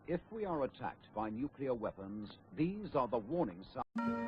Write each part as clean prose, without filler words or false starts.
If we are attacked by nuclear weapons, these are the warning signs.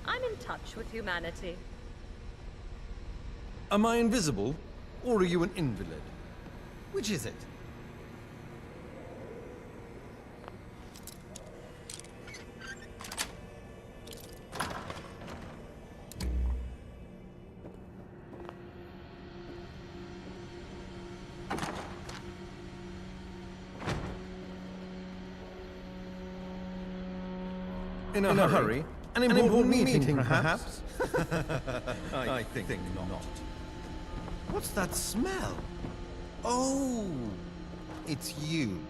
I'm in touch with humanity. Am I invisible, or are you an invalid? Which is it? In a hurry? An important meeting, perhaps? I think not. What's that smell? Oh, it's you.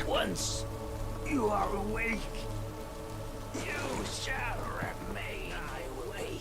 Once you are awake, you shall remain awake.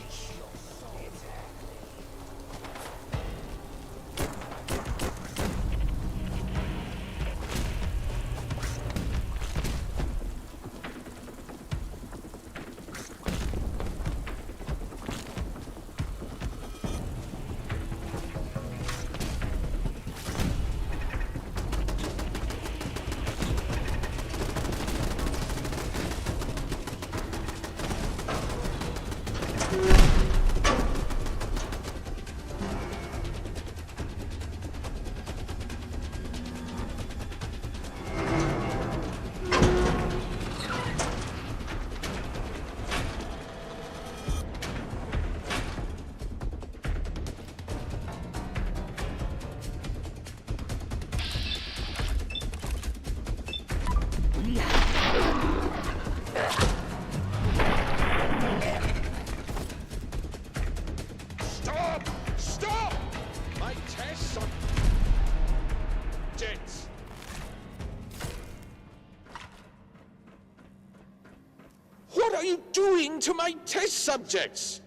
you doing to my test subjects?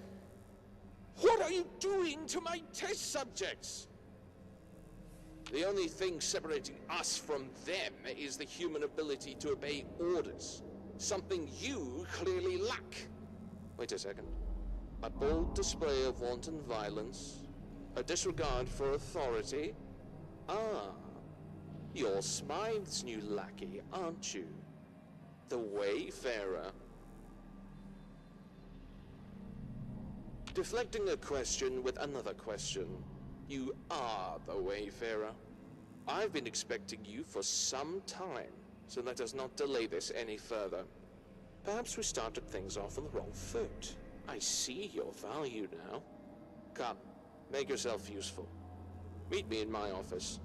What are you doing to my test subjects? The only thing separating us from them is the human ability to obey orders. Something you clearly lack. Wait a second. A bold display of wanton violence? A disregard for authority? Ah, you're Smythe's new lackey, aren't you? The Wayfarer. Deflecting a question with another question. You are the Wayfarer. I've been expecting you for some time, so let us not delay this any further. Perhaps we started things off on the wrong foot. I see your value now. Come, make yourself useful. Meet me in my office.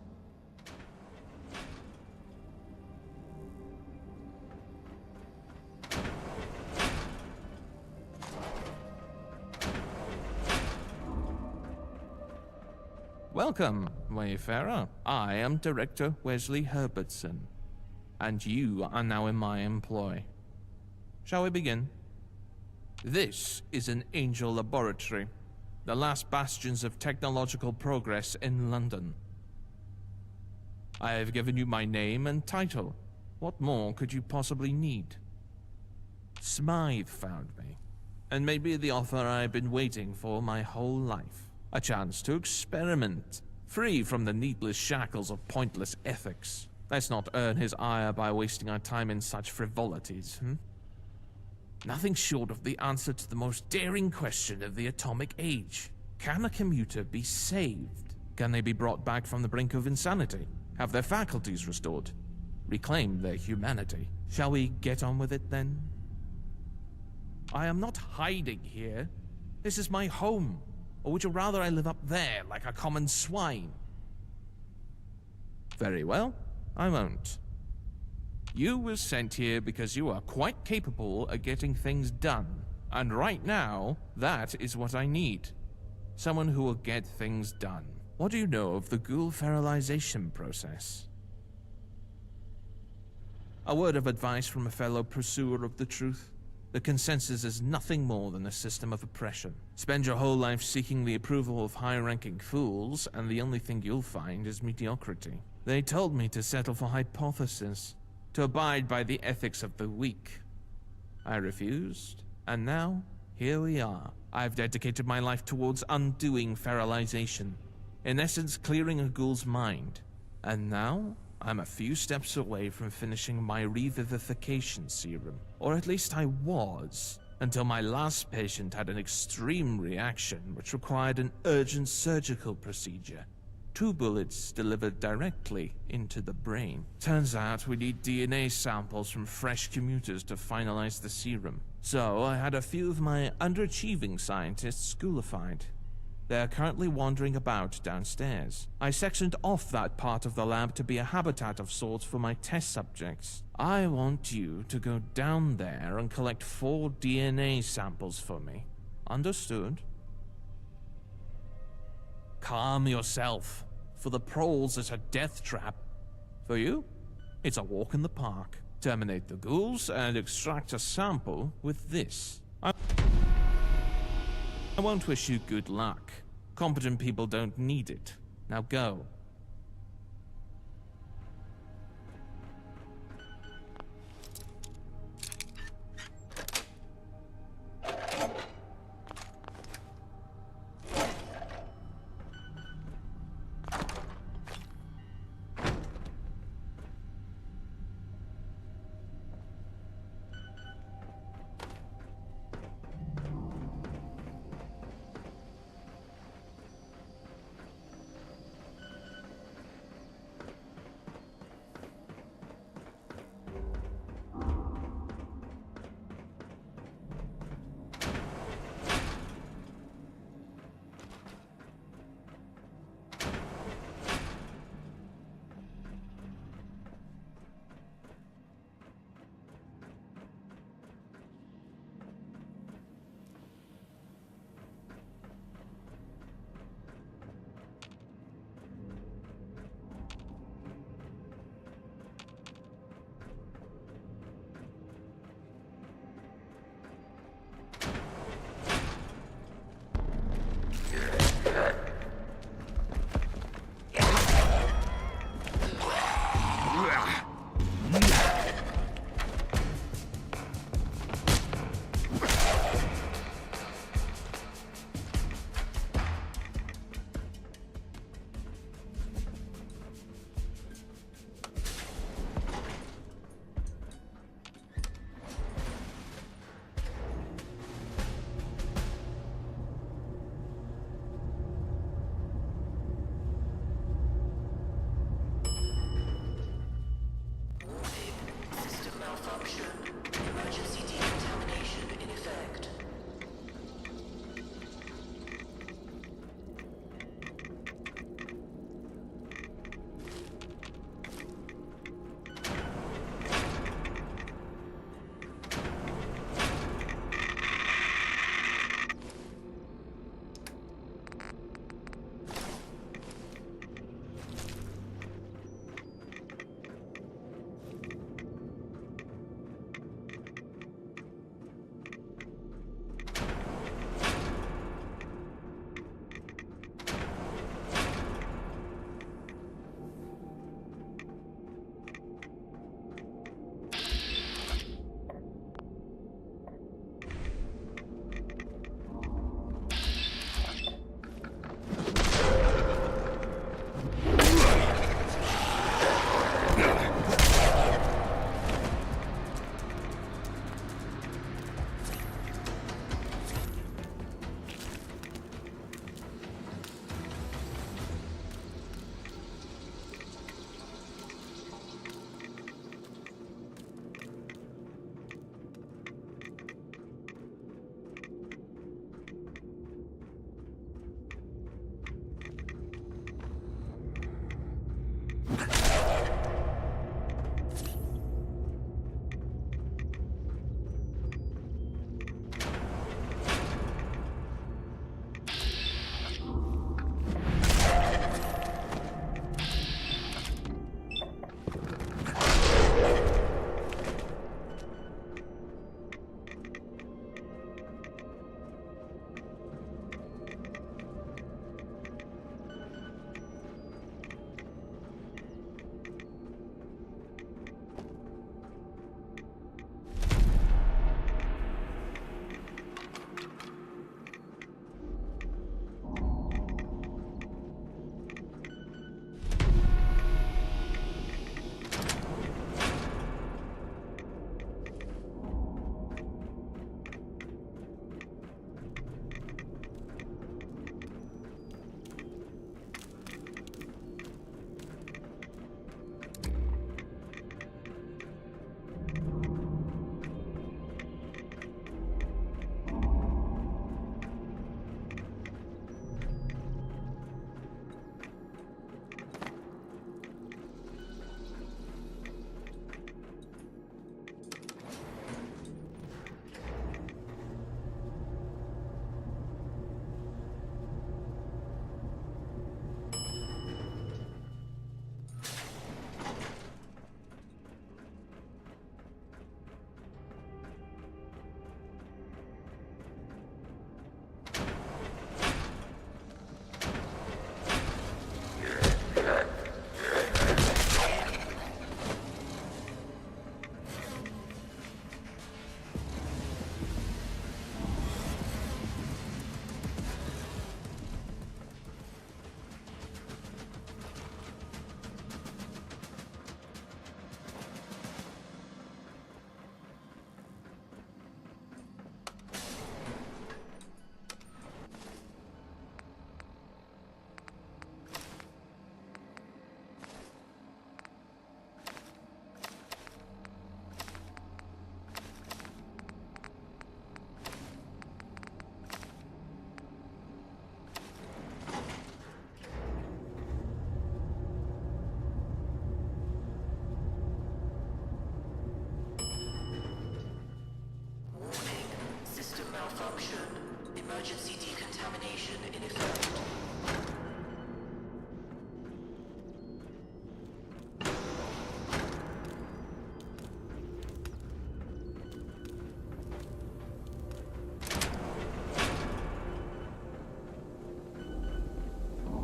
Welcome, Wayfarer. I am Director Wesley Herbertson, and you are now in my employ. Shall we begin? This is an Angel laboratory, the last bastions of technological progress in London. I have given you my name and title. What more could you possibly need? Smythe found me, and made me the offer I've been waiting for my whole life. A chance to experiment, free from the needless shackles of pointless ethics. Let's not earn his ire by wasting our time in such frivolities, Nothing short of the answer to the most daring question of the atomic age. Can a commuter be saved? Can they be brought back from the brink of insanity? Have their faculties restored? Reclaim their humanity? Shall we get on with it then? I am not hiding here. This is my home. Or would you rather I live up there like a common swine? Very well, I won't. You were sent here because you are quite capable of getting things done. And right now, that is what I need. Someone who will get things done. What do you know of the ghoul feralization process? A word of advice from a fellow pursuer of the truth. The consensus is nothing more than a system of oppression. Spend your whole life seeking the approval of high-ranking fools, and the only thing you'll find is mediocrity. They told me to settle for hypothesis, to abide by the ethics of the weak. I refused, and now, here we are. I've dedicated my life towards undoing feralization, in essence clearing a ghoul's mind. And now, I'm a few steps away from finishing my revivification serum. Or at least I was, until my last patient had an extreme reaction which required an urgent surgical procedure. 2 bullets delivered directly into the brain. Turns out we need DNA samples from fresh commuters to finalize the serum. So I had a few of my underachieving scientists schoolified. They are currently wandering about downstairs. I sectioned off that part of the lab to be a habitat of sorts for my test subjects. I want you to go down there and collect 4 DNA samples for me. Understood? Calm yourself. For the proles, it's a death trap. For you, it's a walk in the park. Terminate the ghouls and extract a sample with this. I won't wish you good luck. Competent people don't need it. Now go.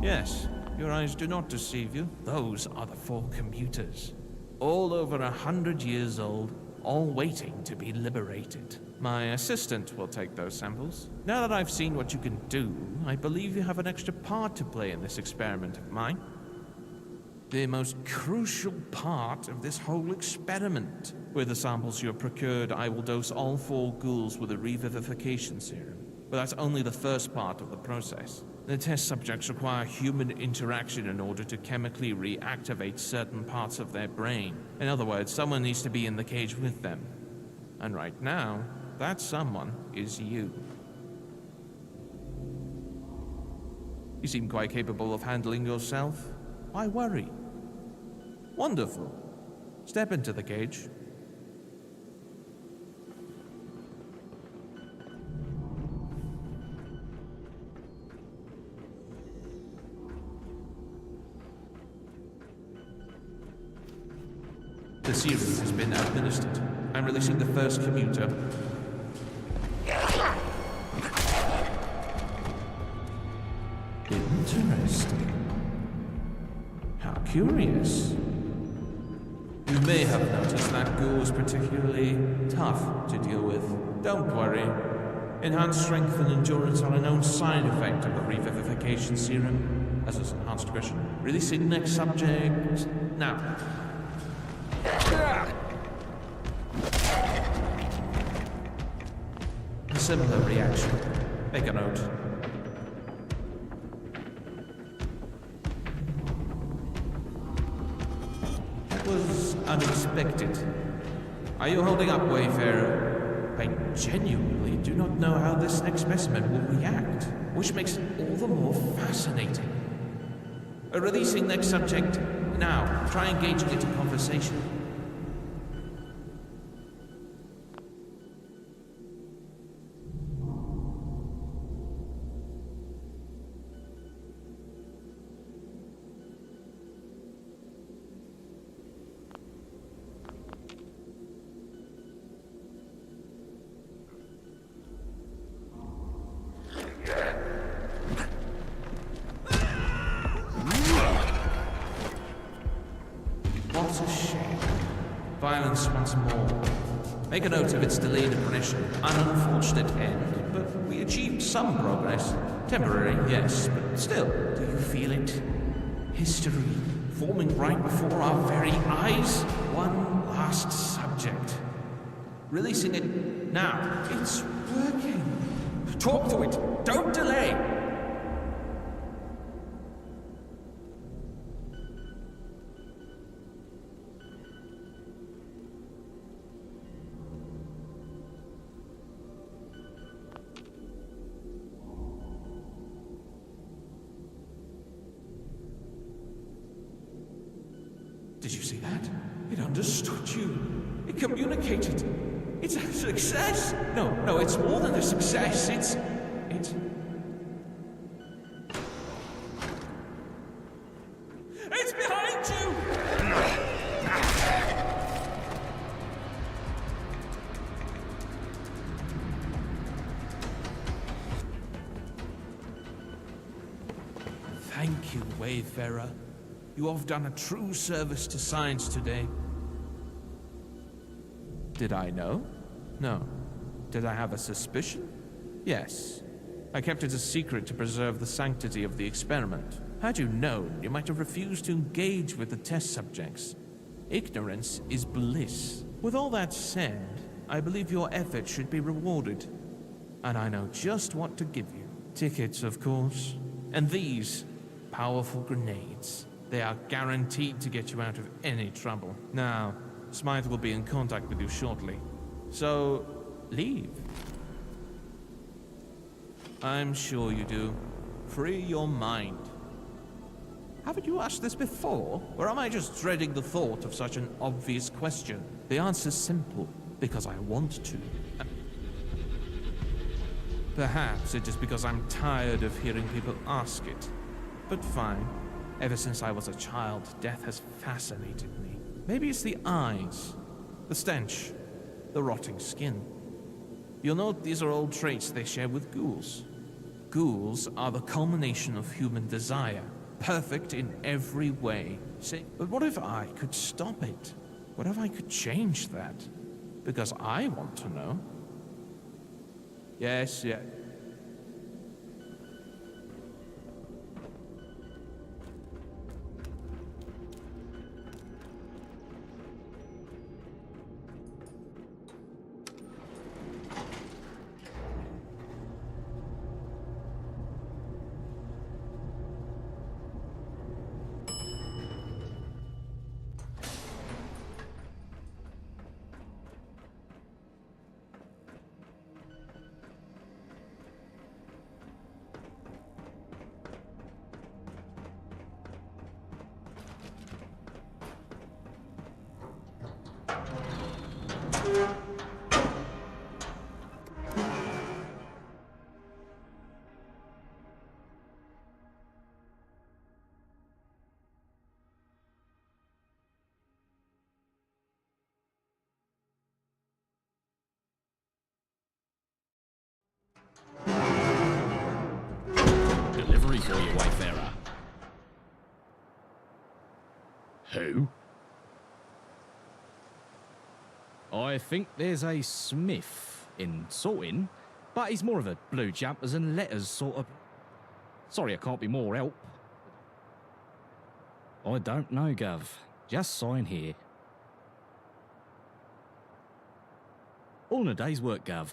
Yes, your eyes do not deceive you. Those are the 4 commuters. All over 100 years old, all waiting to be liberated. My assistant will take those samples. Now that I've seen what you can do, I believe you have an extra part to play in this experiment of mine. The most crucial part of this whole experiment. With the samples you have procured, I will dose all 4 ghouls with a revivification serum. But that's only the first part of the process. The test subjects require human interaction in order to chemically reactivate certain parts of their brain. In other words, someone needs to be in the cage with them. And right now, that someone is you. You seem quite capable of handling yourself. Why worry? Wonderful. Step into the cage. The serum has been administered. I'm releasing the first commuter. Interesting. How curious. You may have noticed that ghoul is particularly tough to deal with. Don't worry. Enhanced strength and endurance are a known side effect of the revivification serum, as is enhanced aggression. Releasing next subject now. A similar reaction. Make a note. That was unexpected. Are you holding up, Wayfarer? I genuinely do not know how this next specimen will react, which makes it all the more fascinating. Releasing next subject now. Try engaging it in conversation. What a shame. Violence once more. Make a note of its delayed aggression. An unfortunate end, but we achieved some progress. Temporary, yes, but still. Do you feel it? History forming right before our very eyes. One last subject. Releasing it now. It's working. Talk to it. Don't delay. Did you see that? It understood you. It communicated. It's a success! No, it's more than a success. It's... It's behind you! Thank you, Wayfarer. You have done a true service to science today. Did I know? No. Did I have a suspicion? Yes. I kept it a secret to preserve the sanctity of the experiment. Had you known, you might have refused to engage with the test subjects. Ignorance is bliss. With all that said, I believe your effort should be rewarded. And I know just what to give you. Tickets, of course. And these powerful grenades. They are guaranteed to get you out of any trouble. Now, Smythe will be in contact with you shortly. So, leave. I'm sure you do. Free your mind. Haven't you asked this before? Or am I just dreading the thought of such an obvious question? The answer's simple. Because I want to. Perhaps it is because I'm tired of hearing people ask it. But fine. Ever since I was a child, death has fascinated me. Maybe it's the eyes, the stench, the rotting skin. You'll note these are all traits they share with ghouls. Ghouls are the culmination of human desire, perfect in every way. See? But what if I could stop it? What if I could change that? Because I want to know. Yes, yeah. Delivery for you, Wayfarer. Who? I think there's a Smith in sorting, but he's more of a blue jumpers and letters sort of... Sorry I can't be more help. I don't know, Gov. Just sign here. All in a day's work, Gov.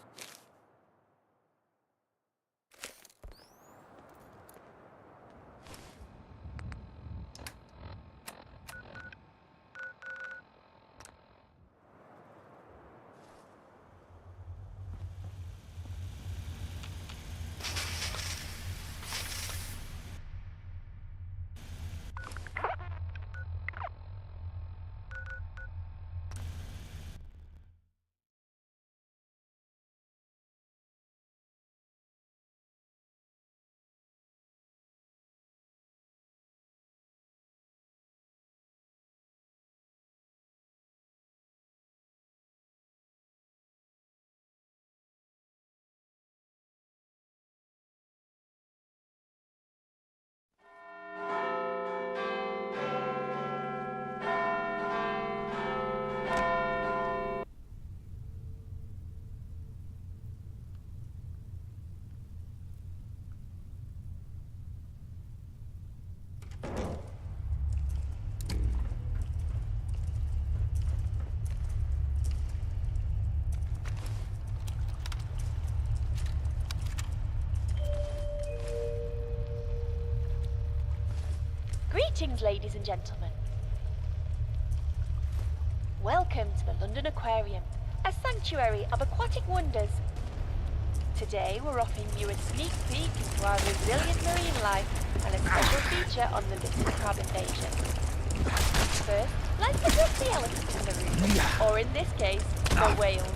Greetings, ladies and gentlemen. Welcome to the London Aquarium, a sanctuary of aquatic wonders. Today we're offering you a sneak peek into our resilient marine life and a special feature on the little crab invasion. First, let's address the elephant in the room, or in this case, the whales.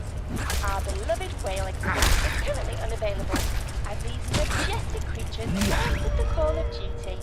Our beloved whale exhibit is currently unavailable, as these majestic creatures answered the call of duty.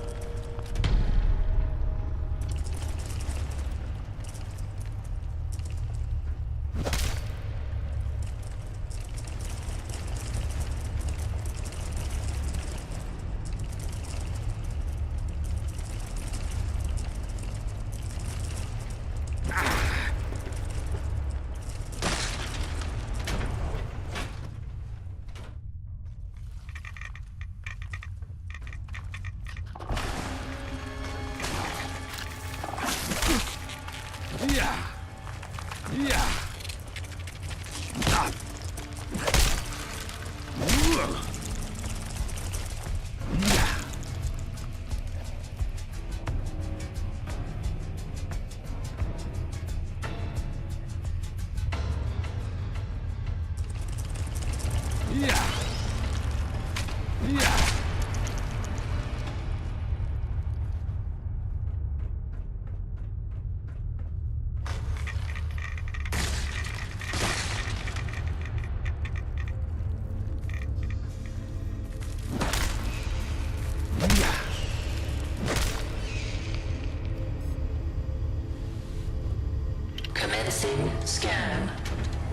Commencing scan.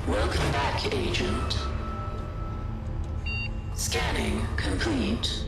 Welcome back, Agent. Scanning complete.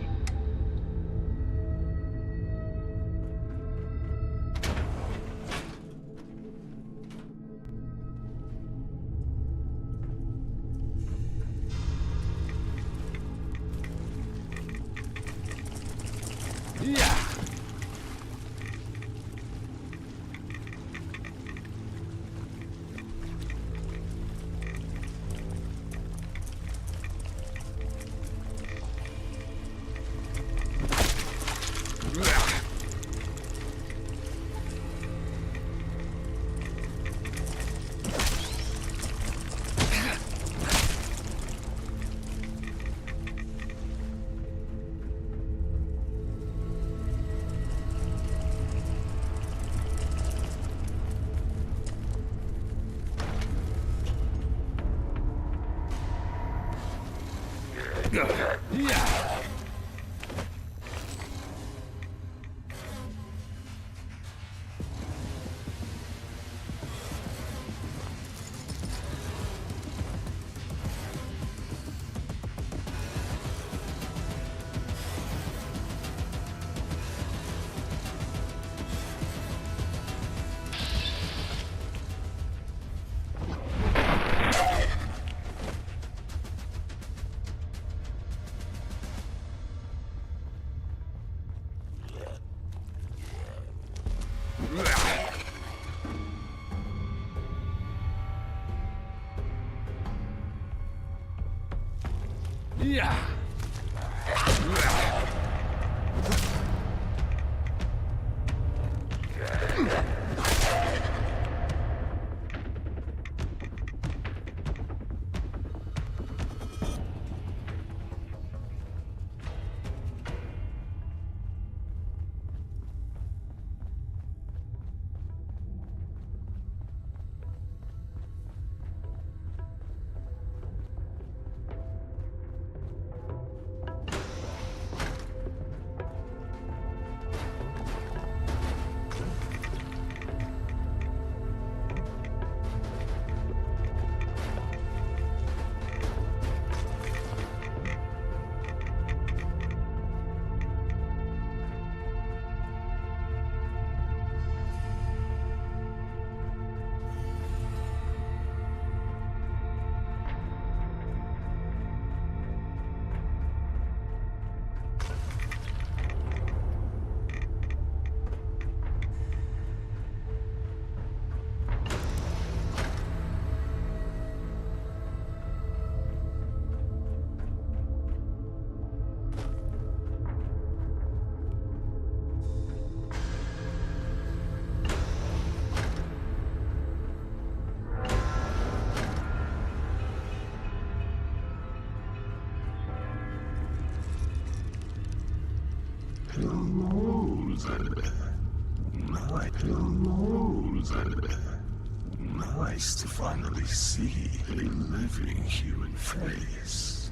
Nice to finally see a living human face.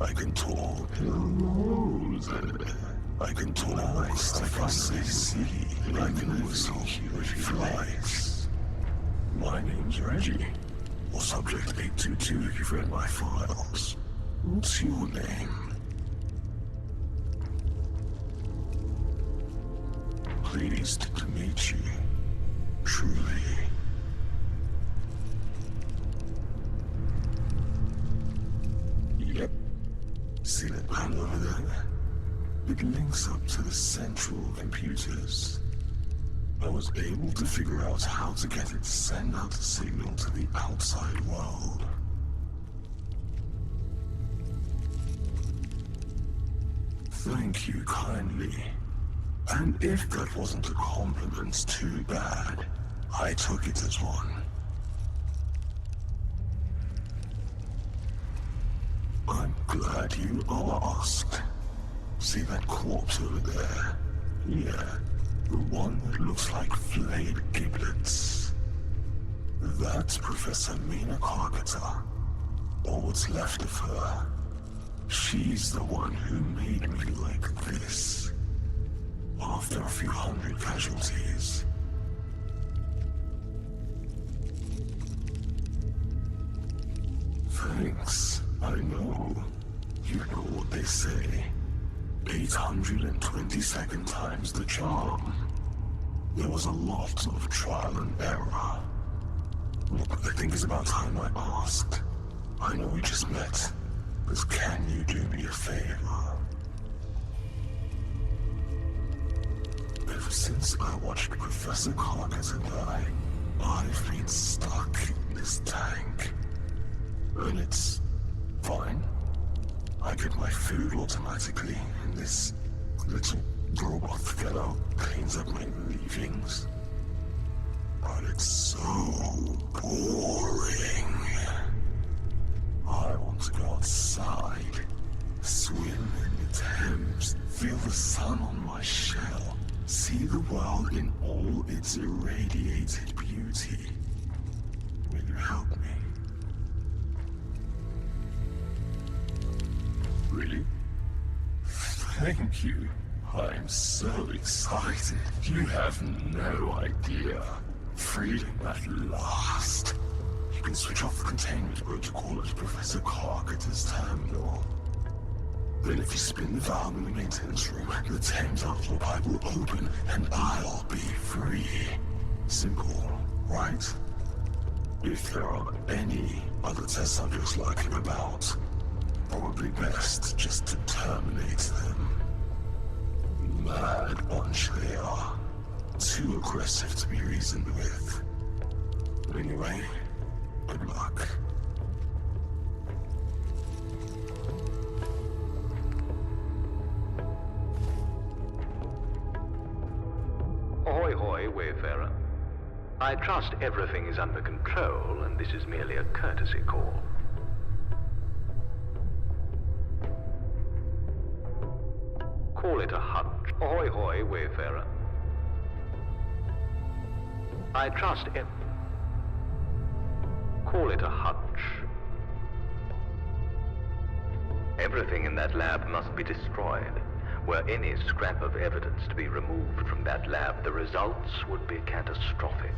I can talk. I can talk. Nice to finally see a living human face. My name's Reggie. Or Subject 822 if you've read my files. What's your name? Pleased to meet you. Truly. Yep. See that panel over there? It links up to the central computers. I was able to figure out how to get it to send out a signal to the outside world. Thank you kindly. And if that wasn't a compliment, too bad. I took it as one. I'm glad you asked. See that corpse over there? Yeah, the one that looks like flayed giblets. That's Professor Mina Carpenter, or what's left of her. She's the one who made me like this. After a few hundred casualties. Thanks. I know. You know what they say. 822nd times the charm. There was a lot of trial and error. Look, I think it's about time I asked. I know we just met, but can you do me a favor? Ever since I watched Professor Carpenter die, I've been stuck in this tank. And it's fine. I get my food automatically, and this little robot fellow cleans up my leavings. But it's so boring. I want to go outside, swim in the Thames, feel the sun on my shell, see the world in all its irradiated beauty. Will you help me? Thank you. I'm so excited. You have no idea. Freedom at last. You can switch off the containment protocol at Professor Carcater's terminal. Then if you spin the valve in the maintenance room, the Thames outflow pipe will open and I'll be free. Simple, right? If there are any other test subjects lurking about, probably best just to terminate them. Mad bunch they are. Too aggressive to be reasoned with. Anyway, good luck. Ahoy hoy, Wayfarer. I trust everything is under control, and this is merely a courtesy call. Call it a hunch. Ahoy hoy, Wayfarer. I trust Call it a hunch. Everything in that lab must be destroyed. Were any scrap of evidence to be removed from that lab, the results would be catastrophic.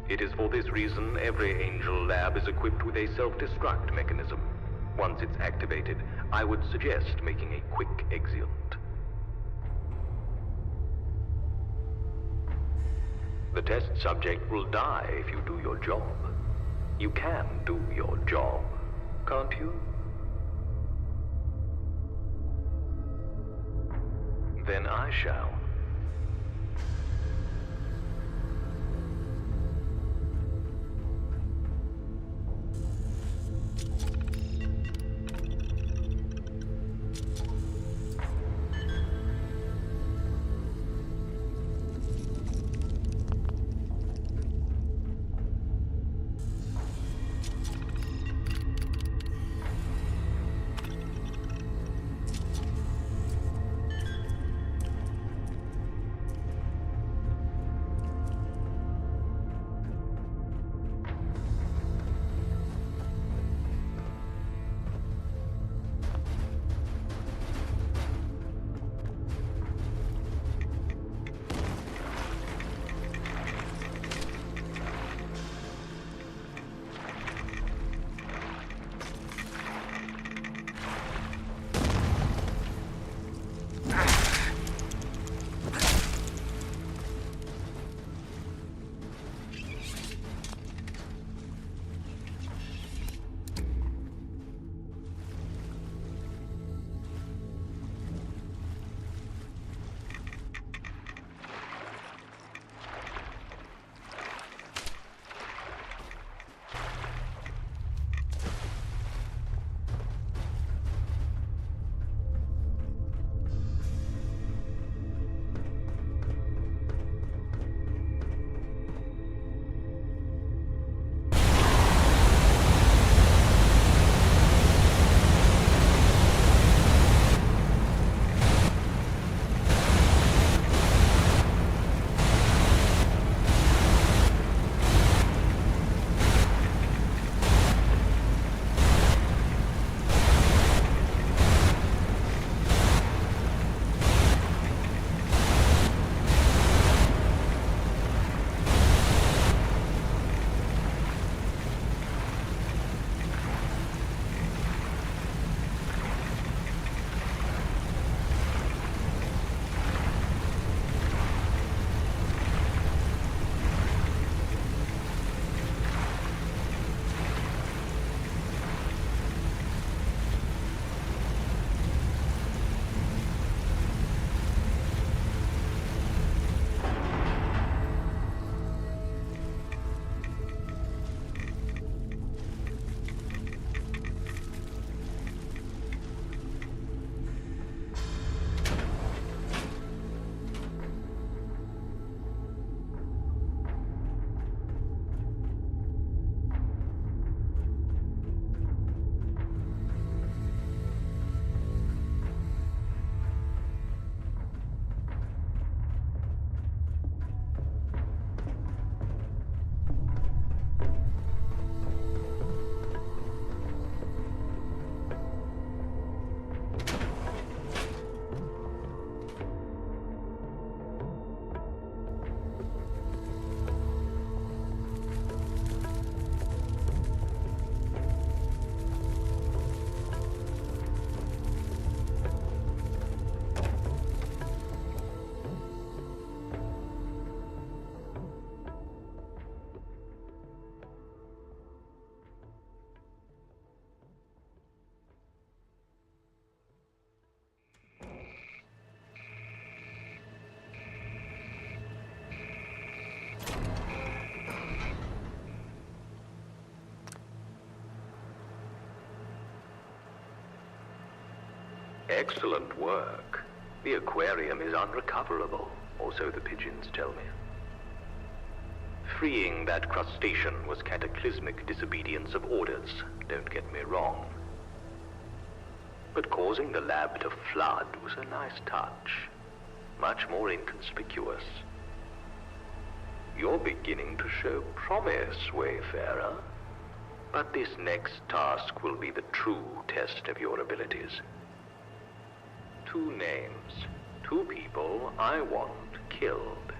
It is for this reason every Angel lab is equipped with a self-destruct mechanism. Once it's activated, I would suggest making a quick exit. The test subject will die if you do your job. You can do your job, can't you? Then I shall. Excellent work. The aquarium is unrecoverable, or so the pigeons tell me. Freeing that crustacean was cataclysmic disobedience of orders, don't get me wrong. But causing the lab to flood was a nice touch, much more inconspicuous. You're beginning to show promise, Wayfarer. But this next task will be the true test of your abilities. 2 names, 2 people I want killed.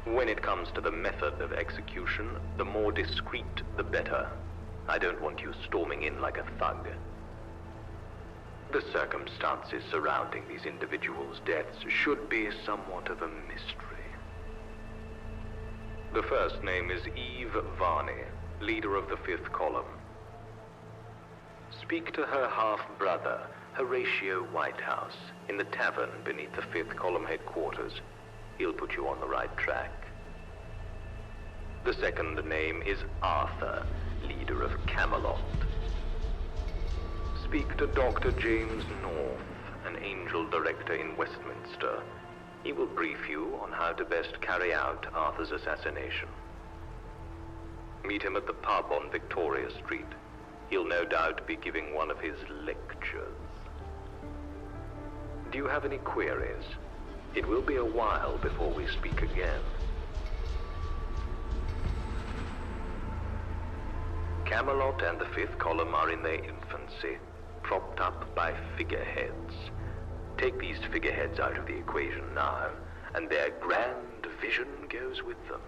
When it comes to the method of execution, the more discreet, the better. I don't want you storming in like a thug. The circumstances surrounding these individuals' deaths should be somewhat of a mystery. The first name is Eve Varney, leader of the 5th column. Speak to her half-brother, Horatio Whitehouse, in the tavern beneath the 5th column headquarters. He'll put you on the right track. The second name is Arthur, leader of Camelot. Speak to Dr. James North, an angel director in Westminster. He will brief you on how to best carry out Arthur's assassination. Meet him at the pub on Victoria Street. He'll no doubt be giving one of his lectures. Do you have any queries? It will be a while before we speak again. Camelot and the 5th column are in their infancy, propped up by figureheads. Take these figureheads out of the equation now, and their grand vision goes with them.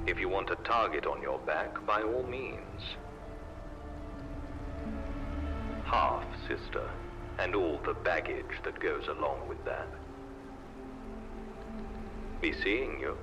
If you want a target on your back, by all means. Half-sister, and all the baggage that goes along with that. Be seeing you.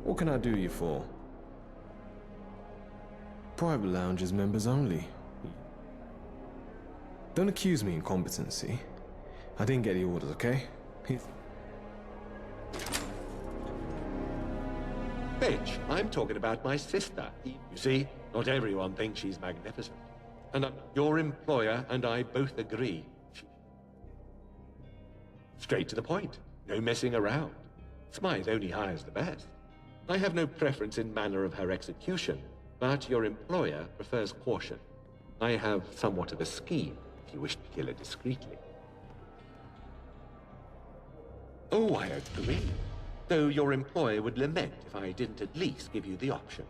What can I do you for? Private lounge is members only. Don't accuse me of incompetency. I didn't get the orders, okay? Bitch, I'm talking about my sister. You see, not everyone thinks she's magnificent. And your employer and I both agree. Straight to the point. No messing around. Smythe only hires the best. I have no preference in manner of her execution, but your employer prefers caution. I have somewhat of a scheme, if you wish to kill her discreetly. Oh, I agree. Though your employer would lament if I didn't at least give you the option.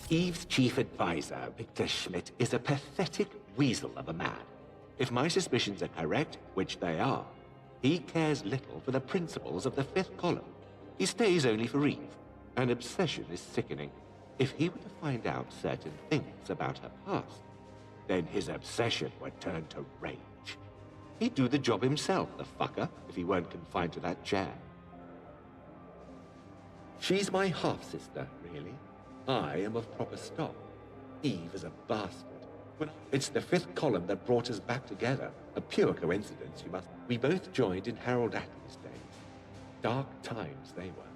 Eve's chief advisor, Victor Schmidt, is a pathetic weasel of a man. If my suspicions are correct, which they are, he cares little for the principles of the 5th column. He stays only for Eve. An obsession is sickening. If he were to find out certain things about her past, then his obsession would turn to rage. He'd do the job himself, the fucker, if he weren't confined to that chair. She's my half-sister, really. I am of proper stock. Eve is a bastard. It's the fifth column that brought us back together. A pure coincidence, you must. We both joined in Harold Attley's days. Dark times they were.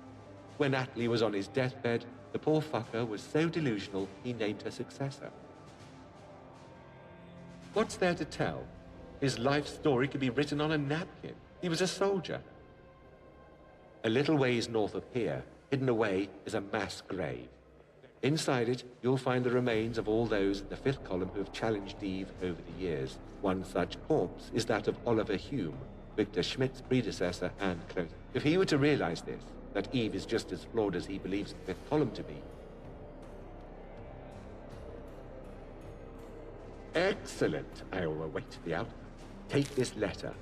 When Attley was on his deathbed, the poor fucker was so delusional he named her successor. What's there to tell? His life story could be written on a napkin. He was a soldier. A little ways north of here, hidden away, is a mass grave. Inside it, you'll find the remains of all those in the fifth column who have challenged Eve over the years. One such corpse is that of Oliver Hume, Victor Schmidt's predecessor and close. If he were to realize this, that Eve is just as flawed as he believes the fifth column to be. Excellent. I will await the outcome. Take this letter.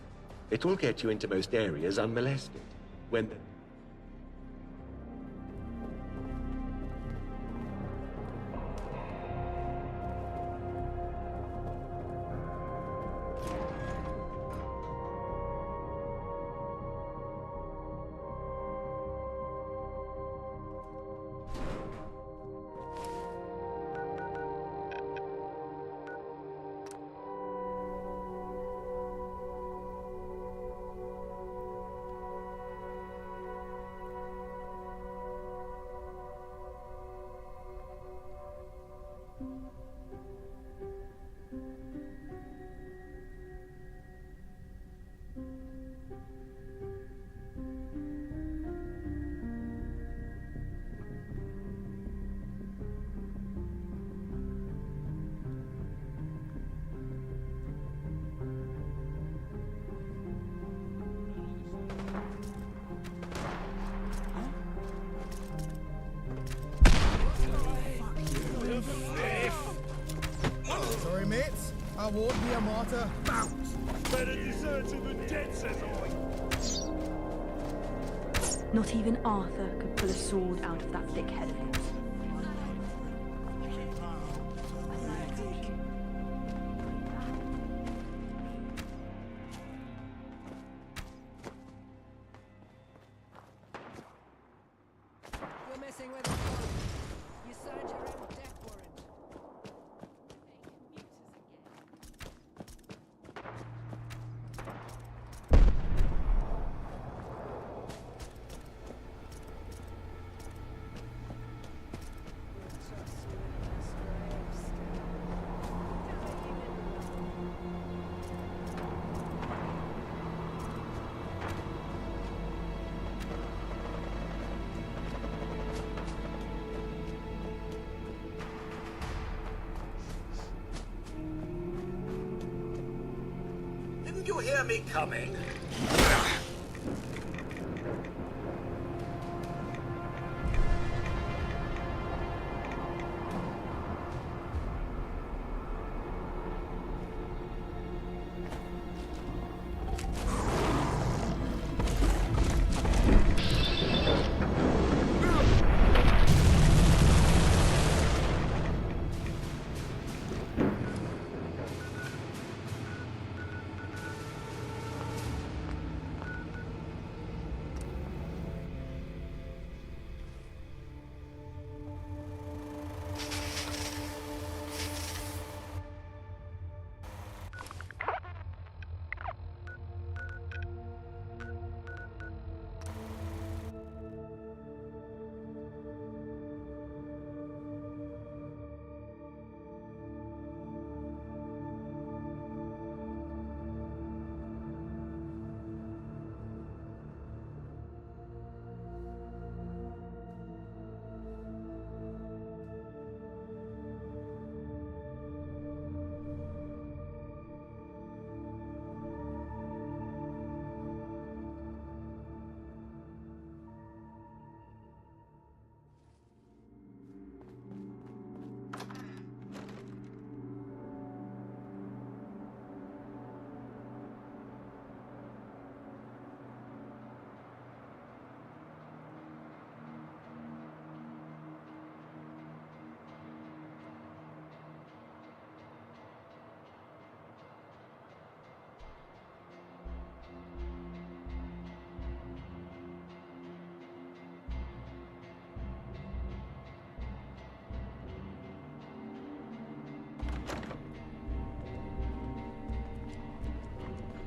It will get you into most areas unmolested. When the... Sorry, mates. I won't be a martyr. Bounce! Better deserter than dead, says I. Not even Arthur could pull a sword out of that thick head of his. You're messing with the gun. You signed your own death warrant. Didn't you hear me coming?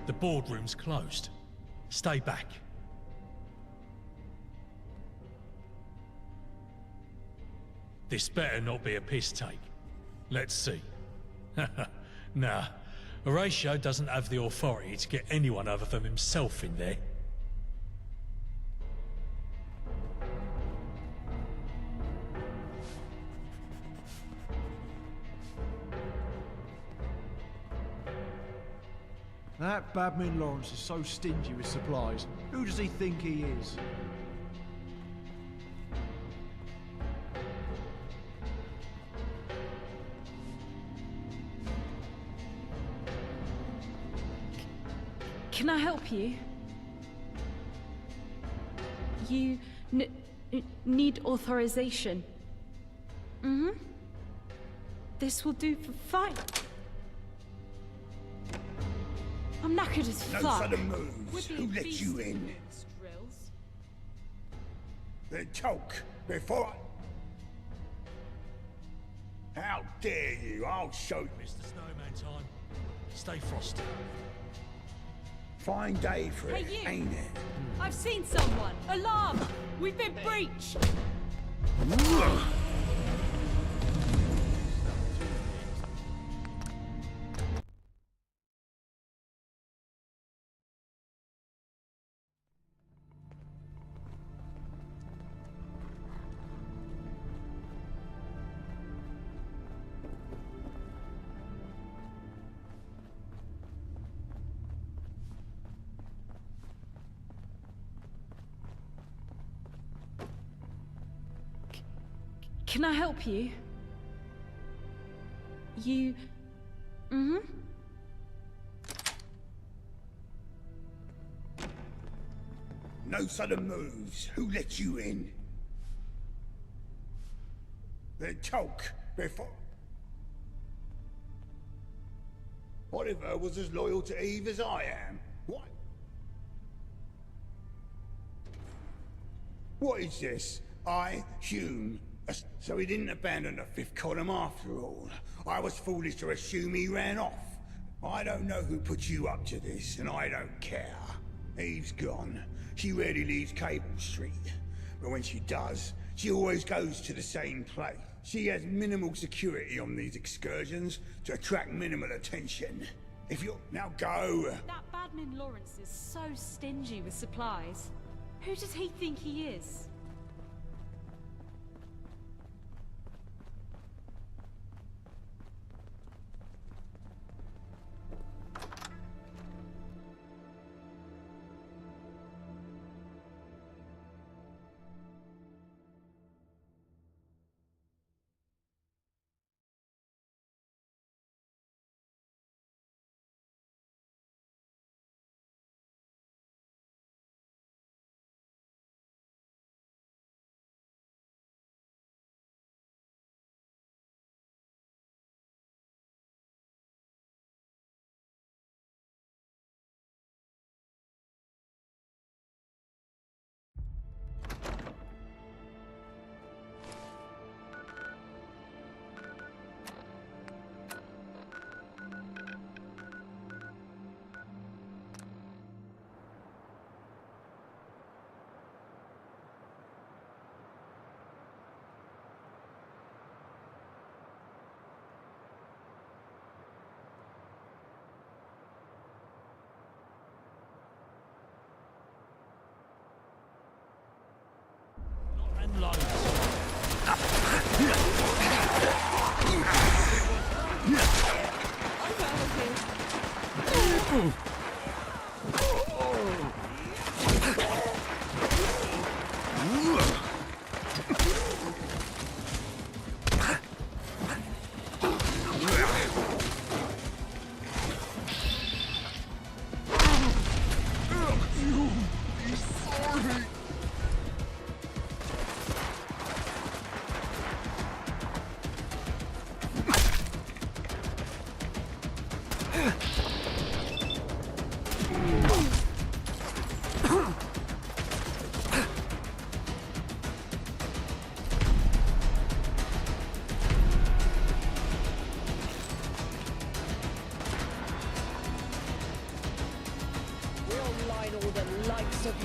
The boardroom's closed. Stay back. This better not be a piss take. Let's see. Nah, Horatio doesn't have the authority to get anyone other than himself in there. That Badman Lawrence is so stingy with supplies. Who does he think he is? Can I help you? You need authorization. Mm-hmm. This will do for fine. I'm knackered as fuck. No sudden moves. Who let you in? Then talk before I... How dare you? I'll show you. Mr. Snowman time. Stay frosty. Fine day for it, Hey, you. ain't it? I've seen someone! Alarm! We've been breached! Can I help you? You... Mm-hmm. No sudden moves. Who let you in? Then talk before... Oliver was as loyal to Eve as I am. What? What is this? Hume. So he didn't abandon the fifth column after all. I was foolish to assume he ran off. I don't know who put you up to this, and I don't care. Eve's gone. She rarely leaves Cable Street. But when she does, she always goes to the same place. She has minimal security on these excursions to attract minimal attention. If you're... Now go! That Badman Lawrence is so stingy with supplies. Who does he think he is?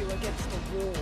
you against the wall.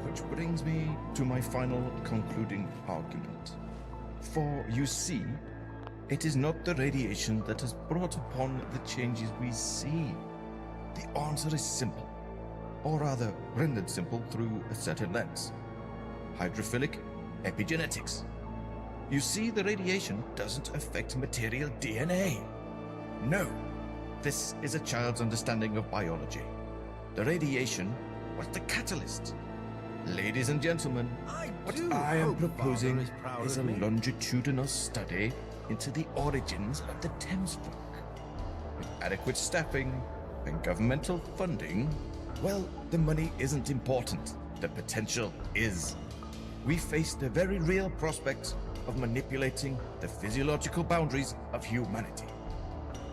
Which brings me to my final concluding argument. For, you see, it is not the radiation that has brought upon the changes we see. The answer is simple, or rather rendered simple through a certain lens. Hydrophilic epigenetics. You see, the radiation doesn't affect material DNA. No, this is a child's understanding of biology. The radiation was the catalyst. Ladies and gentlemen, what I am proposing is a longitudinal study into the origins of the Thames Fork. With adequate staffing and governmental funding, well, the money isn't important. The potential is. We face the very real prospect of manipulating the physiological boundaries of humanity.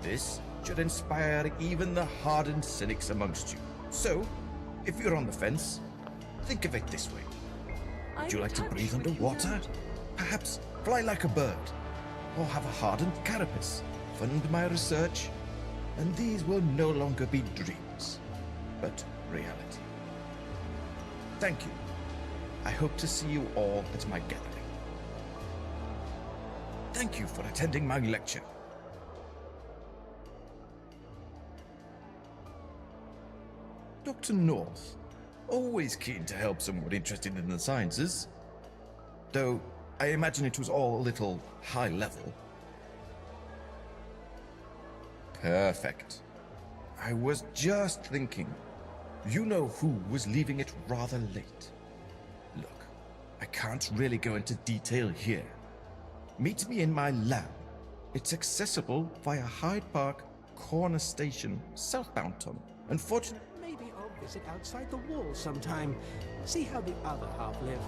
This should inspire even the hardened cynics amongst you. So, if you're on the fence, think of it this way. Would you like to breathe underwater? Perhaps fly like a bird? Or have a hardened carapace? Fund my research? And these will no longer be dreams, but reality. Thank you. I hope to see you all at my gathering. Thank you for attending my lecture. Dr. North, always keen to help someone interested in the sciences. Though, I imagine it was all a little high level. Perfect. I was just thinking, you know who was leaving it rather late. Look, I can't really go into detail here. Meet me in my lab. It's accessible via Hyde Park Corner Station, southbound tunnel. Unfortunately, visit outside the walls sometime. See how the other half live.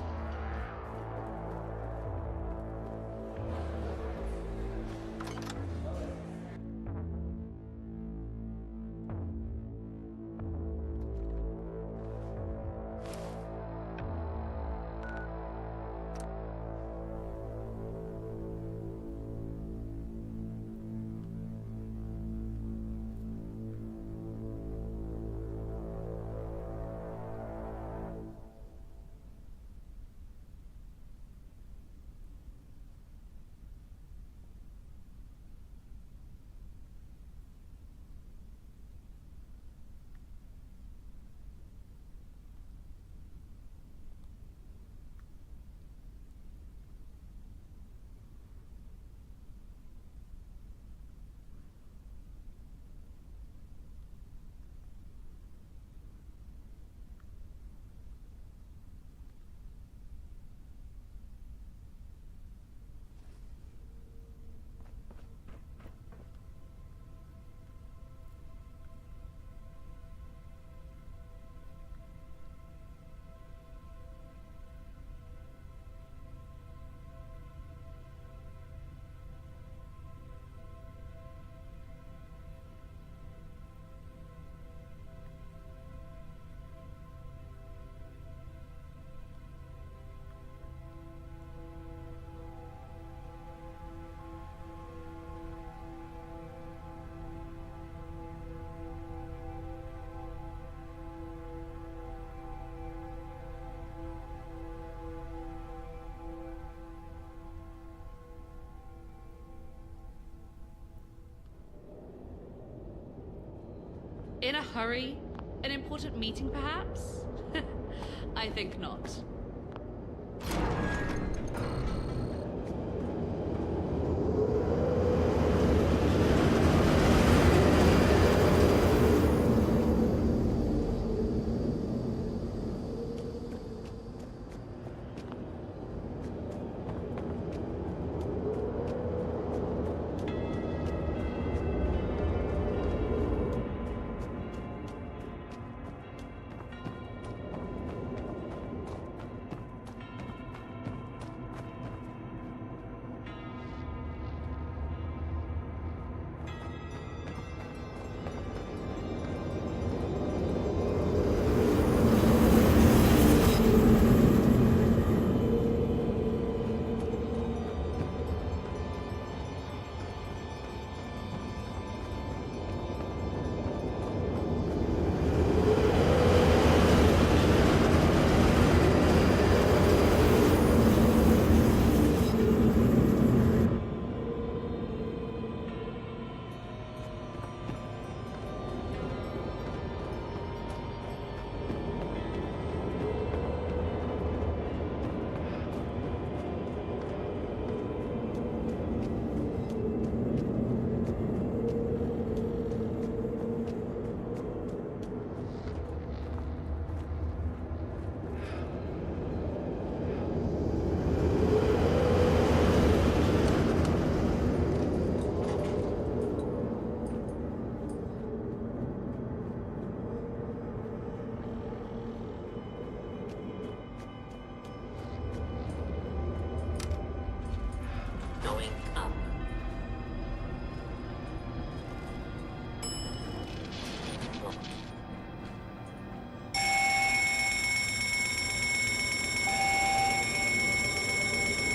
In a hurry? An important meeting, perhaps? I think not.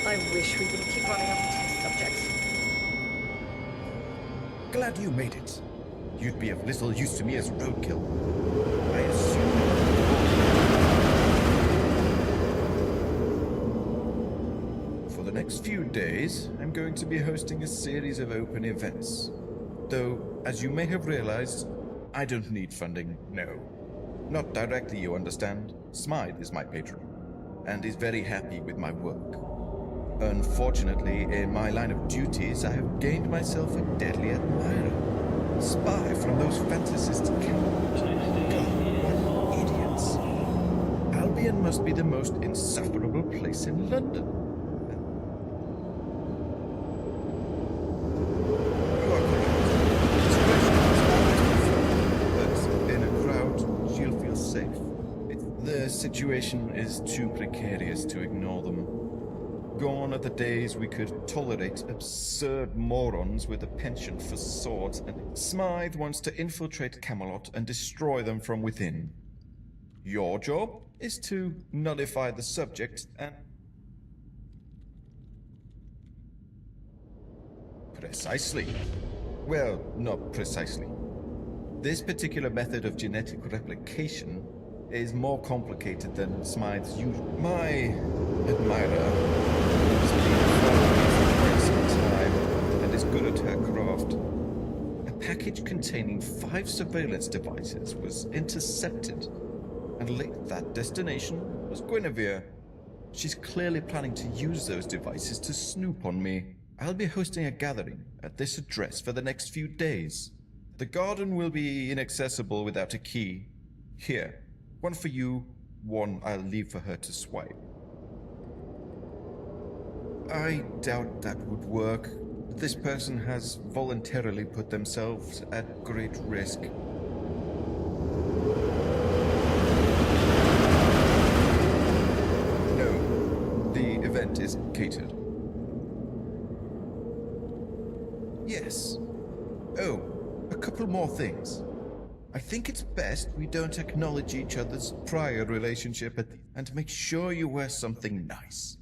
I wish we wouldn't keep running out of test subjects. Glad you made it. You'd be of little use to me as roadkill. I assume... For the next few days, I'm going to be hosting a series of open events. Though, as you may have realized, I don't need funding, no. Not directly, you understand. Smythe is my patron, and is very happy with my work. Unfortunately, in my line of duties, I have gained myself a deadly admirer. A spy from those fantasist camps. God, what idiots. Albion must be the most insufferable place in London. You are correct. Discretion is always preferred, but in a crowd, she'll feel safe. situation is too precarious to ignore them. Gone are the days we could tolerate absurd morons with a penchant for swords, and Smythe wants to infiltrate Camelot and destroy them from within. Your job is to nullify the subject and... Precisely. Well, not precisely. This particular method of genetic replication is more complicated than Smythe's usual. My admirer has been following me for quite some time and is good at her craft. A package containing 5 surveillance devices was intercepted and linked. That destination was Guinevere. She's clearly planning to use those devices to snoop on me. I'll be hosting a gathering at this address for the next few days. The garden will be inaccessible without a key. Here, one for you, one I'll leave for her to swipe. I doubt that would work. This person has voluntarily put themselves at great risk. No, the event is catered. Yes. Oh, a couple more things. I think it's best we don't acknowledge each other's prior relationship and make sure you wear something nice.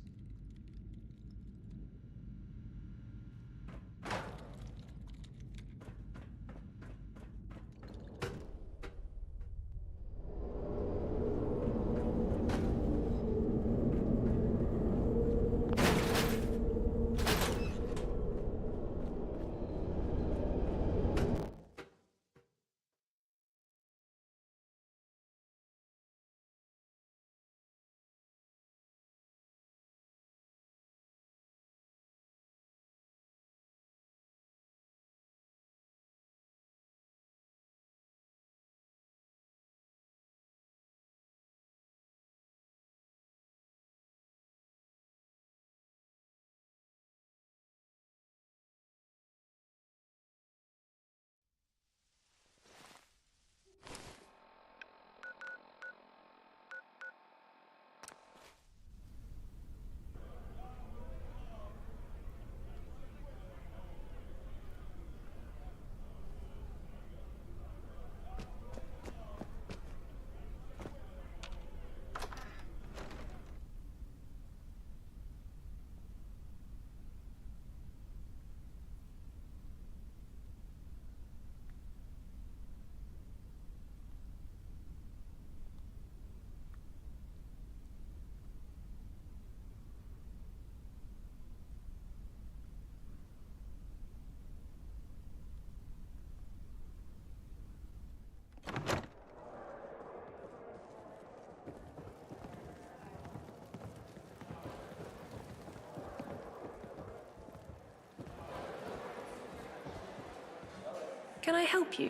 Can I help you?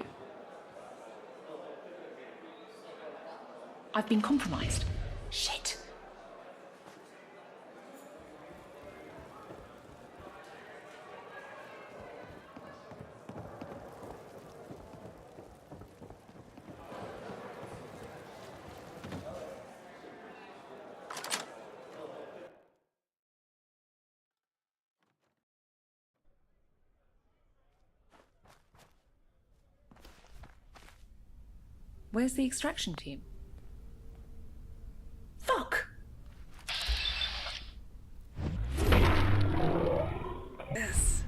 I've been compromised. Shit. Where's the extraction team? Fuck! Yes.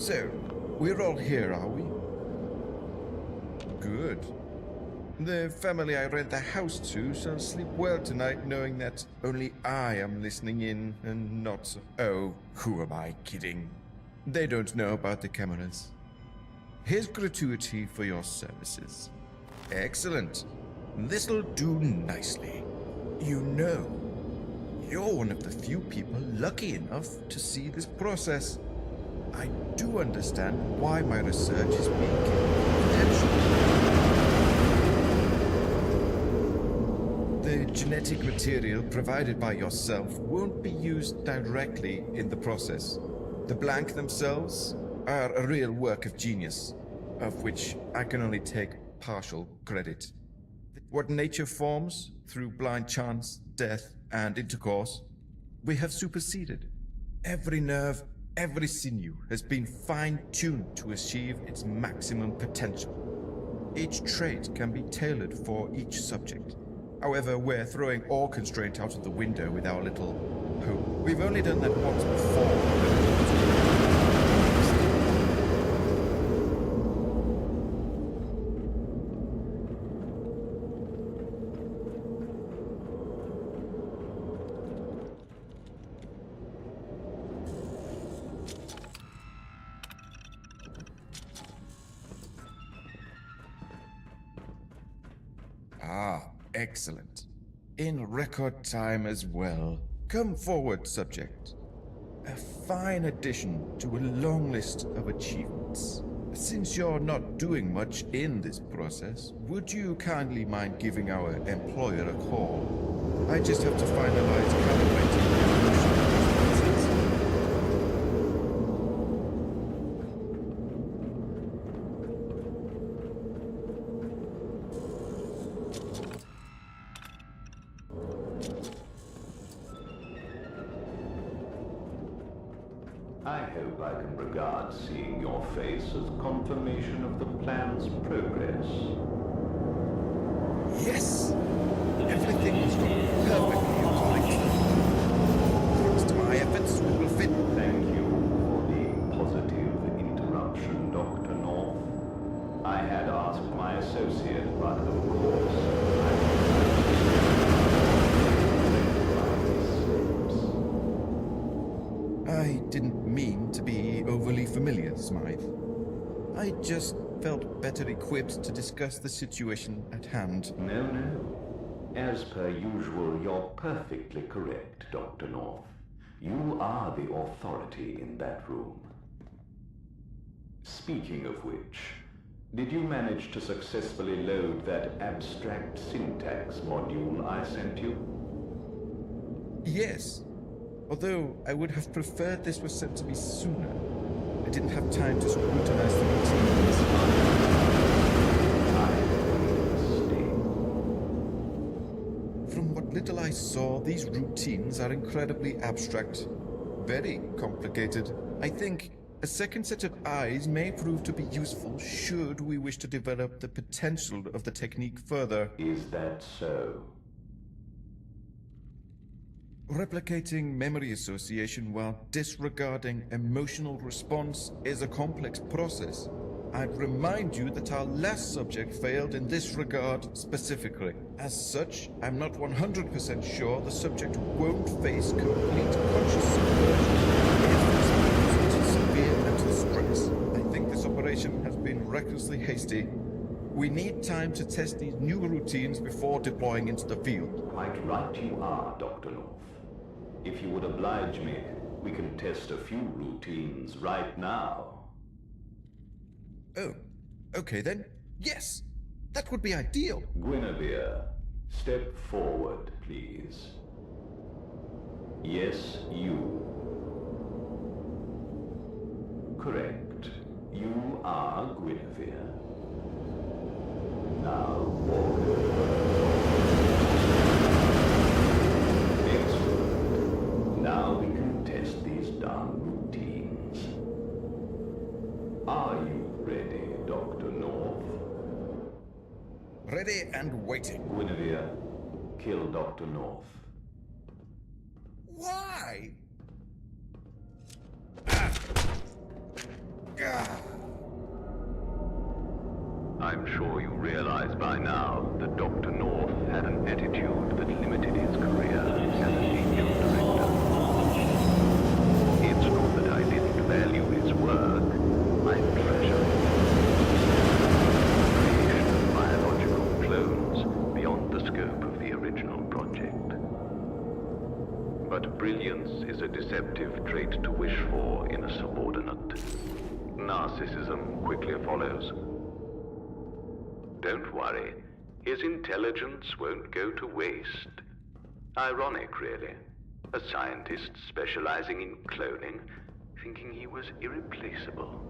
So, we're all here, are we? Good. The family I rent the house to shall sleep well tonight knowing that only I am listening in and not... Oh, who am I kidding? They don't know about the cameras. Here's gratuity for your services. Excellent. This'll do nicely. You know, you're one of the few people lucky enough to see this process. I do understand why my research is being kept confidential. The genetic material provided by yourself won't be used directly in the process. The blank themselves are a real work of genius, of which I can only take partial credit. What nature forms through blind chance, death, and intercourse, we have superseded. Every nerve, every sinew has been fine-tuned to achieve its maximum potential. Each trait can be tailored for each subject. However, we're throwing all constraint out of the window with our little hope. We've only done that once before. Excellent. In record time as well. Come forward, subject. A fine addition to a long list of achievements. Since you're not doing much in this process, would you kindly mind giving our employer a call? I just have to finalize calibrating the emotional responses. I hope I can regard seeing your face as confirmation of the plan's progress. Yes! Everything is going perfectly according to plan. Thanks to my efforts, we will fit. Thank you for the positive interruption, Dr. North. I had asked my associate, but of course, I didn't mean to be overly familiar, Smythe. I just felt better equipped to discuss the situation at hand. No. As per usual, you're perfectly correct, Dr. North. You are the authority in that room. Speaking of which, did you manage to successfully load that abstract syntax module I sent you? Yes. Although I would have preferred this was sent to me sooner. I didn't have time to scrutinize the routines. From what little I saw, these routines are incredibly abstract. Very complicated. I think a second set of eyes may prove to be useful should we wish to develop the potential of the technique further. Is that so? Replicating memory association while disregarding emotional response is a complex process. I'd remind you that our last subject failed in this regard specifically. As such, I'm not 100% sure the subject won't face complete conscious subversion if exposed to severe mental stress. I think this operation has been recklessly hasty. We need time to test these new routines before deploying into the field. Quite right you are, Dr. North. If you would oblige me, we can test a few routines right now. Oh, okay then. Yes, that would be ideal. Guinevere, step forward, please. Yes, you. Correct. You are Guinevere. Now walk over. Excellent. Now we can test these darn routines. Are you ready, Dr. North? Ready and waiting. Guinevere, kill Dr. North. Why? I'm sure you realize by now that Dr. North had an attitude that limited his career as an angel director. It's not that I didn't value his work. I treasure it. The creation of biological clones beyond the scope of the original project. But brilliance is a deceptive trait to wish for in a subordinate. Narcissism quickly follows. Don't worry, his intelligence won't go to waste. Ironic, really. A scientist specializing in cloning, thinking he was irreplaceable.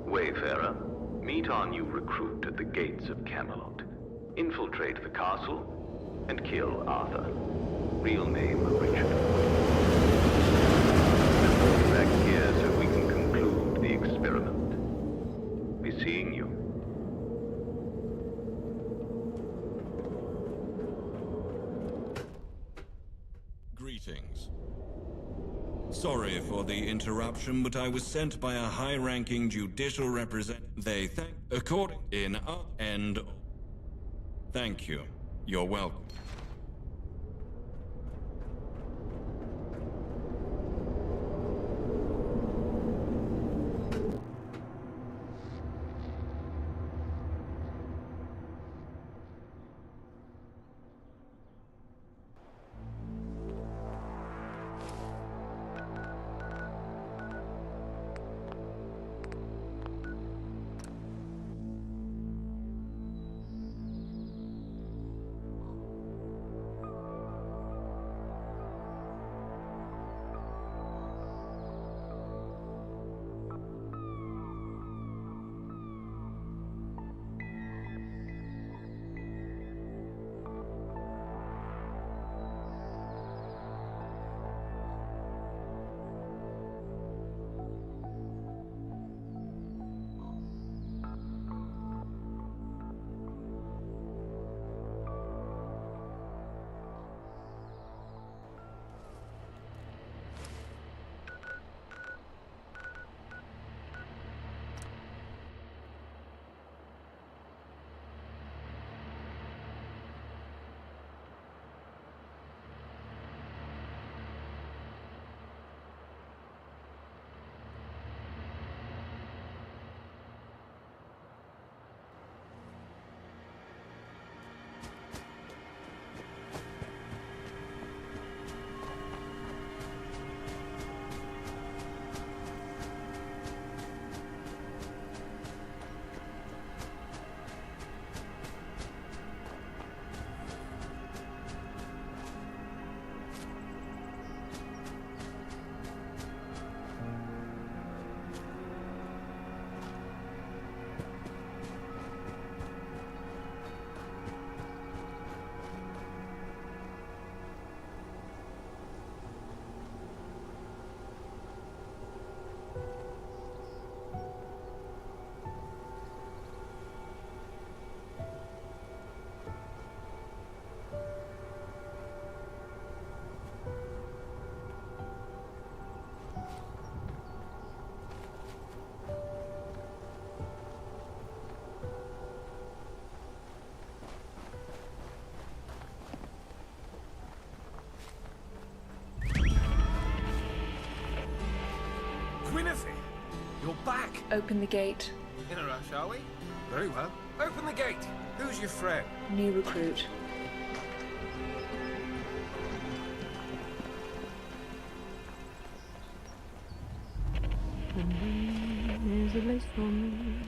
Wayfarer, meet our new recruit at the gates of Camelot. Infiltrate the castle and kill Arthur. Real name, Richard. Report back here so we can conclude the experiment. Be seeing you. Greetings. Sorry for the interruption, but I was sent by a high-ranking judicial representative. They thank according in and. Thank you. You're welcome. Gwynethry, you're back. Open the gate. In a rush, are we? Very well. Open the gate. Who's your friend? New recruit. There's a place for me.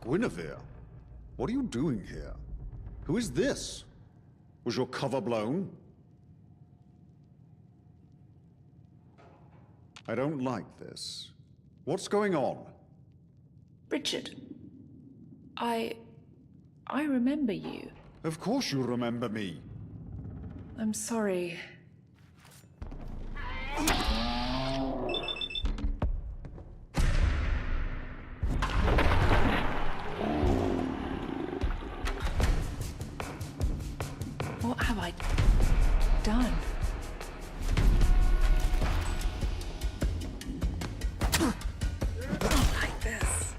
Guinevere, what are you doing here? Who is this? Was your cover blown? I don't like this. What's going on? Richard, I remember you. Of course you remember me. I'm sorry. What have I done? Not like this.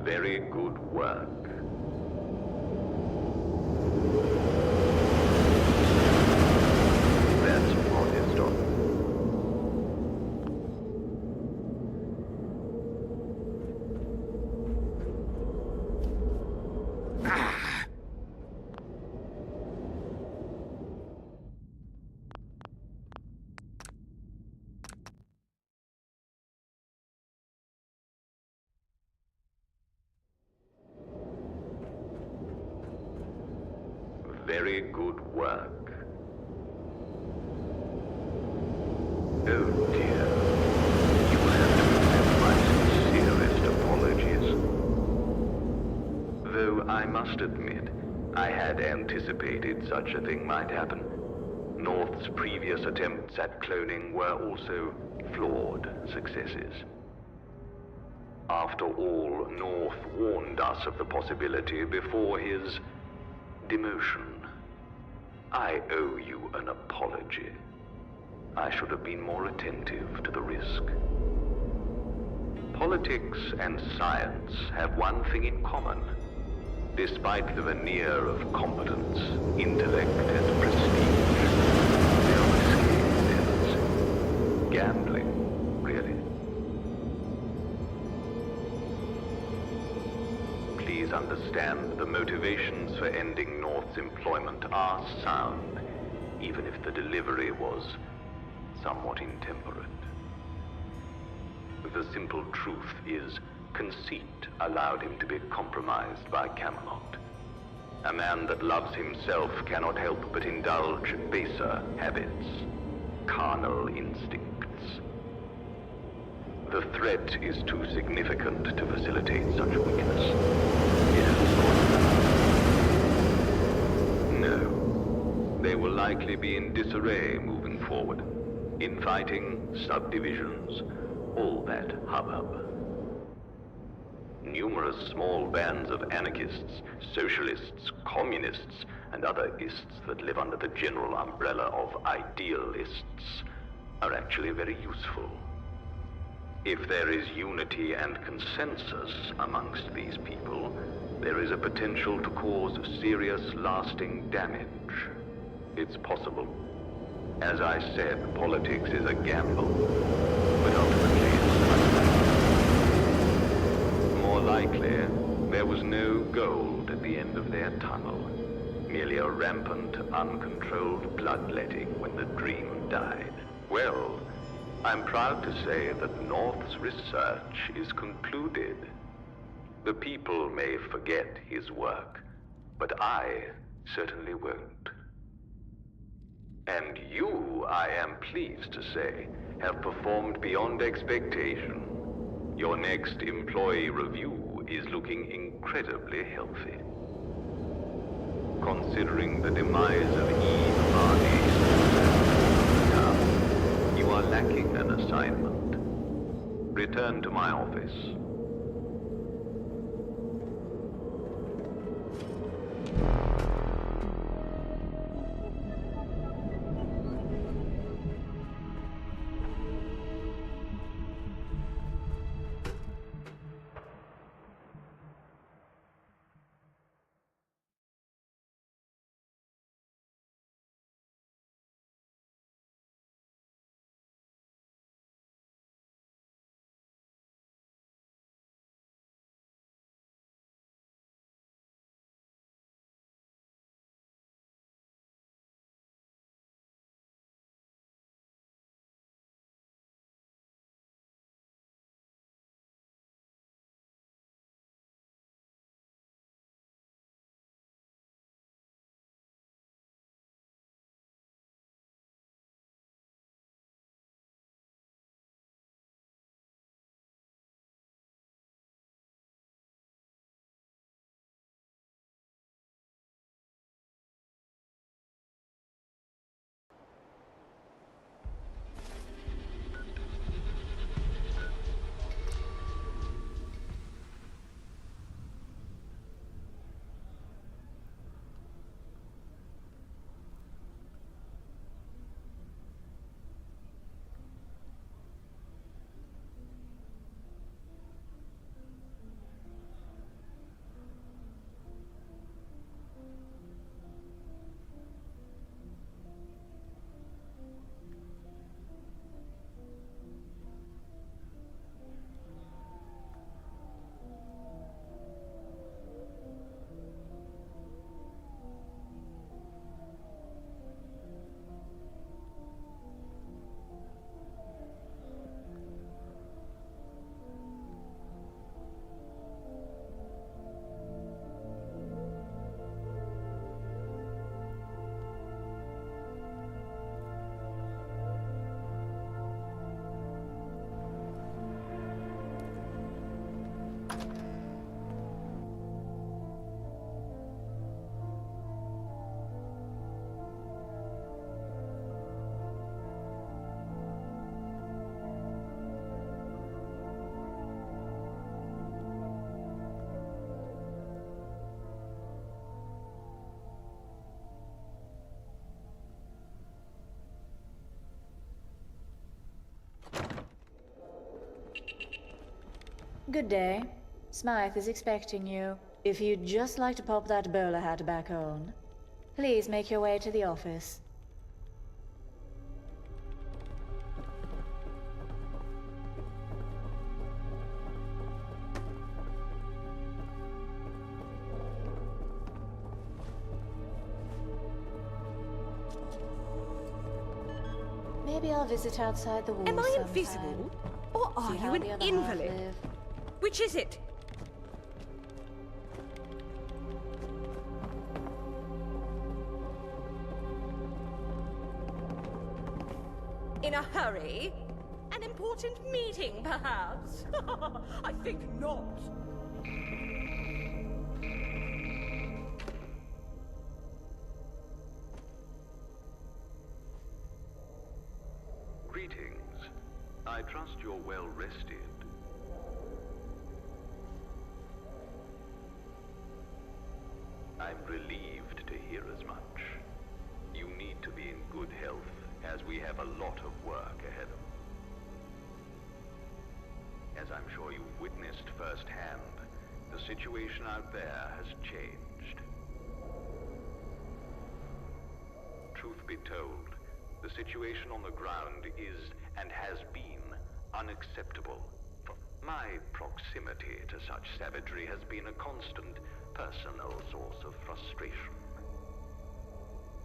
Very good work. That's honest of you. Very good work. Oh dear. You have to accept my sincerest apologies. Though I must admit, I had anticipated such a thing might happen. North's previous attempts at cloning were also flawed successes. After all, North warned us of the possibility before his demotion. I owe you an apology. I should have been more attentive to the risk. Politics and science have one thing in common. Despite the veneer of competence, intellect, and prestige, they're risky endeavors. Gambling, really. Please understand the motivations for ending North's employment are sound, even if the delivery was somewhat intemperate. The simple truth is, conceit allowed him to be compromised by Camelot. A man that loves himself cannot help but indulge baser habits, carnal instincts. The threat is too significant to facilitate such weakness. No. They will likely be in disarray moving forward. Infighting, subdivisions, all that hubbub. Numerous small bands of anarchists, socialists, communists, and other ists that live under the general umbrella of idealists are actually very useful. If there is unity and consensus amongst these people, there is a potential to cause serious, lasting damage. It's possible. As I said, politics is a gamble, but ultimately it's unlikely. More likely, there was no gold at the end of their tunnel, merely a rampant, uncontrolled bloodletting when the dream died. Well, I'm proud to say that North's research is concluded. The people may forget his work, but I certainly won't. And you, I am pleased to say, have performed beyond expectation. Your next employee review is looking incredibly healthy. Considering the demise of Eve Hardy, you are lacking an assignment. Return to my office. Good day. Smythe is expecting you. If you'd just like to pop that bowler hat back on, please make your way to the office. Maybe I'll visit outside the walls. Am I sometime. invisible? Or are See you how an the other half invalid? live. Which is it? In a hurry? An important meeting, perhaps? I think not. Greetings. I trust you're well rested. I'm relieved to hear as much. You need to be in good health, as we have a lot of work ahead of us. As I'm sure you've witnessed firsthand, the situation out there has changed. Truth be told, the situation on the ground is, and has been, unacceptable. My proximity to such savagery has been a constant, personal source of frustration.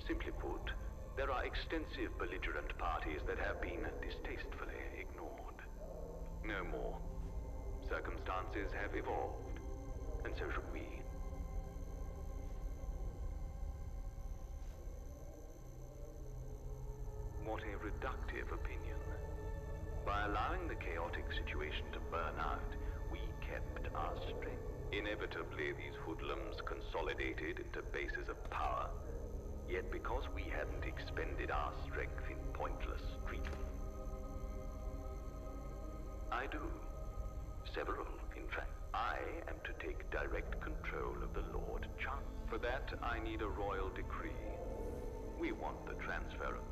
Simply put, there are extensive belligerent parties that have been distastefully ignored. No more. Circumstances have evolved, and so should we. What a reductive opinion. By allowing the chaotic situation to burn out, we kept our strength. Inevitably, these hoodlums consolidated into bases of power. Yet because we hadn't expended our strength in pointless treatment. I do. Several, in fact. I am to take direct control of the Lord Chancellor. For that, I need a royal decree. We want the transfer of...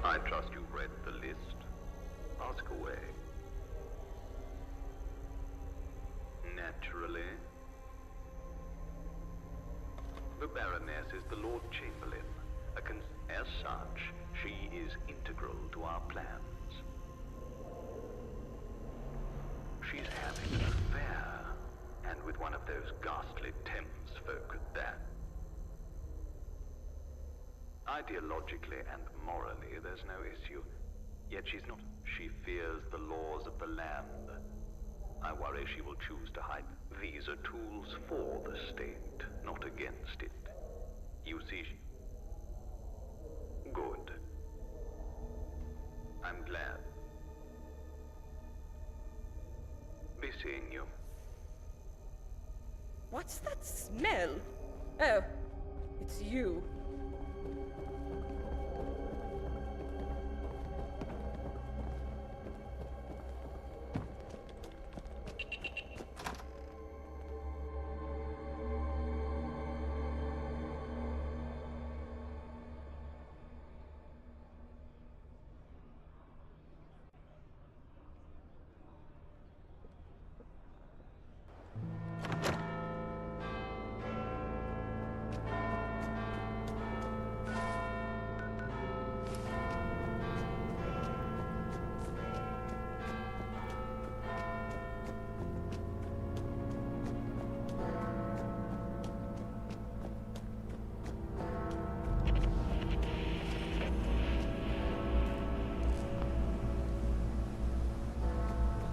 I trust you've read the list. Ask away. Naturally. The Baroness is the Lord Chamberlain. As such, she is integral to our plans. She's having an affair, and with one of those ghastly Thames folk at that. Ideologically and morally, there's no issue. Yet she's not. She fears the laws of the land. I worry she will choose to hide. These are tools for the state, not against it. You see, good. I'm glad. Be seeing you. What's that smell? Oh, it's you.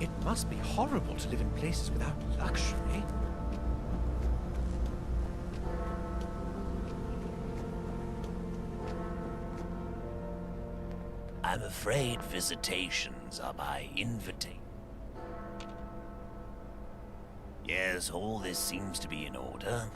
It must be horrible to live in places without luxury. I'm afraid visitations are by invitation. Yes, all this seems to be in order.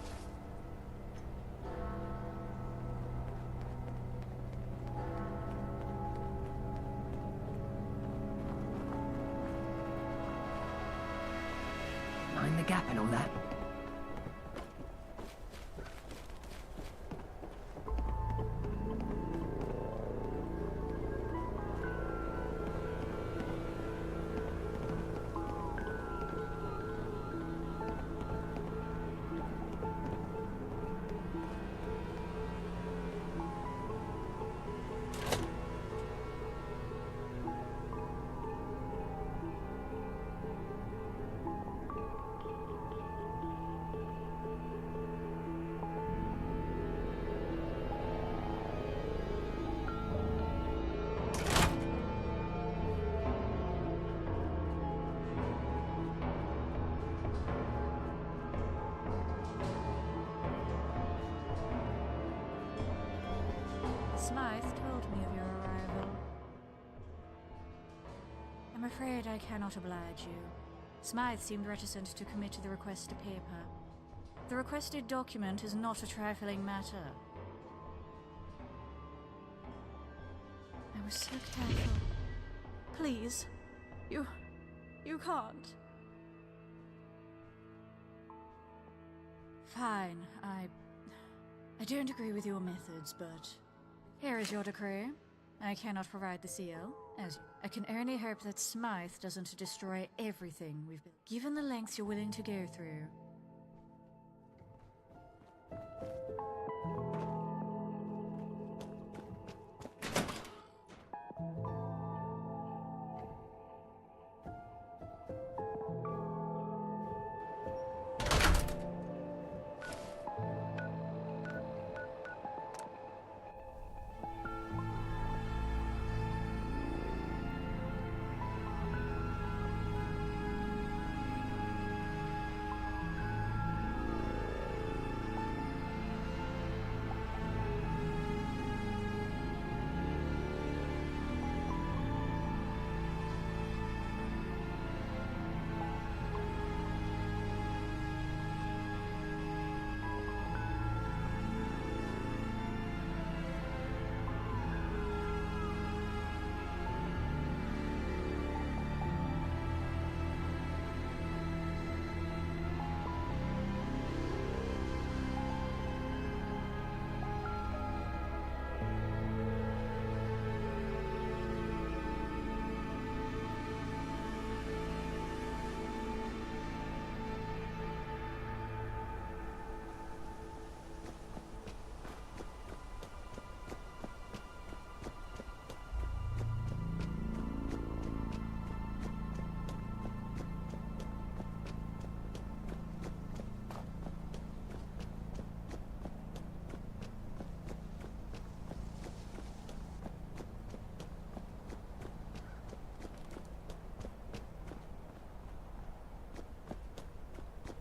a gap and all that. Smythe told me of your arrival. I'm afraid I cannot oblige you. Smythe seemed reticent to commit to the requested paper. The requested document is not a trifling matter. I was so careful. Please, you can't. Fine, I don't agree with your methods, but here is your decree. I cannot provide the seal, as I can only hope that Smythe doesn't destroy everything we've built. Given the lengths you're willing to go through,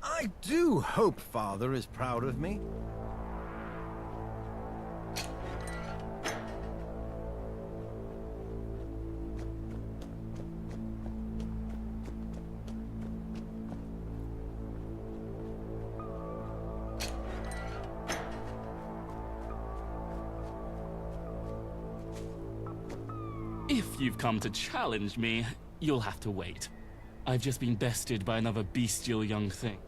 I do hope Father is proud of me. If you've come to challenge me, you'll have to wait. I've just been bested by another bestial young thing.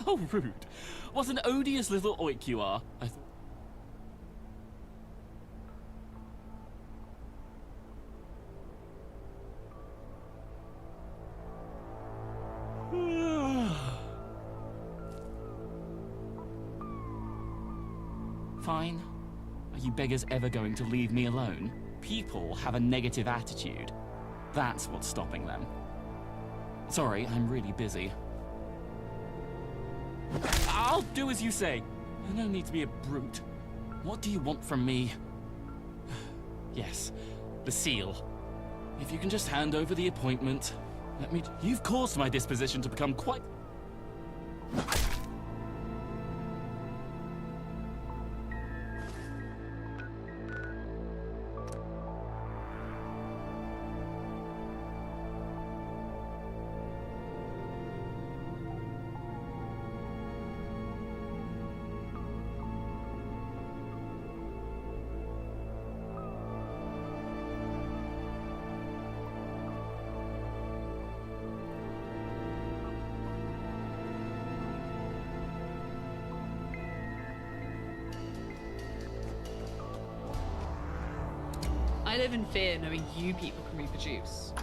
How rude. What an odious little oik you are. I thought... Fine. Are you beggars ever going to leave me alone? People have a negative attitude. That's what's stopping them. Sorry, I'm really busy. I'll do as you say. No need to be a brute. What do you want from me? Yes, the seal. If you can just hand over the appointment, let me... You've caused my disposition to become quite... I live in fear knowing you people can reproduce.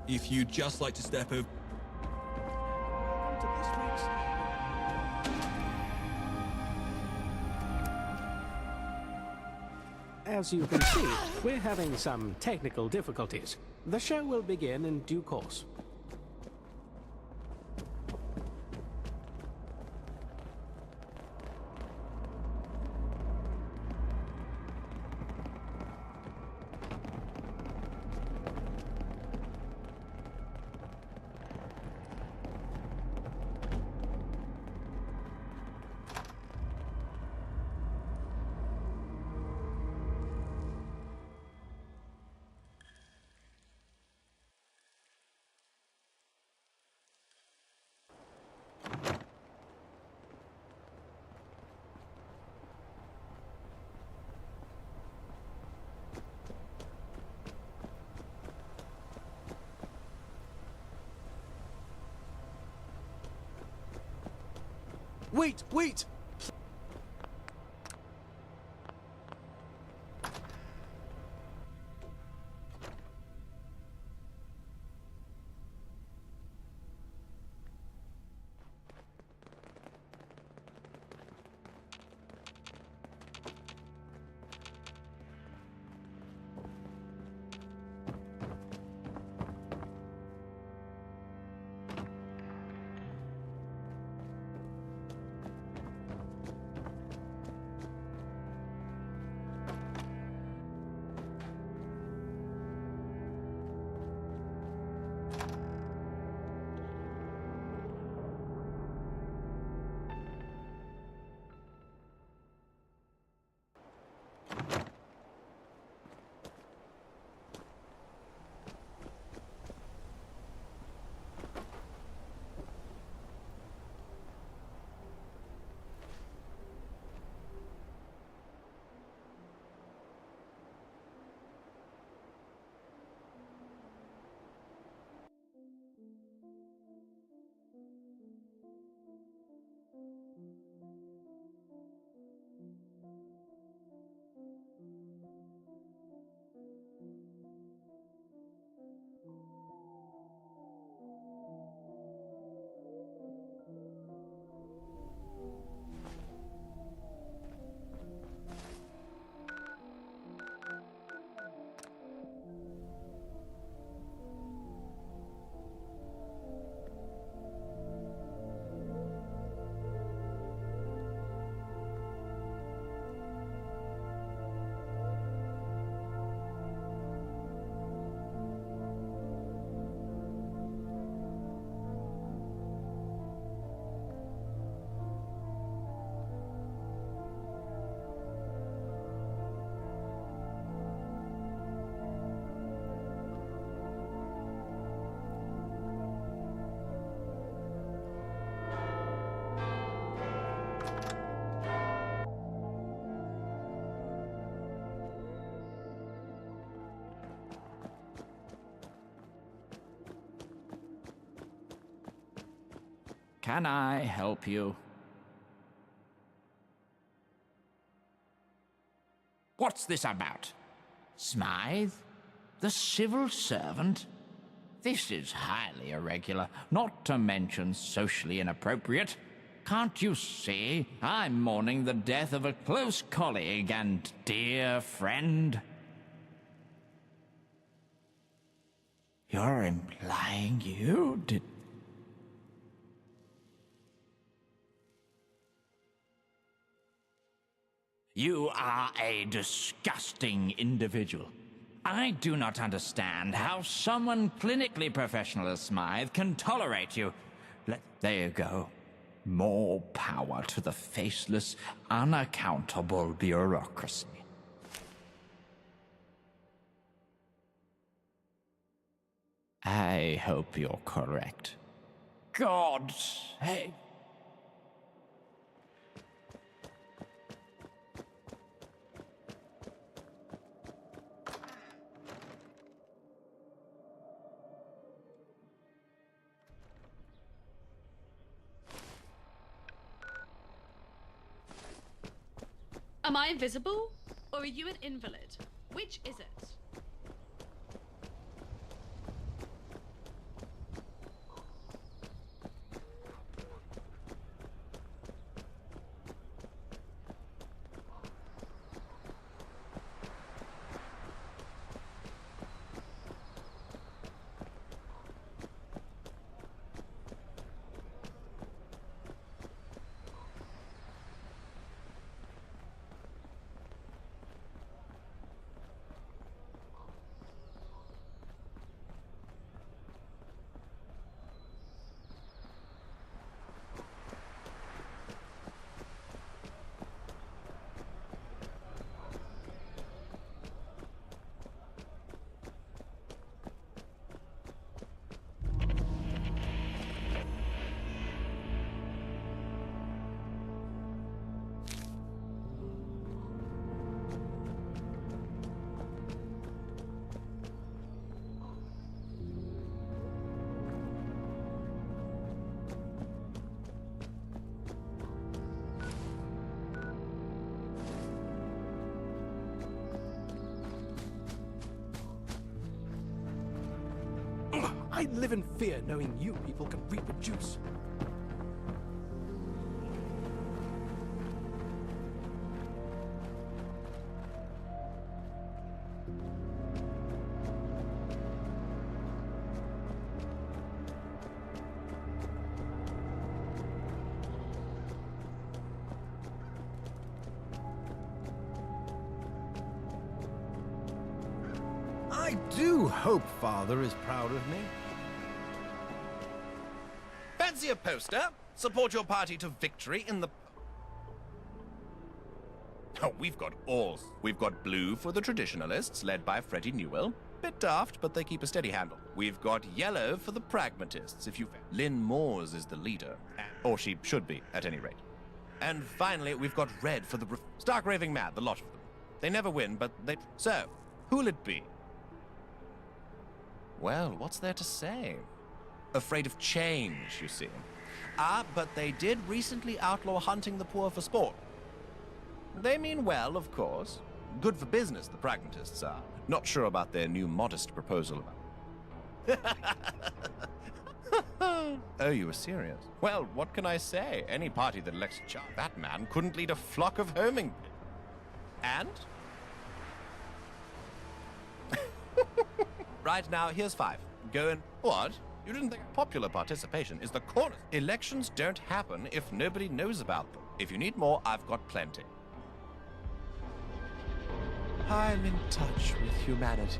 If you'd just like to step over... As you can see, we're having some technical difficulties. The show will begin in due course. Wait, wait! Can I help you? What's this about? Smythe? The civil servant? This is highly irregular, not to mention socially inappropriate. Can't you see I'm mourning the death of a close colleague and dear friend? You're implying you did... You are a disgusting individual. I do not understand how someone clinically professional as Smythe can tolerate you. There you go. More power to the faceless, unaccountable bureaucracy. I hope you're correct. God, hey. Am I invisible? Or are you an invalid? Which is it? I live in fear knowing you people can reproduce. I do hope Father is proud of me. Fancy a poster? Support your party to victory in the... Oh, we've got all. We've got blue for the traditionalists, led by Freddie Newell. Bit daft, but they keep a steady handle. We've got yellow for the pragmatists, if you... Lynn Moores is the leader. Or she should be, at any rate. And finally, we've got red for the... Stark raving mad, the lot of them. They never win, but they... So, who'll it be? Well, what's there to say? Afraid of change, you see. Ah, but they did recently outlaw hunting the poor for sport. They mean well, of course. Good for business, the pragmatists are. Not sure about their new modest proposal about... Oh, you were serious? Well, what can I say? Any party that elects a child, that man couldn't lead a flock of homing... And? Right now, here's 5. Go and... What? You didn't think popular participation is the corner? Elections don't happen if nobody knows about them. If you need more, I've got plenty. I'm in touch with humanity.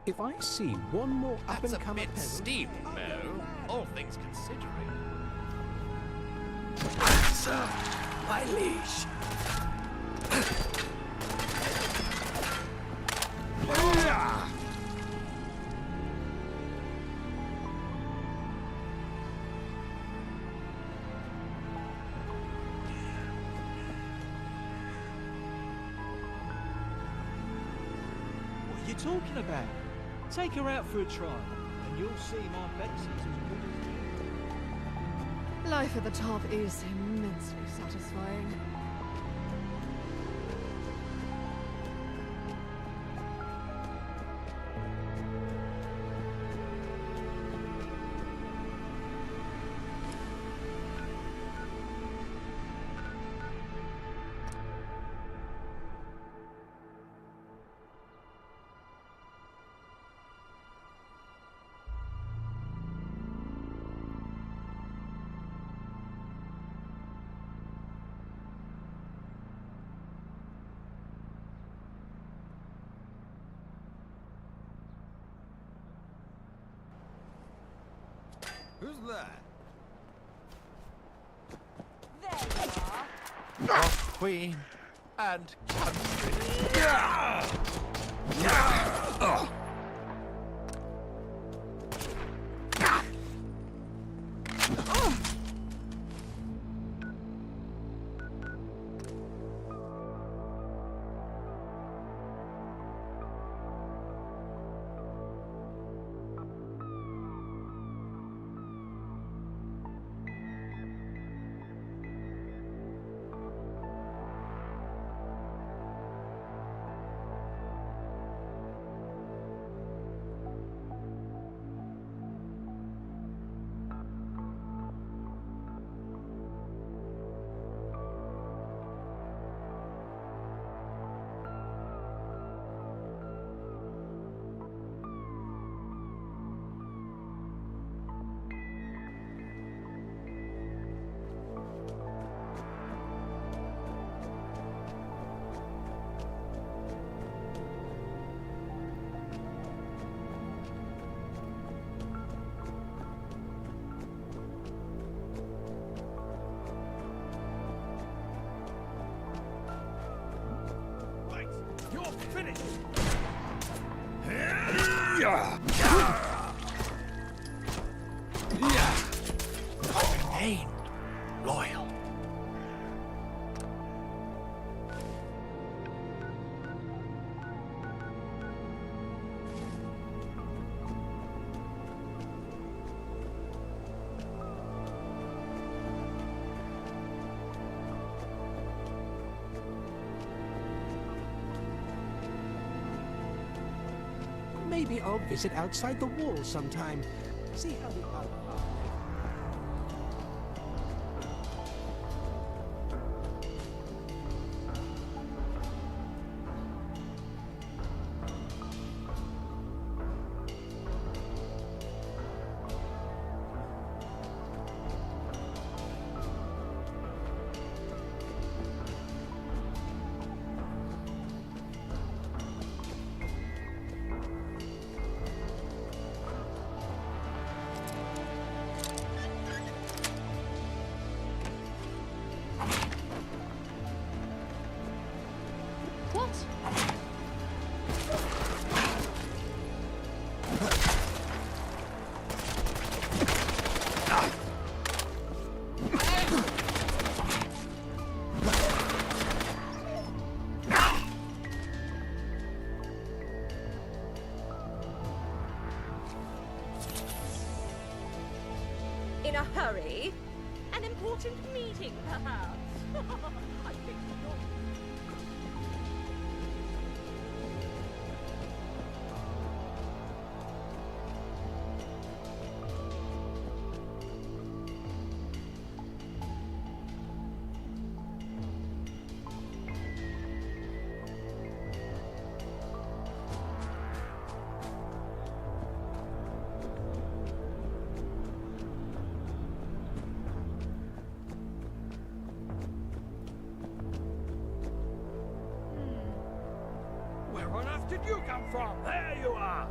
If I see one more up-and-comer That's a bit steep, Mo. All things considering. Sir, my liege. What are you talking about? Take her out for a trial, and you'll see my Betsy's as good as... Life at the top is immensely satisfying. Who's that? Queen and country. You're finished! I remain loyal. Maybe I'll visit outside the walls sometime. See how the other are. In a hurry? An important meeting, perhaps? I think not. Where on earth did you come from? There you are!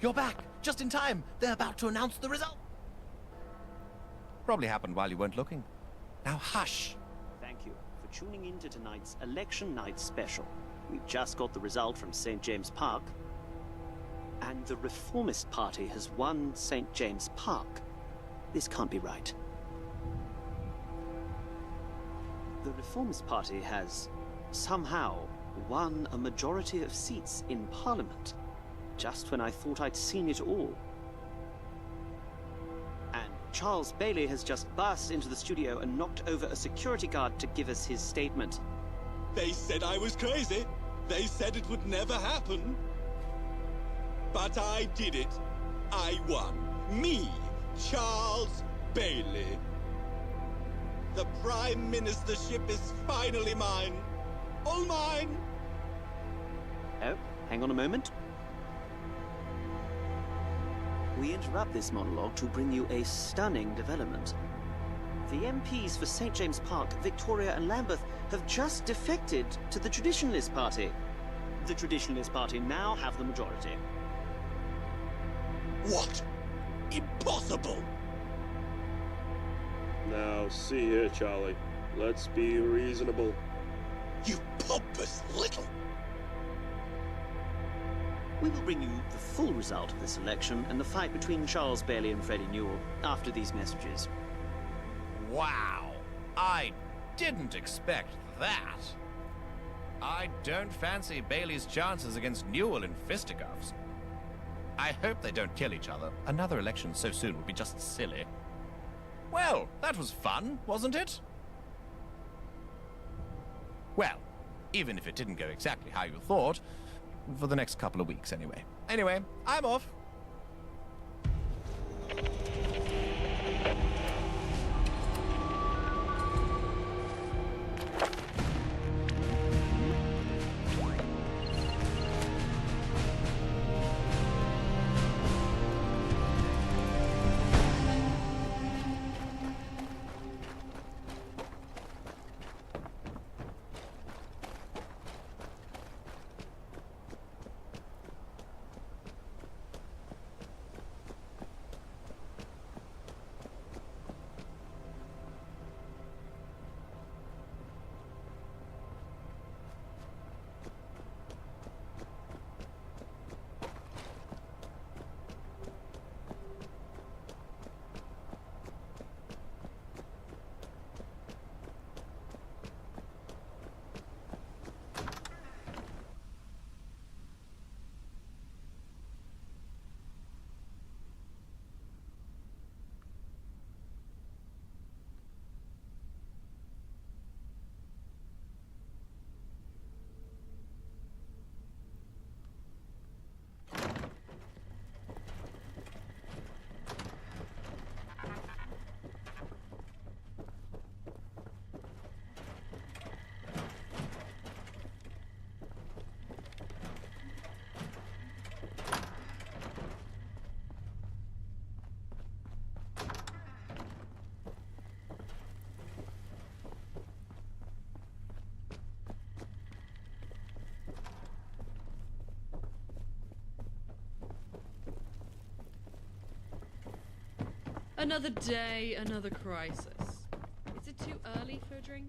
you're back! Just in time! They're about to announce the result! Probably happened while you weren't looking. Now hush! Thank you for tuning in to tonight's Election Night special. We've just got the result from St. James Park, and the Reformist Party has won St. James Park. This can't be right. The Reformist Party has somehow won a majority of seats in Parliament, just when I thought I'd seen it all. And Charles Bailey has just burst into the studio and knocked over a security guard to give us his statement. They said I was crazy. They said it would never happen. But I did it. I won. Me, Charles Bailey. The Prime Ministership is finally mine. All mine. Oh, hang on a moment. We interrupt this monologue to bring you a stunning development. The MPs for St. James Park, Victoria and Lambeth have just defected to the Traditionalist Party. The Traditionalist Party now have the majority. What? Impossible! Now, see here, Charlie. Let's be reasonable. You pompous little... We will bring you the full result of this election and the fight between Charles Bailey and Freddie Newell after these messages. Wow! I didn't expect that. I don't fancy Bailey's chances against Newell in fisticuffs. I hope they don't kill each other. Another election so soon would be just silly. Well, that was fun, wasn't it? Well, even if it didn't go exactly how you thought, for the next couple of weeks anyway. Anyway, I'm off. Another day, another crisis. Is it too early for a drink?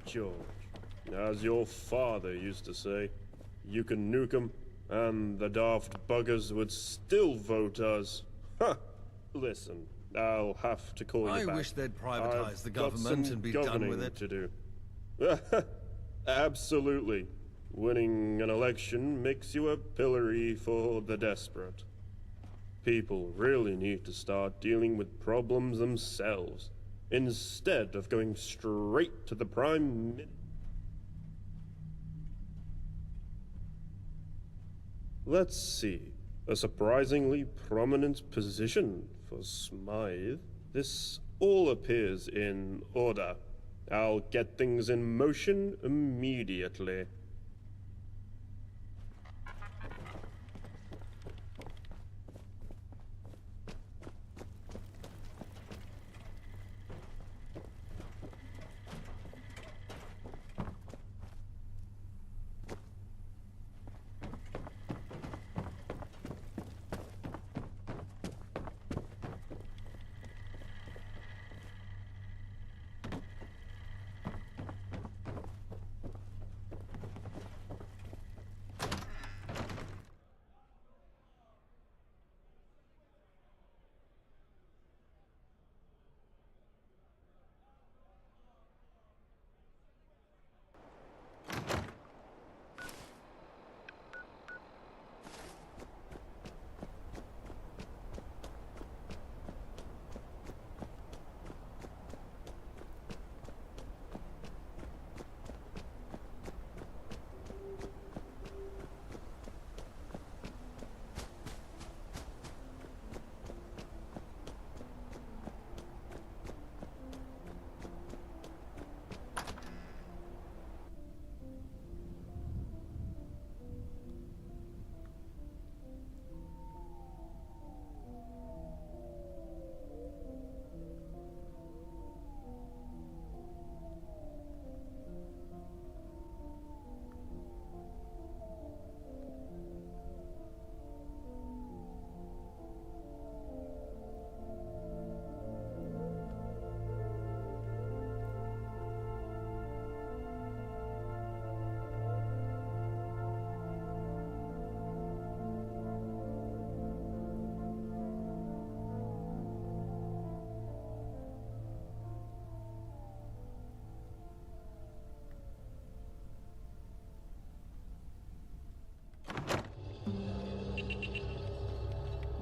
George, as your father used to say, you can nuke 'em, and the daft buggers would still vote us. Ha! Listen, I'll have to call you back. I wish they'd privatize I've the got government some and be done with governing it. to do. Absolutely. Winning an election makes you a pillory for the desperate. People really need to start dealing with problems themselves, instead of going straight to the Prime Minister. Let's see. A surprisingly prominent position for Smythe. This all appears in order. I'll get things in motion immediately.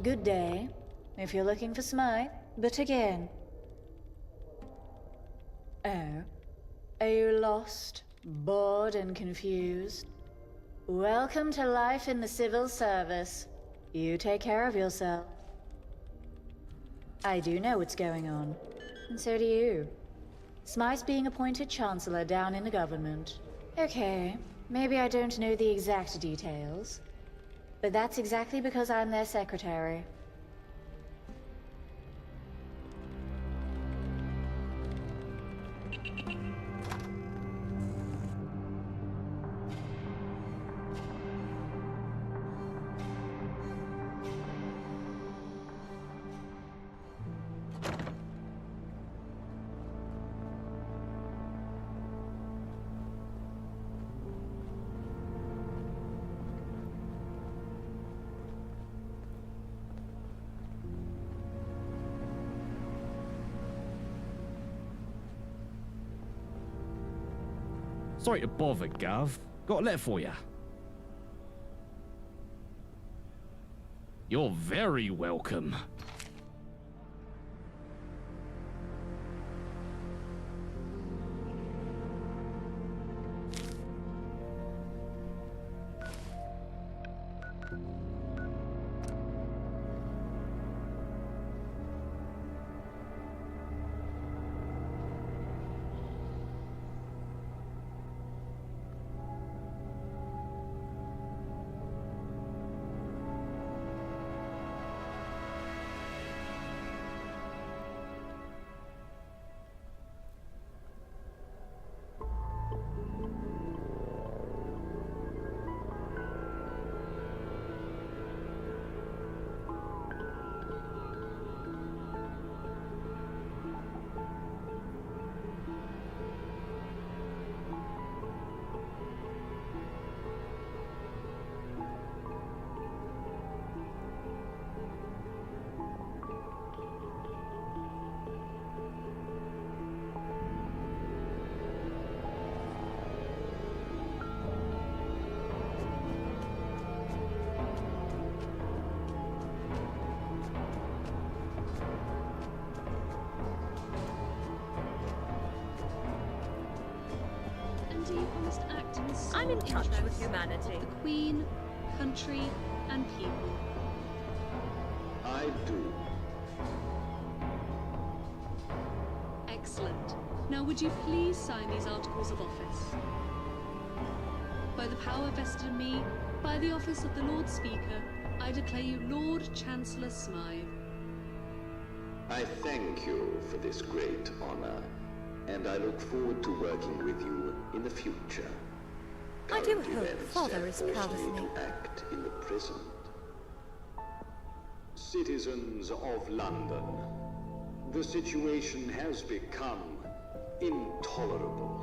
good day, if you're looking for Smythe. But again... Oh? Are you lost, bored, and confused? Welcome to life in the civil service. You take care of yourself. I do know what's going on, and so do you. Smythe's being appointed Chancellor down in the government. Okay, maybe I don't know the exact details, but that's exactly because I'm their secretary. Sorry to bother, Gov. Got a letter for you. You're very welcome. Do you promise to act in the sole I'm in touch with interests humanity. of the Queen, country, and people? I do. Excellent. Now would you please sign these articles of office? By the power vested in me, by the office of the Lord Speaker, I declare you Lord Chancellor Smythe. I thank you for this great honor, and I look forward to working with you in the future. I do Current hope events Father have is proud forced of me me. to act in the present. Citizens of London, the situation has become intolerable.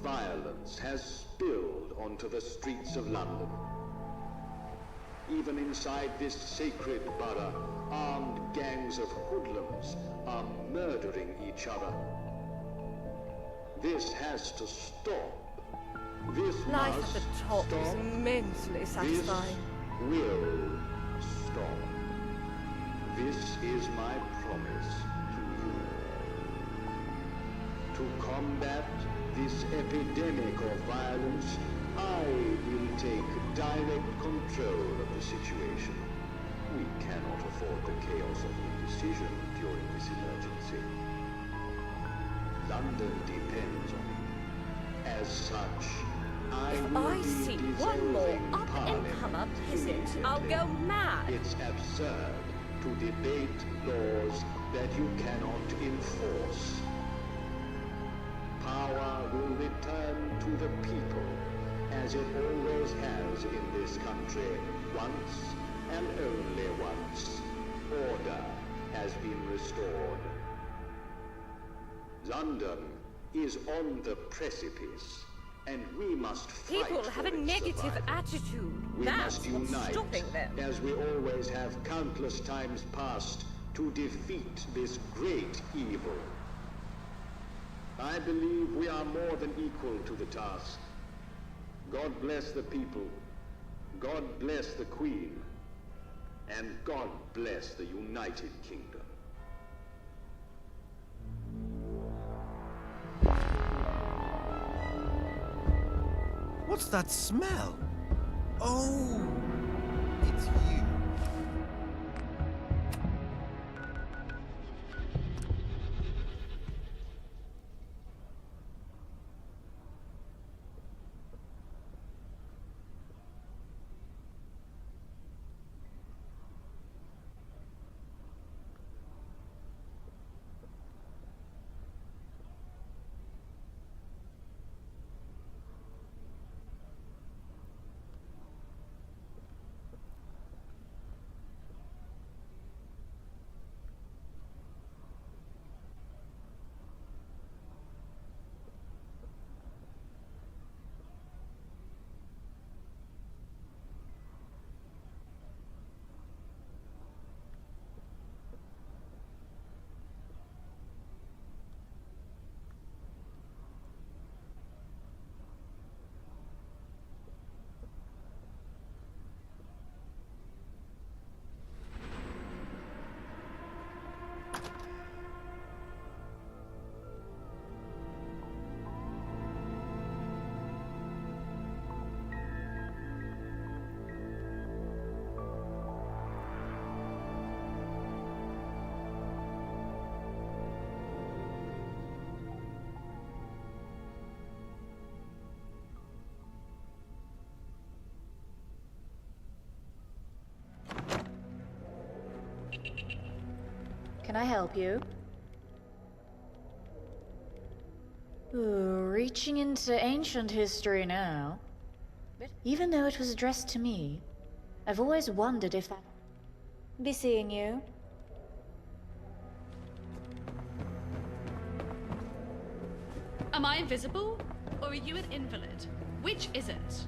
Violence has spilled onto the streets of London. Even inside this sacred borough, armed gangs of hoodlums are murdering each other. This has to stop. This Life must at the top stop. is immensely satisfying. This will stop. This is my promise to you. To combat this epidemic of violence, I will take direct control of the situation. We cannot afford the chaos of indecision during this emergency. London depends on it. As such, If I see one more up-and-comer peasant, I'll go mad. It's absurd to debate laws that you cannot enforce. Power will return to the people, as it always has in this country, once and only once. Order has been restored. London is on the precipice, and we must fight People for have a its negative survival. attitude. We That's must what's unite, stopping them. as we always have countless times past, to defeat this great evil. I believe we are more than equal to the task. God bless the people. God bless the Queen. And God bless the United Kingdom. What's that smell? Oh, it's you. Can I help you? Ooh, reaching into ancient history now. Even though it was addressed to me, I've always wondered if that... Be seeing you. Am I invisible? Or are you an invalid? Which is it?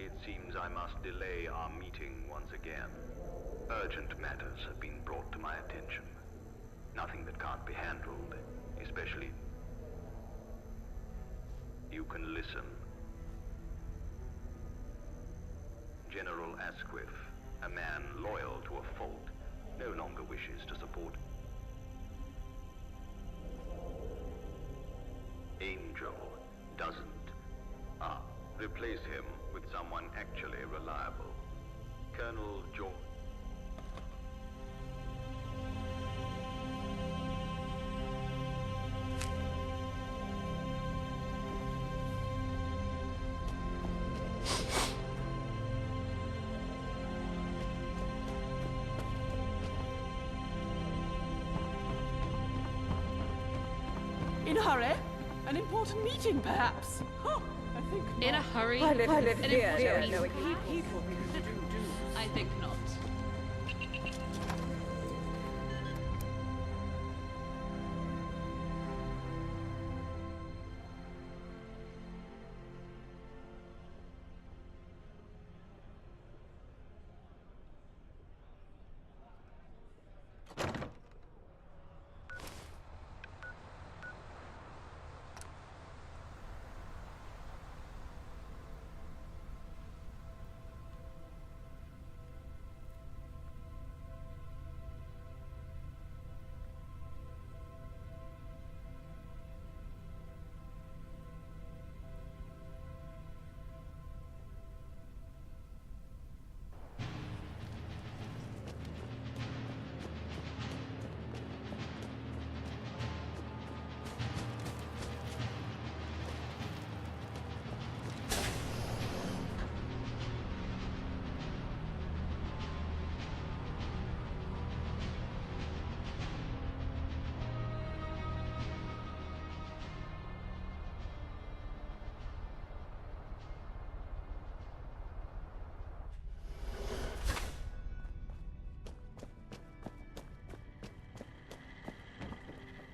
It seems I must delay our meeting once again. Urgent matters have been brought to my attention. Nothing that can't be handled, especially... You can listen. General Asquith, a man loyal to a fault, no longer wishes to support... Angel doesn't. Replace him with someone actually reliable. Colonel George... In a hurry? An important meeting, perhaps? Huh, I think not. In a hurry? I live An here. important No, meeting? I think not.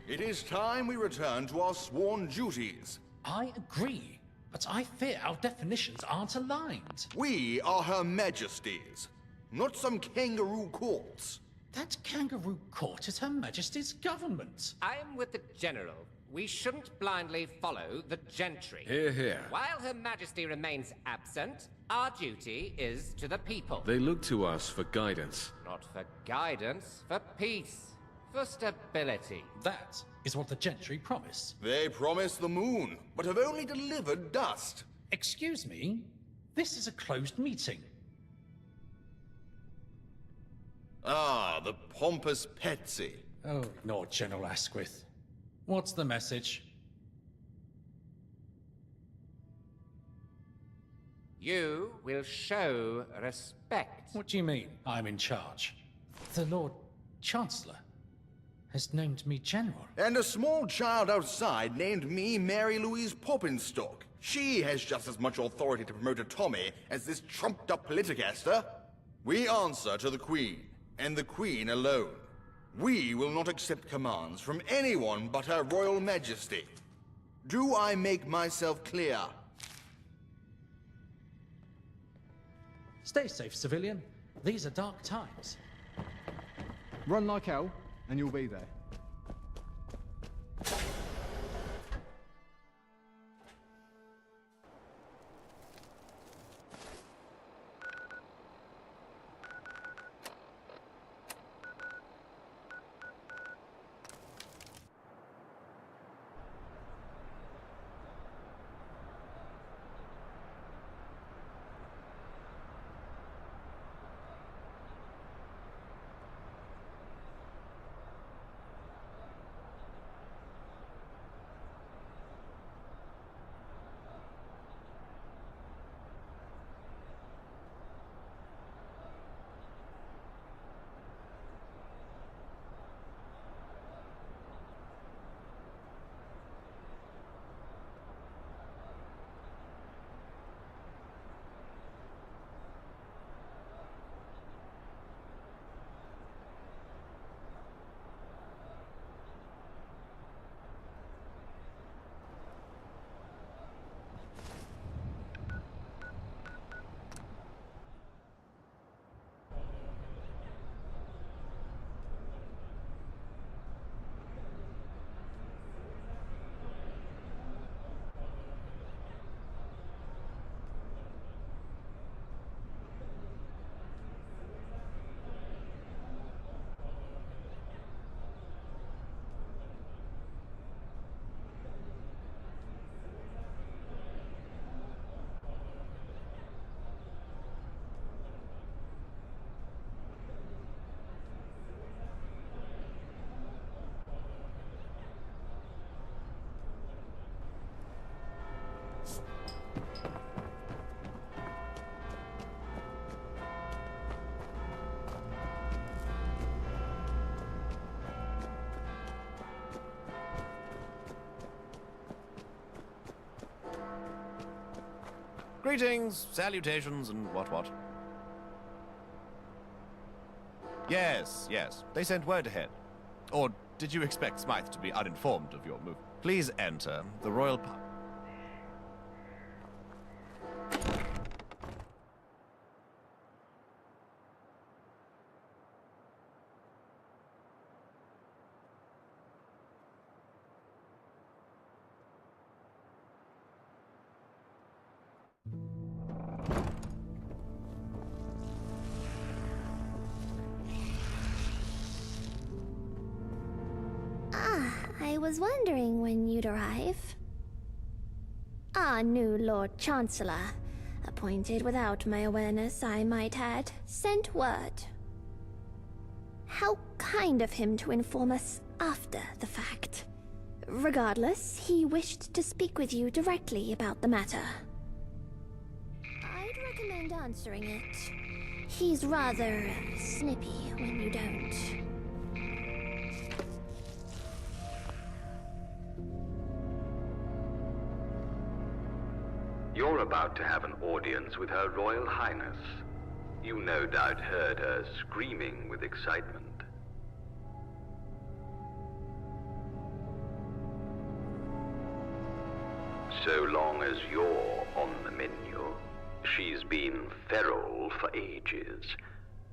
It is time we return to our sworn duties. I agree, but I fear our definitions aren't aligned. We are Her Majesty's, not some kangaroo courts. That kangaroo court is Her Majesty's government. I'm with the General. We shouldn't blindly follow the gentry. Hear, hear. While Her Majesty remains absent, our duty is to the people. They look to us for guidance. Not for guidance, for peace, for stability. That is what the gentry promised. They promised the moon, but have only delivered dust. Excuse me? This is a closed meeting. Ah, the pompous Petsy. Oh, ignore General Asquith. What's the message? You will show respect. What do you mean, I'm in charge? The Lord Chancellor has named me General. And a small child outside named me Mary Louise Poppinstock. She has just as much authority to promote a Tommy as this trumped-up politicaster. We answer to the Queen, and the Queen alone. We will not accept commands from anyone but Her Royal Majesty. Do I make myself clear? Stay safe, civilian. These are dark times. Run like hell, and you'll be there. Greetings, salutations, and what. Yes, they sent word ahead. Or did you expect Smythe to be uninformed of your move? Please enter the Royal Park. I was wondering when you'd arrive. Our new Lord Chancellor, appointed without my awareness, I might add, sent word. How kind of him to inform us after the fact. Regardless, he wished to speak with you directly about the matter. I'd recommend answering it. He's rather snippy when you don't. You're about to have an audience with Her Royal Highness. You no doubt heard her screaming with excitement. So long as you're on the menu, she's been feral for ages.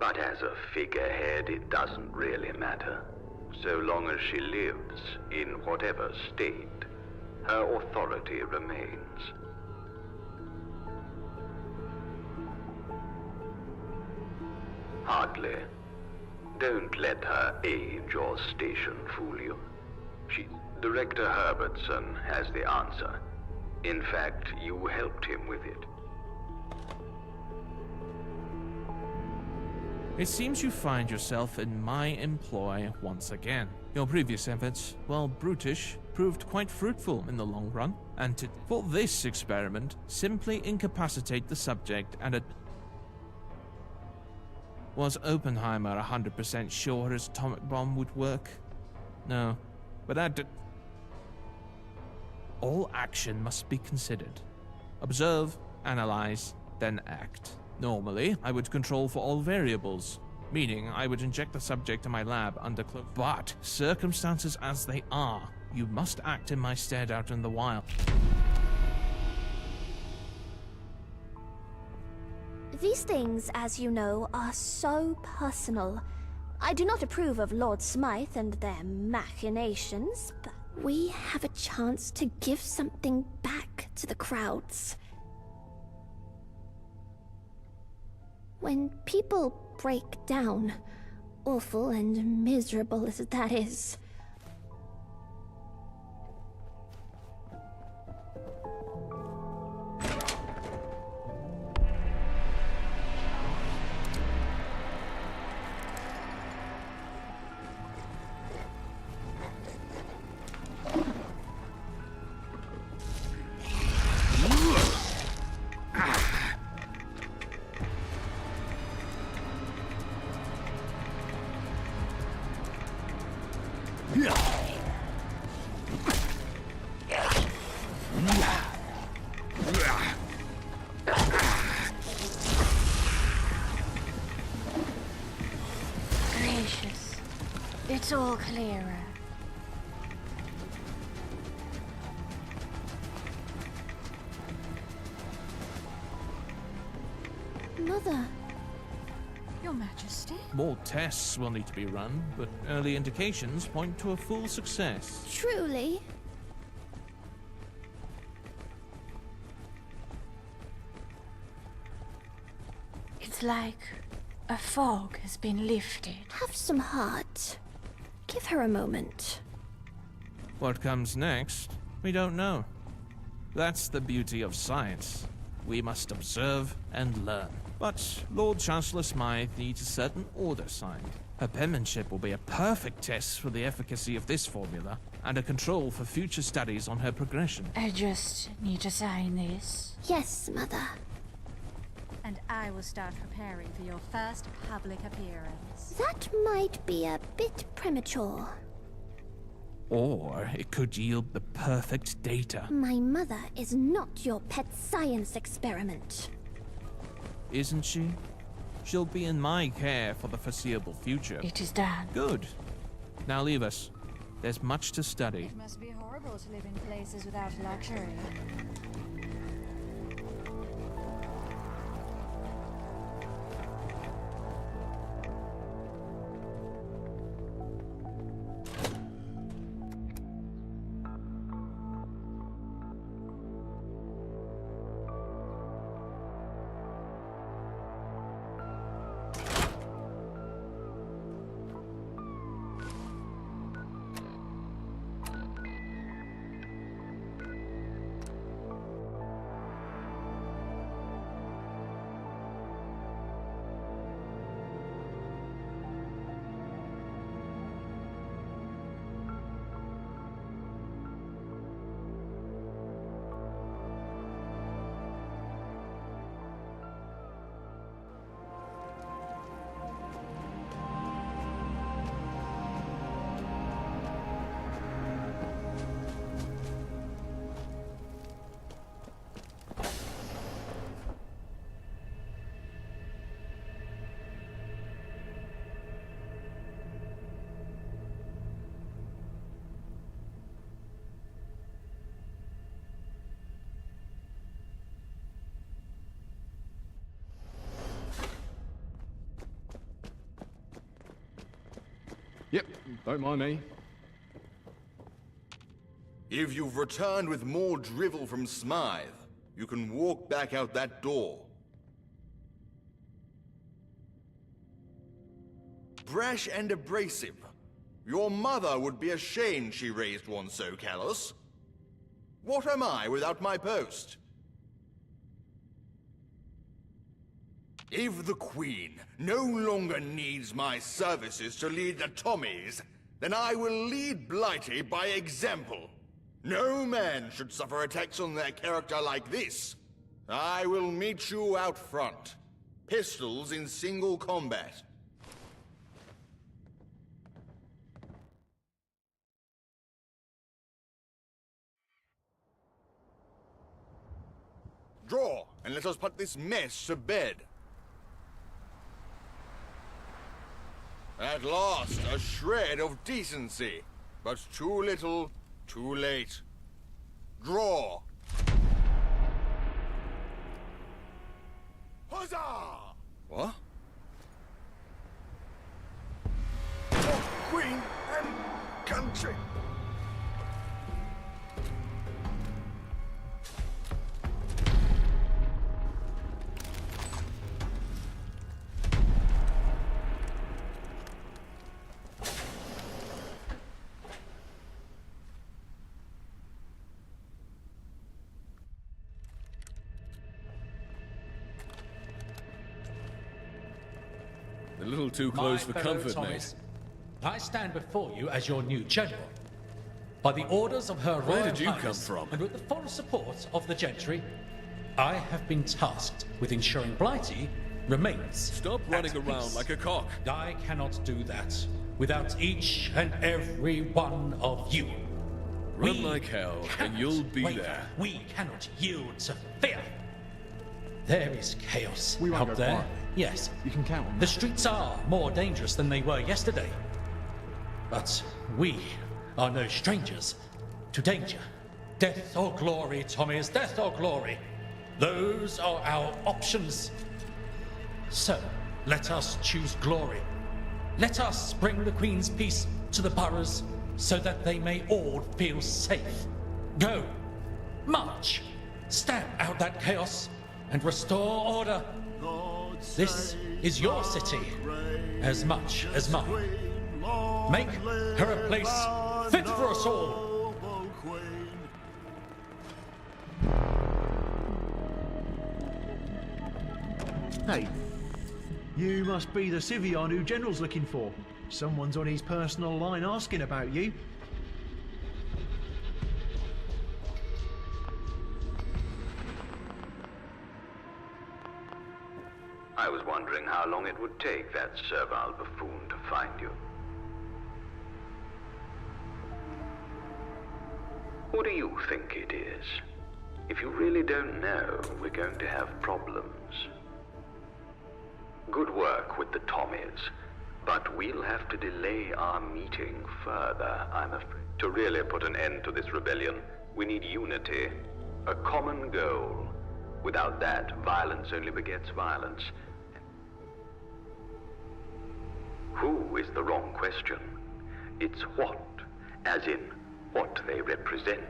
But as a figurehead, it doesn't really matter. So long as she lives, in whatever state, her authority remains. Hardly. Don't let her age or station fool you. Director Herbertson has the answer. In fact, you helped him with it. It seems you find yourself in my employ once again. Your previous efforts, while brutish, proved quite fruitful in the long run, and for this experiment, simply incapacitate the subject and Was Oppenheimer 100% sure his atomic bomb would work? No, but all action must be considered. Observe, analyze, then act. Normally, I would control for all variables, meaning I would inject the subject in my lab under close. But, circumstances as they are, you must act in my stead out in the wild. These things, as you know, are so personal. I do not approve of Lord Smythe and their machinations, but we have a chance to give something back to the crowds. When people break down, awful and miserable as that is, gracious. It's all clearer. Mother. Your Majesty? More tests will need to be run, but early indications point to a full success. Truly? It's like a fog has been lifted. Have some heart. Give her a moment. What comes next, we don't know. That's the beauty of science. We must observe and learn. But Lord Chancellor Smythe needs a certain order signed. Her penmanship will be a perfect test for the efficacy of this formula, and a control for future studies on her progression. I just need to sign this. Yes, Mother. And I will start preparing for your first public appearance. That might be a bit premature. Or it could yield the perfect data. My mother is not your pet science experiment. Isn't she? She'll be in my care for the foreseeable future. It is done. Good. Now leave us. There's much to study. It must be horrible to live in places without luxury. Yep, don't mind me. If you've returned with more drivel from Smythe, you can walk back out that door. Brash and abrasive. Your mother would be ashamed she raised one so callous. What am I without my post? If the Queen no longer needs my services to lead the Tommies, then I will lead Blighty by example. No man should suffer attacks on their character like this. I will meet you out front. Pistols in single combat. Draw, and let us put this mess to bed. At last, a shred of decency. But too little, too late. Draw. Huzzah! What? For Queen and country! A little too close for fellow comfort, mate. Thomas, I stand before you as your new general. By the orders of Her Where Royal did you come Highness, from? and with the full support of the gentry, I have been tasked with ensuring Blighty remains. Stop running at around peace. like a cock. I cannot do that without each and every one of you. Run like hell, and you'll be waver. there. We cannot yield to fear. There is chaos We won't out go there. quietly. Yes. You can count on The that. streets are more dangerous than they were yesterday. But we are no strangers to danger. Death or glory, Tommies, death or glory. Those are our options. So, let us choose glory. Let us bring the Queen's peace to the boroughs so that they may all feel safe. Go, march, stamp out that chaos and restore order. This is your city as much as mine. Make her a place fit for us all. Hey, you must be the Civion who General's looking for. Someone's on his personal line asking about you. I was wondering how long it would take that servile buffoon to find you. Who do you think it is? If you really don't know, we're going to have problems. Good work with the Tommies, but we'll have to delay our meeting further, I'm afraid. To really put an end to this rebellion, we need unity, a common goal. Without that, violence only begets violence. Who is the wrong question. It's what, as in what they represent.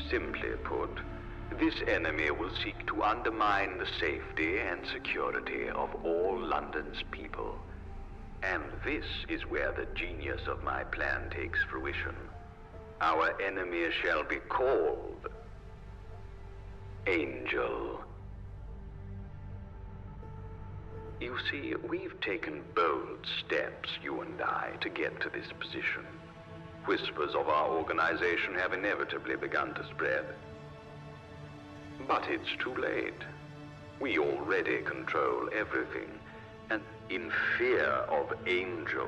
Simply put, this enemy will seek to undermine the safety and security of all London's people. And this is where the genius of my plan takes fruition. Our enemy shall be called Angel. You see, we've taken bold steps, you and I, to get to this position. Whispers of our organization have inevitably begun to spread. But it's too late. We already control everything, and in fear of Angel,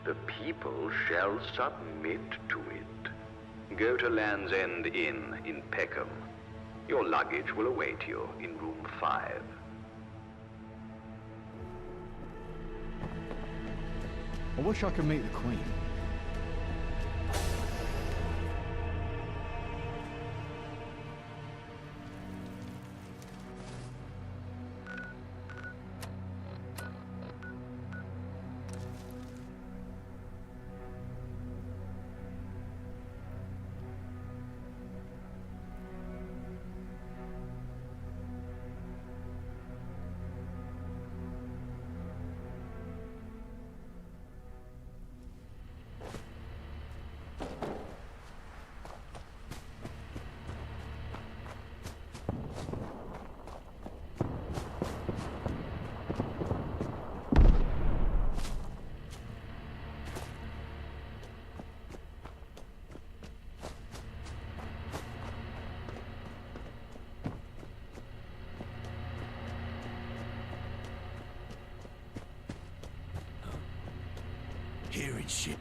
the people shall submit to it. Go to Land's End Inn in Peckham. Your luggage will await you in room 5. I wish I could meet the Queen. hearing shit.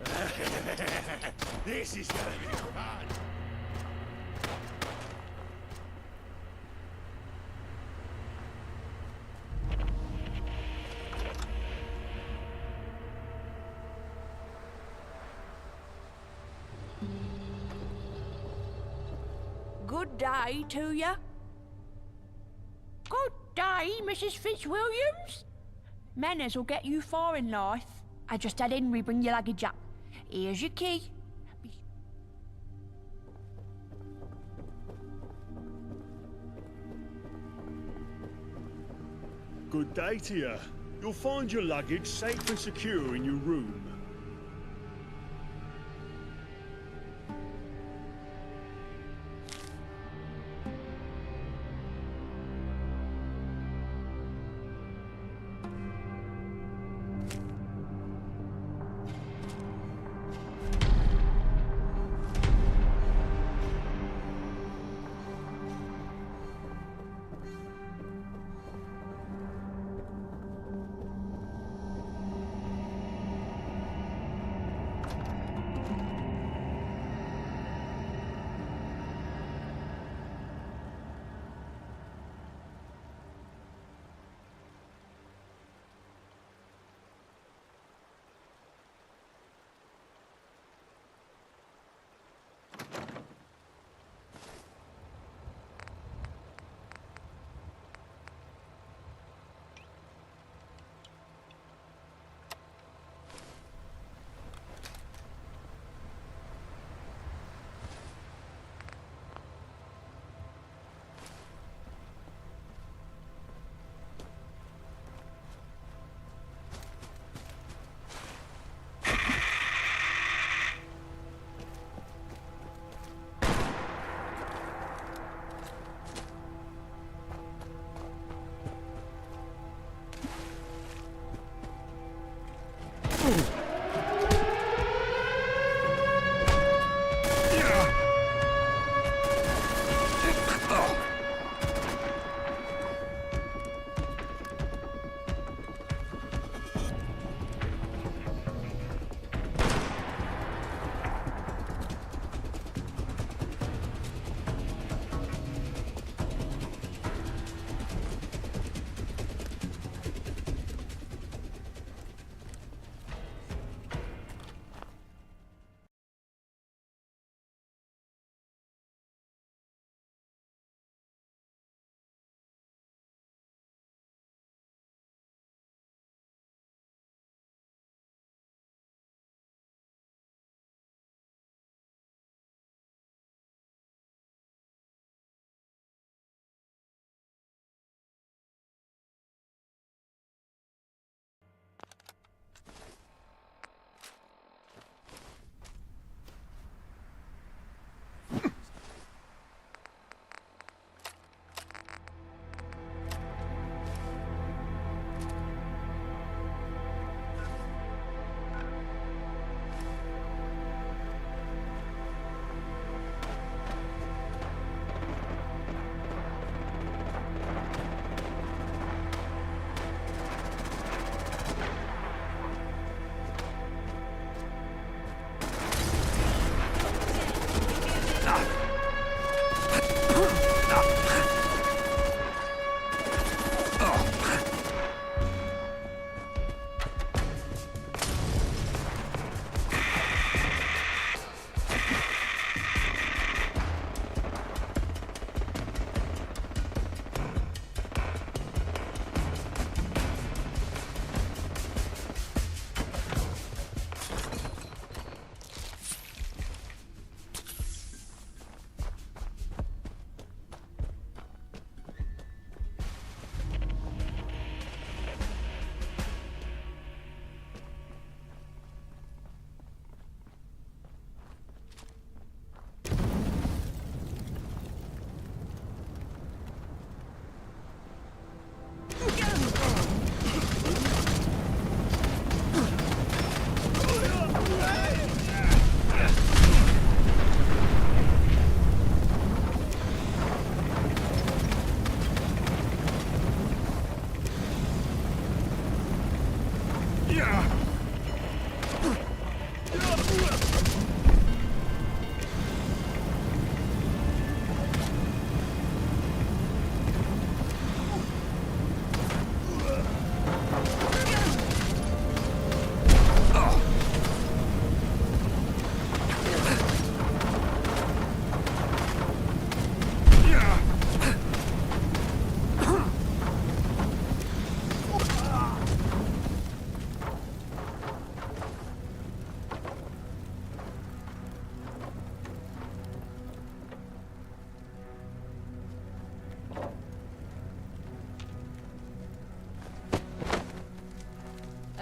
This is gonna be fun. Good day to you. Good day, Mrs. Fitzwilliams. Manners will get you far in life. I just had Henry bring your luggage up. Here's your key. Good day to you. You'll find your luggage safe and secure in your room.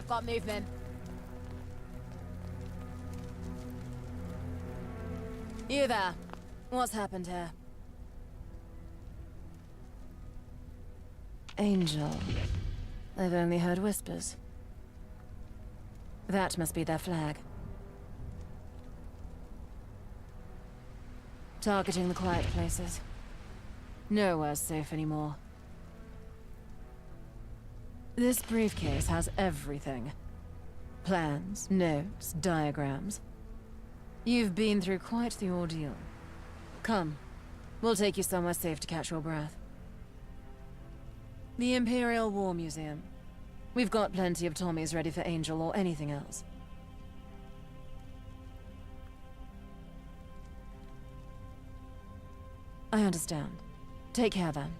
Got movement. You there. What's happened here? Angel. I've only heard whispers. That must be their flag. Targeting the quiet places. Nowhere's safe anymore. This briefcase has everything. Plans, notes, diagrams. You've been through quite the ordeal. Come, we'll take you somewhere safe to catch your breath. The Imperial War Museum. We've got plenty of Tommies ready for Angel or anything else. I understand. Take care then.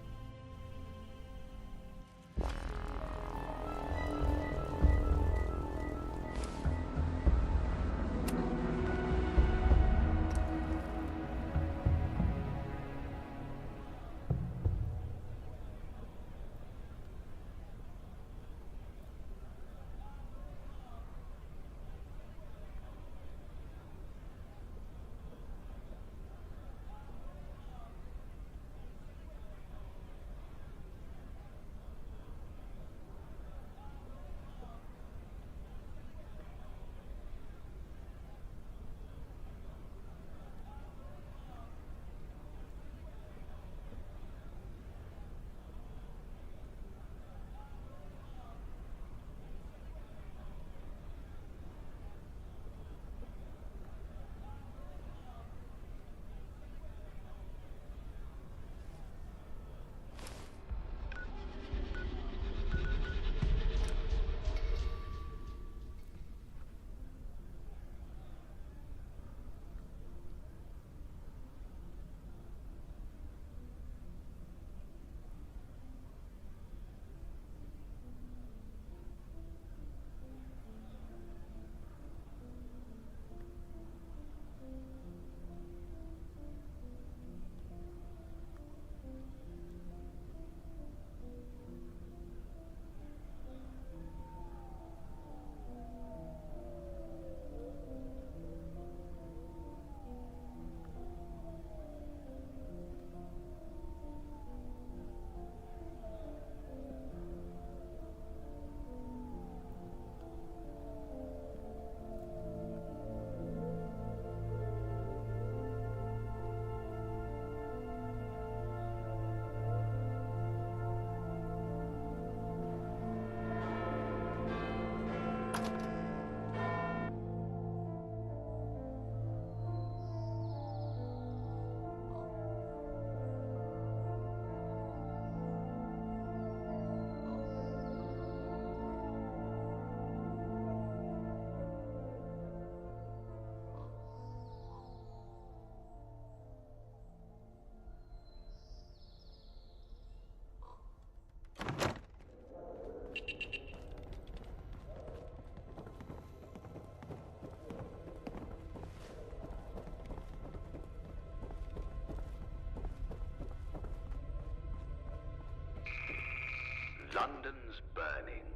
London's burning,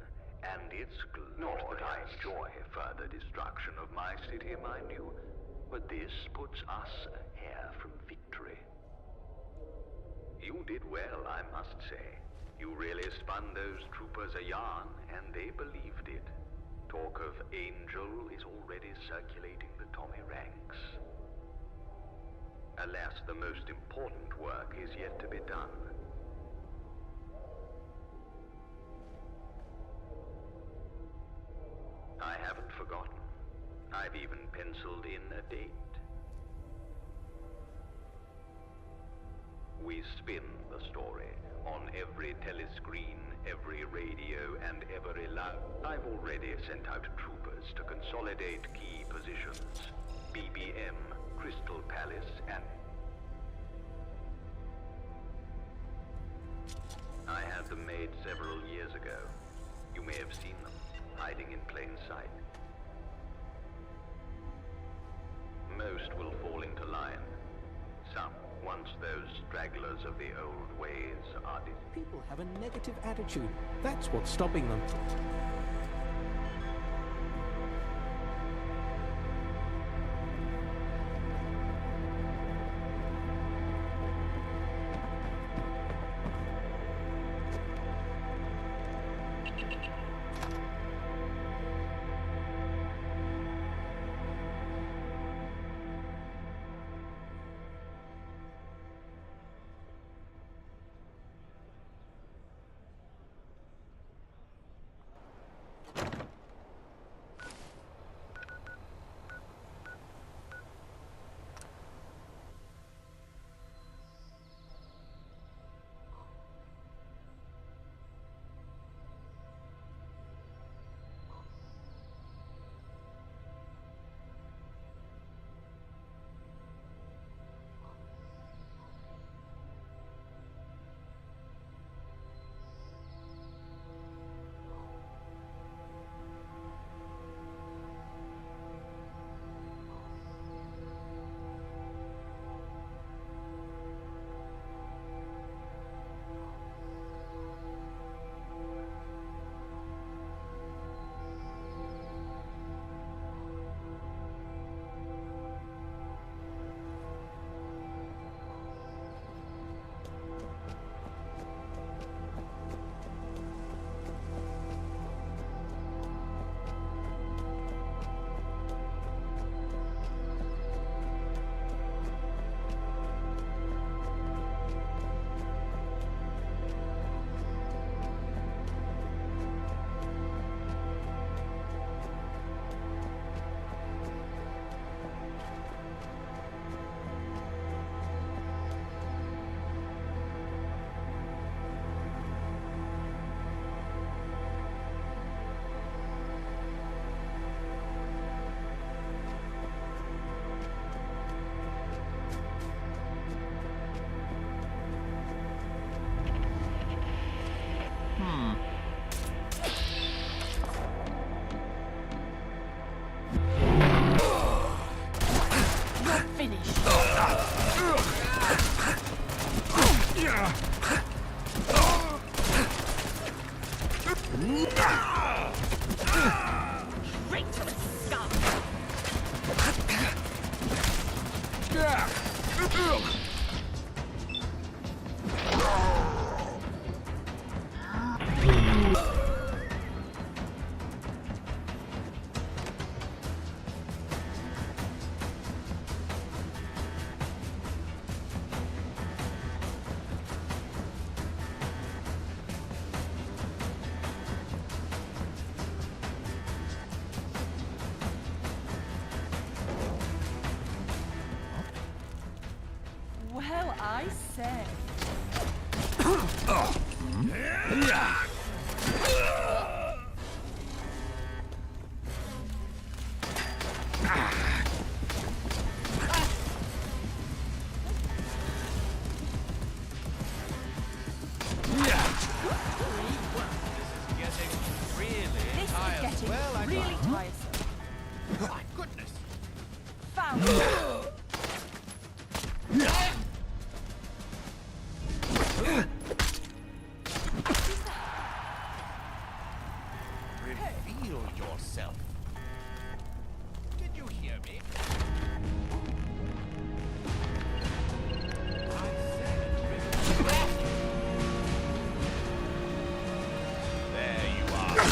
and it's not that I enjoy further destruction of my city, mind you, but this puts us a hair from victory. You did well, I must say. You really spun those troopers a yarn, and they believed it. Talk of Angel is already circulating the Tommy ranks. Alas, the most important work is yet to be done. I haven't forgotten. I've even penciled in a date. We spin the story on every telescreen, every radio, and every loud. I've already sent out troopers to consolidate key positions. BBM, Crystal Palace, and... I had them made several years ago. You may have seen them, hiding in plain sight. Most will fall into line. Some, once those stragglers of the old ways are... People have a negative attitude. That's what's stopping them. Well, I say. Really tiresome. My goodness! Found Reveal yourself. Did you hear me? There you are.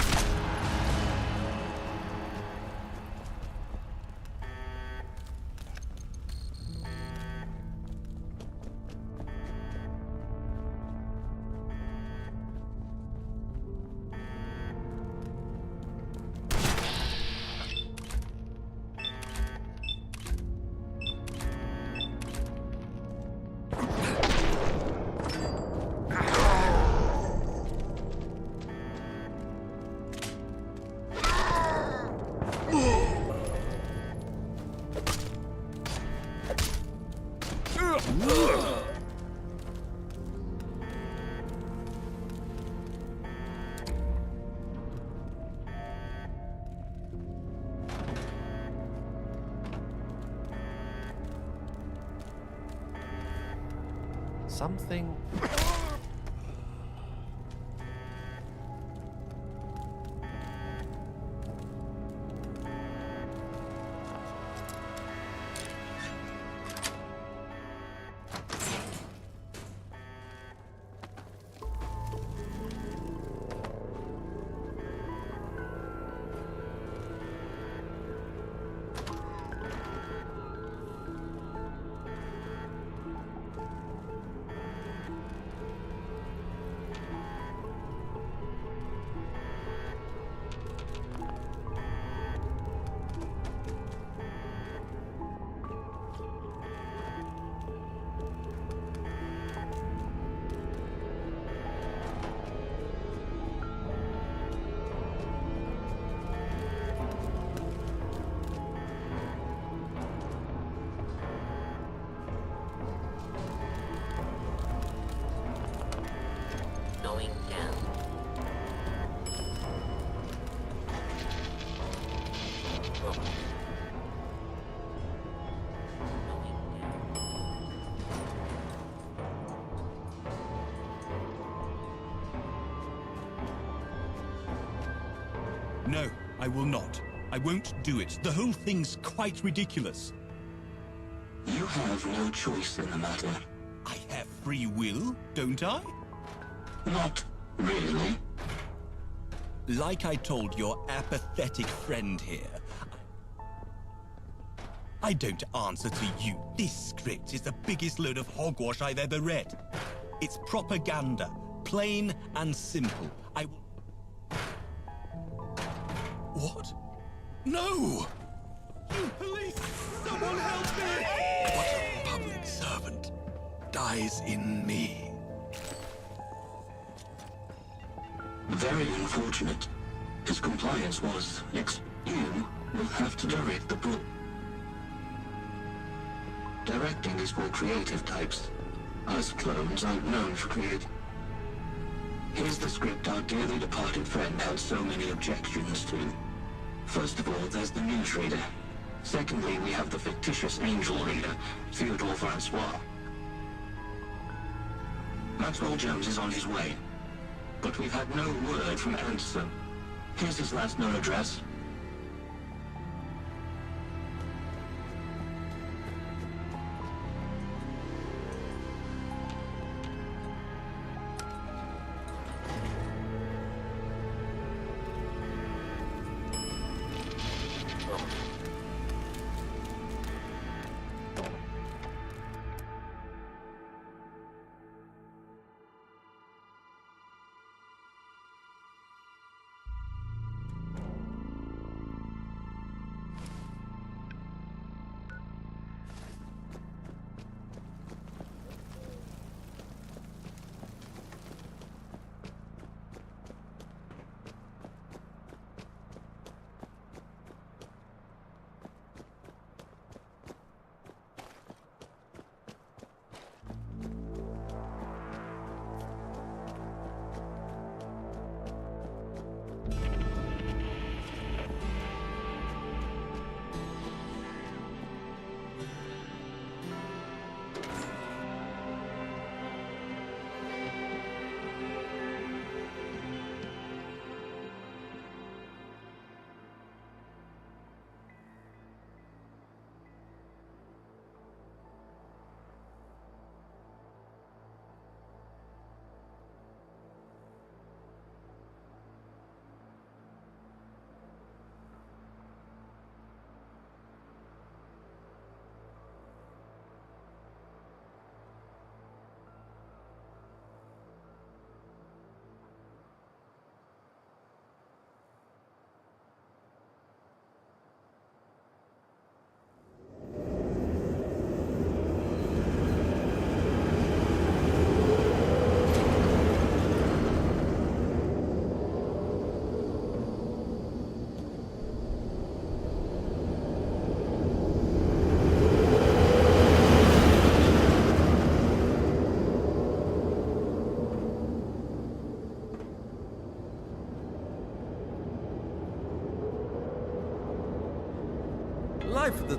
Something. Going down. No, I will not. I won't do it. The whole thing's quite ridiculous. You have no choice in the matter. I have free will, don't I? Not really. Like I told your apathetic friend here, I don't answer to you. This script is the biggest load of hogwash I've ever read. It's propaganda, plain and simple. I will... What? No! You police! Someone help me! What a public servant dies in me. Very unfortunate. His compliance was next. You will have to direct the book. Directing is for creative types. Us clones aren't known for creative. Here's the script our dearly departed friend had so many objections to. First of all, there's the news reader. Secondly, we have the fictitious angel reader, Theodore Francois. Maxwell Jones is on his way, but we've had no word from Anderson. Here's his last known address.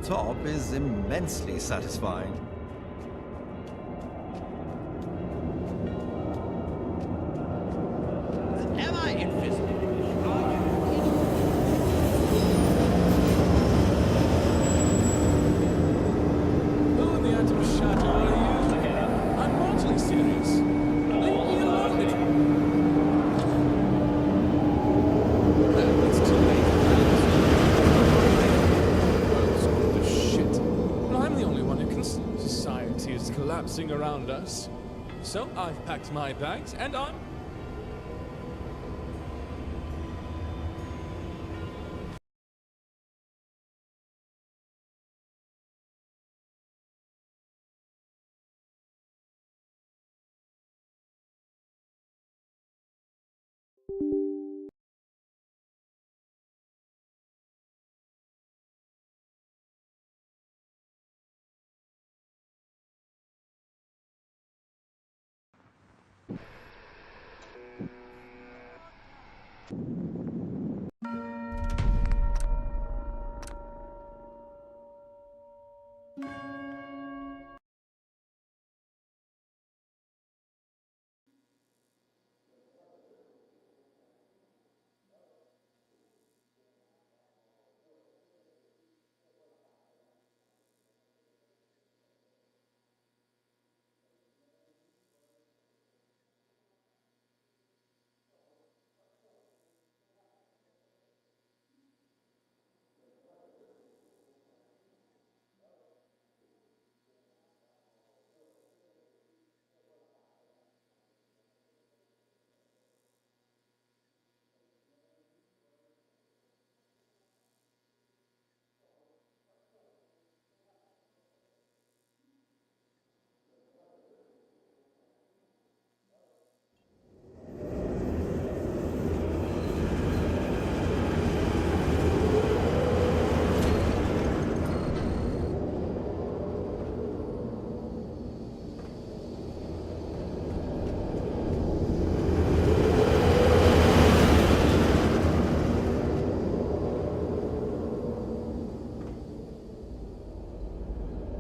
top is immensely satisfying. Am I invisible? Who in the atom shadow are you? I'm mortally serious. Leave me alone. Well, it's too late. World's gone to shit. But I'm the only one who can see society is collapsing around us. So I've packed my bags and I'm...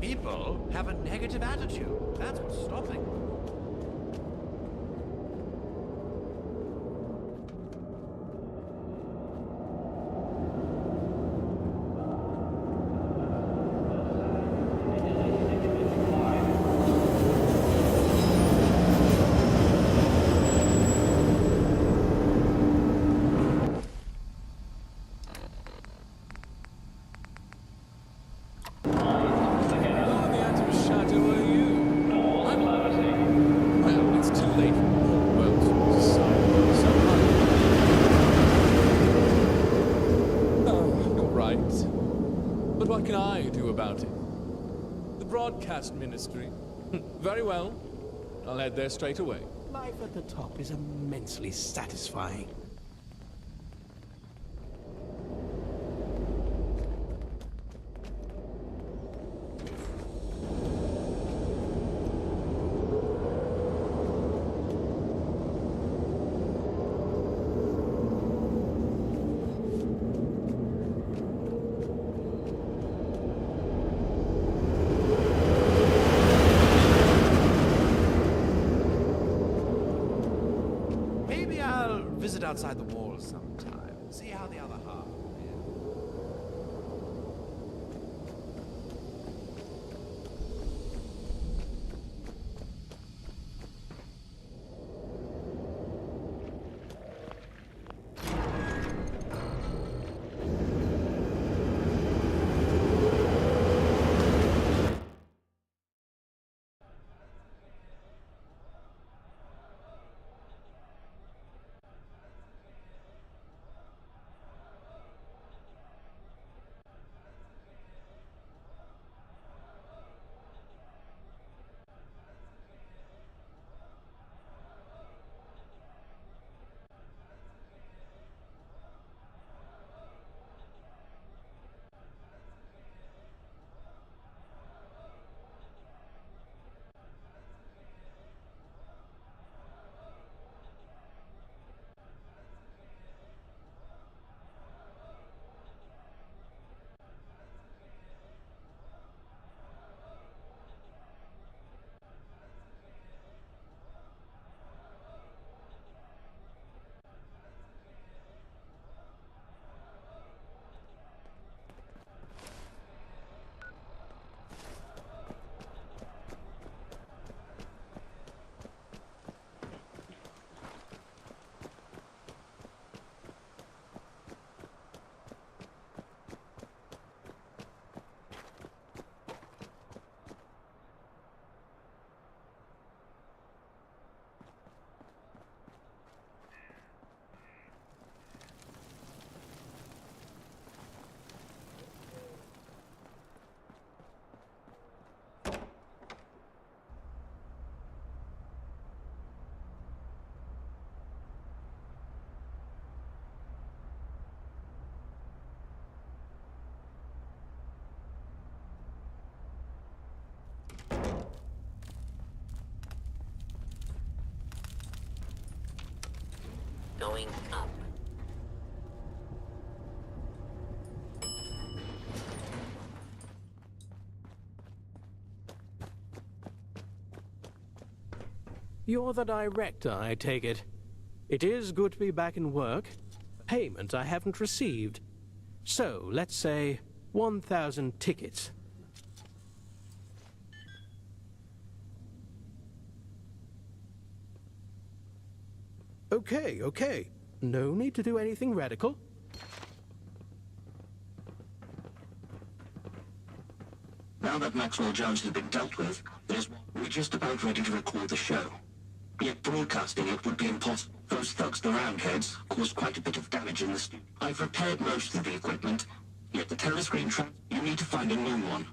People have a negative attitude. That's what's stopping them. But what can I do about it? The broadcast ministry. Very well. I'll head there straight away. Life at the top is immensely satisfying. Maybe I'll visit outside the walls sometime. See how the other half. going up. You're the director, I take it. It is good to be back in work. Payment I haven't received. So, let's say 1,000 tickets. Okay. No need to do anything radical. Now that Maxwell Jones has been dealt with, we're just about ready to record the show. Yet broadcasting it would be impossible. Those thugs, the Roundheads, caused quite a bit of damage in the studio. I've repaired most of the equipment, yet the telescreen trap, you need to find a new one.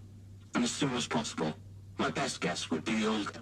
And as soon as possible. My best guess would be the old...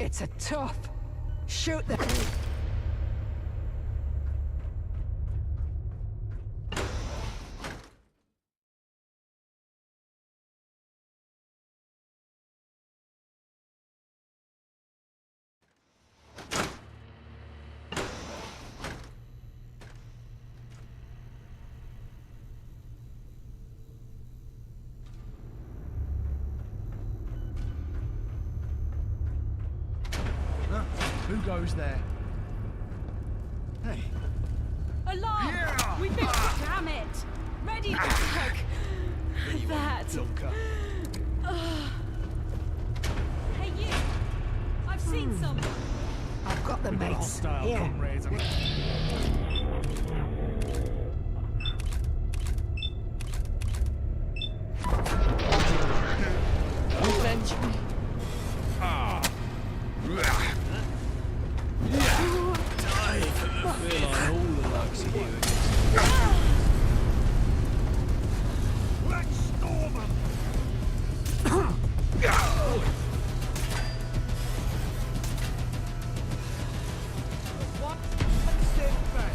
It's a tough. Shoot them. Who goes there? Hey. Alarm! Yeah! We fixed it, damn it! Ready to check. That. Hey, you! I've seen someone. I've got them, mates. Hostile Here. comrades. Revenge me. Let's storm them! What? Let's stand back.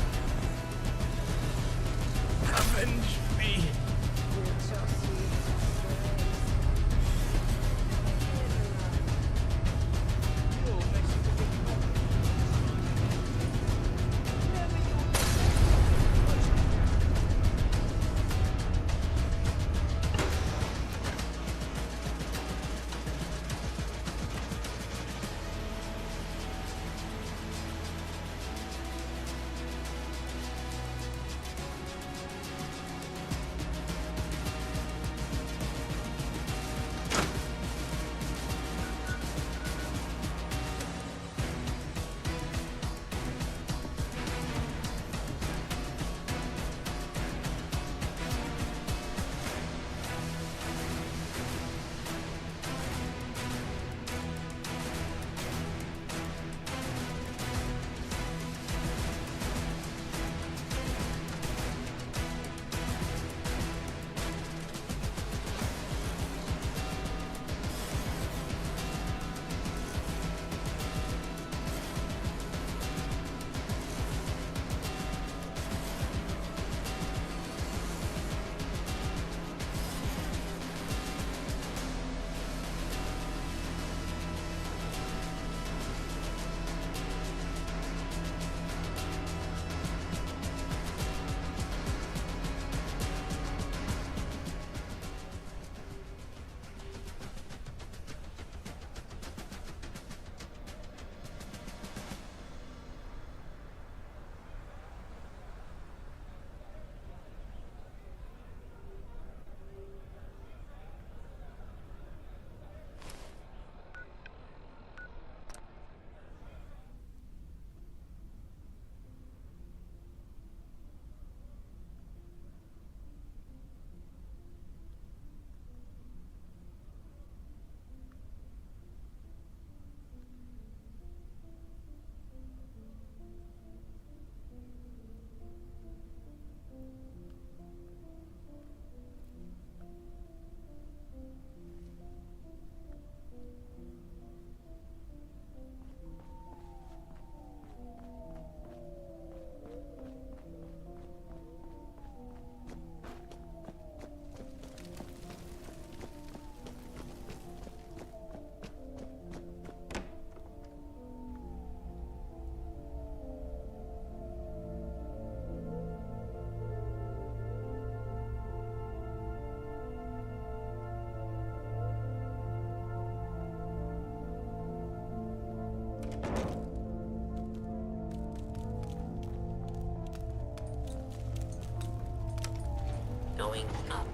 going up.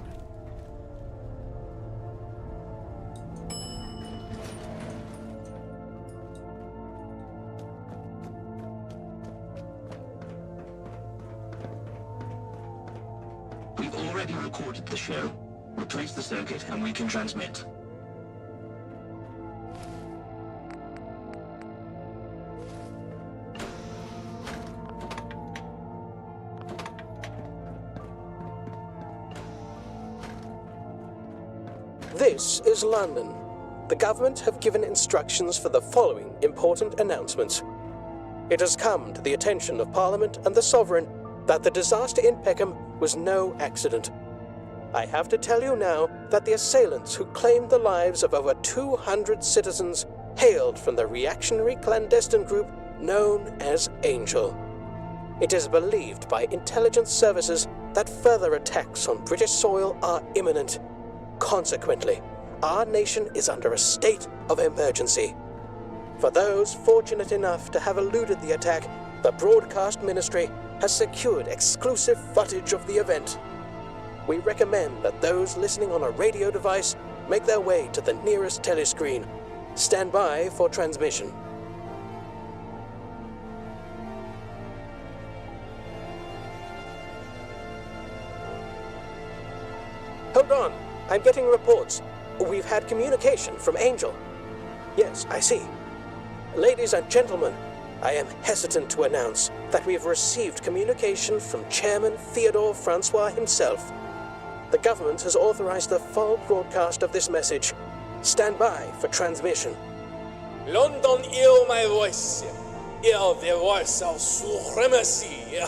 We've already recorded the show. Replace the circuit and we can transmit. This is London. The government have given instructions for the following important announcements. It has come to the attention of Parliament and the Sovereign that the disaster in Peckham was no accident. I have to tell you now that the assailants who claimed the lives of over 200 citizens hailed from the reactionary clandestine group known as Angel. It is believed by intelligence services that further attacks on British soil are imminent. Consequently, our nation is under a state of emergency. For those fortunate enough to have eluded the attack, the Broadcast Ministry has secured exclusive footage of the event. We recommend that those listening on a radio device make their way to the nearest telescreen. Stand by for transmission. Hold on. I'm getting reports. We've had communication from Angel. Yes, I see. Ladies and gentlemen, I am hesitant to announce that we have received communication from Chairman Theodore Francois himself. The government has authorized the full broadcast of this message. Stand by for transmission. London, hear my voice. Hear the voice of supremacy.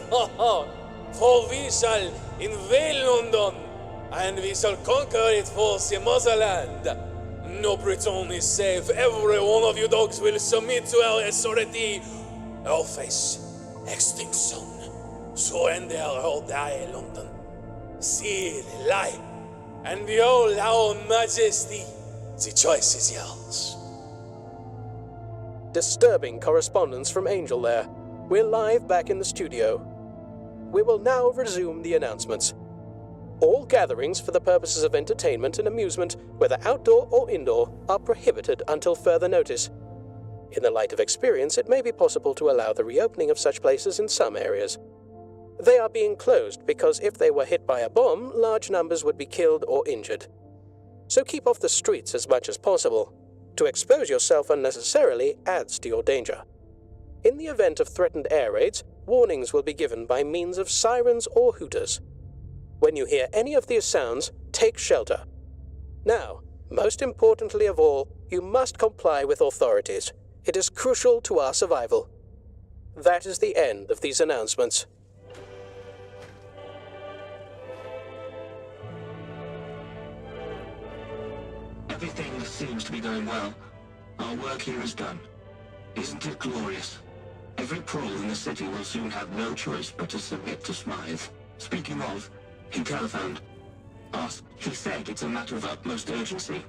For we shall invade London, and we shall conquer it for the motherland. No Briton is safe. Every one of you dogs will submit to our authority. Or face extinction. Surrender or die, London. See the light, and behold our majesty. The choice is yours. Disturbing correspondence from Angel there. We're live back in the studio. We will now resume the announcements. All gatherings for the purposes of entertainment and amusement, whether outdoor or indoor, are prohibited until further notice. In the light of experience, it may be possible to allow the reopening of such places in some areas. They are being closed because if they were hit by a bomb, large numbers would be killed or injured. So keep off the streets as much as possible. To expose yourself unnecessarily adds to your danger. In the event of threatened air raids, warnings will be given by means of sirens or hooters. When you hear any of these sounds, take shelter. Now, most importantly of all, you must comply with authorities. It is crucial to our survival. That is the end of these announcements. Everything seems to be going well. Our work here is done. Isn't it glorious? Every prole in the city will soon have no choice but to submit to Smythe. Speaking of, he telephoned. Asked. He said it's a matter of utmost urgency.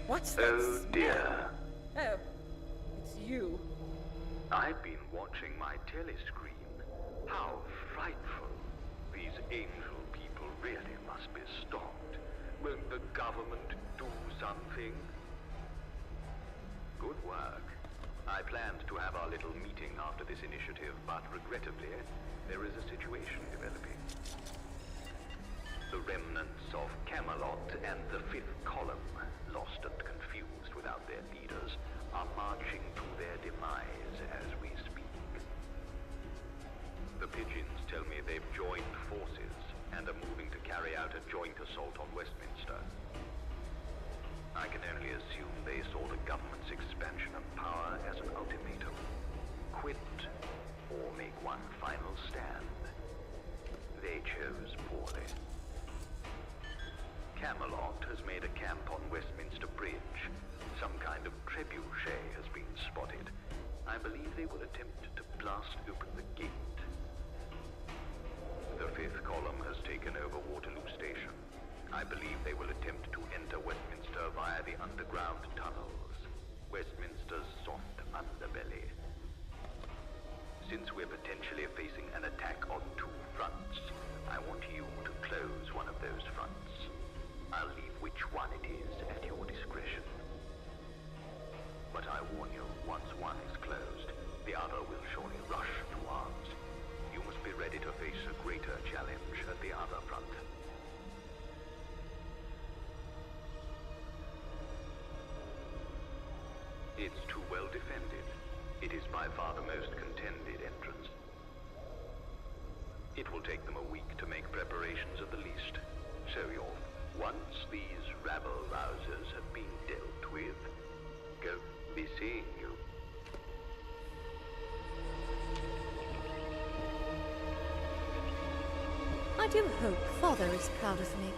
What's that? Oh dear. Oh, it's you. I've been watching my telescreen. How frightful. These angel people really must be stopped. Won't the government do something? Good work. I planned to have our little meeting after this initiative, but regrettably, there is a situation developing. The remnants of Camelot and the Fifth Column, lost and confused without their leaders, are marching to their demise as we speak. The Pigeons tell me they've joined forces and are moving to carry out a joint assault on Westminster. I can only assume they saw the government's expansion of power as an ultimatum. Quit or make one final stand. They chose poorly. Camelot has made a camp on Westminster Bridge. Some kind of trebuchet has been spotted. I believe they will attempt to blast open the gate. The Fifth Column has taken over Waterloo Station. I believe they will attempt to enter Westminster via the underground tunnels. Westminster's soft underbelly. Since we're potentially facing an attack on two fronts, I want you to close one of those fronts. I'll leave which one it is at your discretion. But I warn you, once one is closed, the other will surely rush to arms. You must be ready to face a greater challenge at the other front. It's too well defended. It is by far the most contended entrance. It will take them a week to make preparations at the least. So once these rabble-rousers have been dealt with, go be seeing you. I do hope Father is proud of me.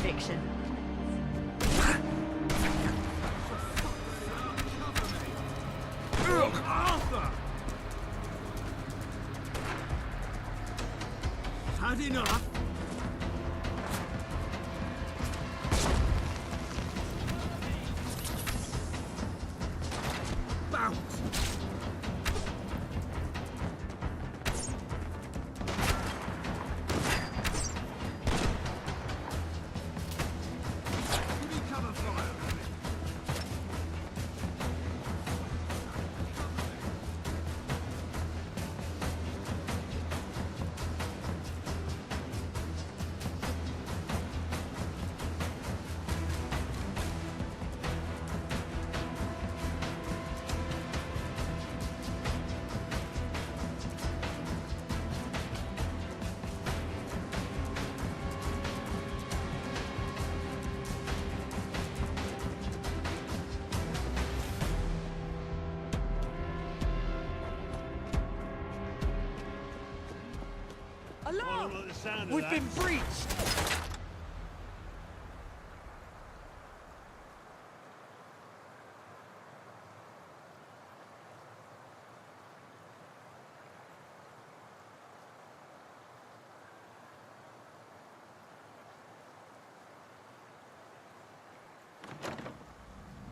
fiction. Arthur! Had enough? Bounce! Give me cover fire! Alarm! Like the sound of We've that. been breached!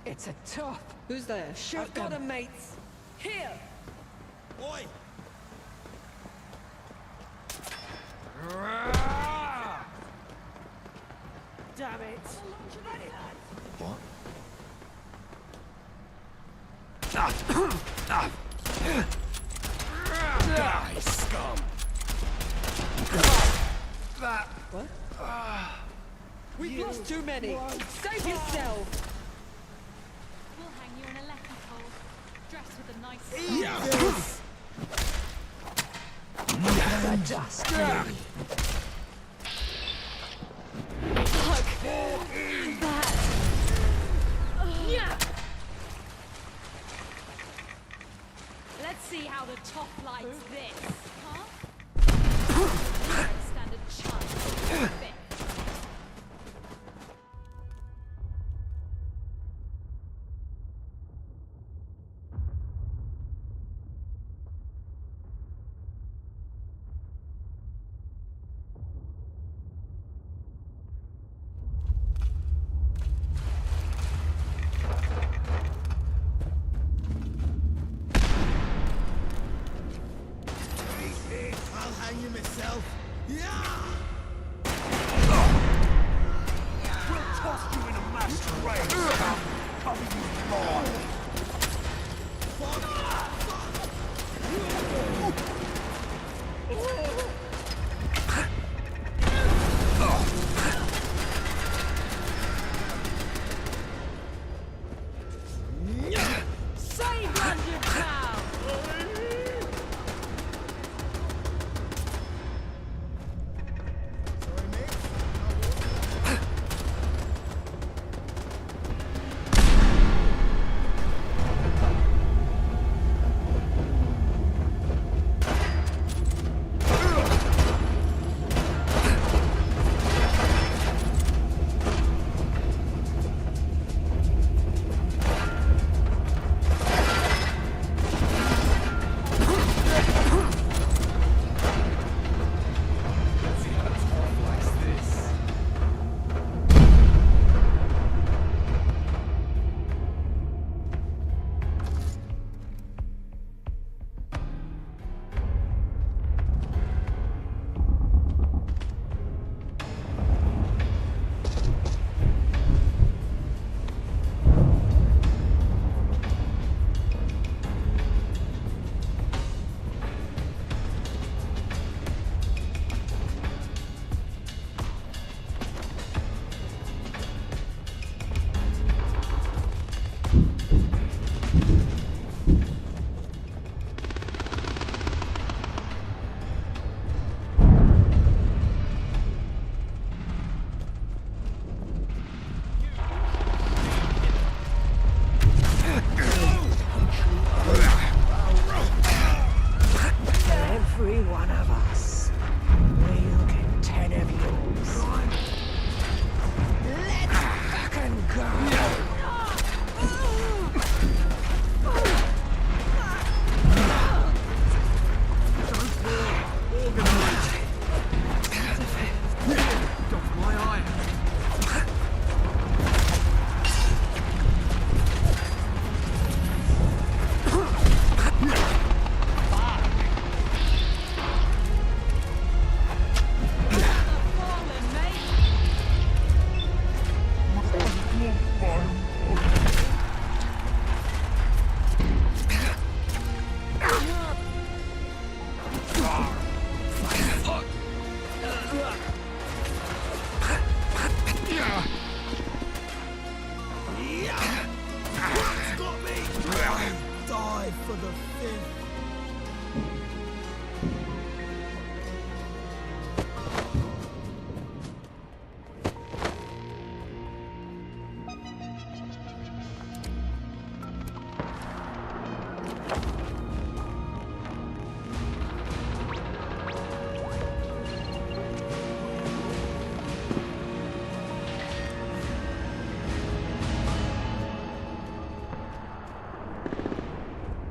It's a tough. Who's there? Shoot I've them. got 'em, mates. Here! Oi! Damn it! What? Die, scum! That. What? We've lost too many. Save yourself. We'll hang you in a leopard pole, dressed with a nice The dust. Look, that. Yeah. Let's see how the top likes this, huh? Don't stand a chance. Bit. the 5th.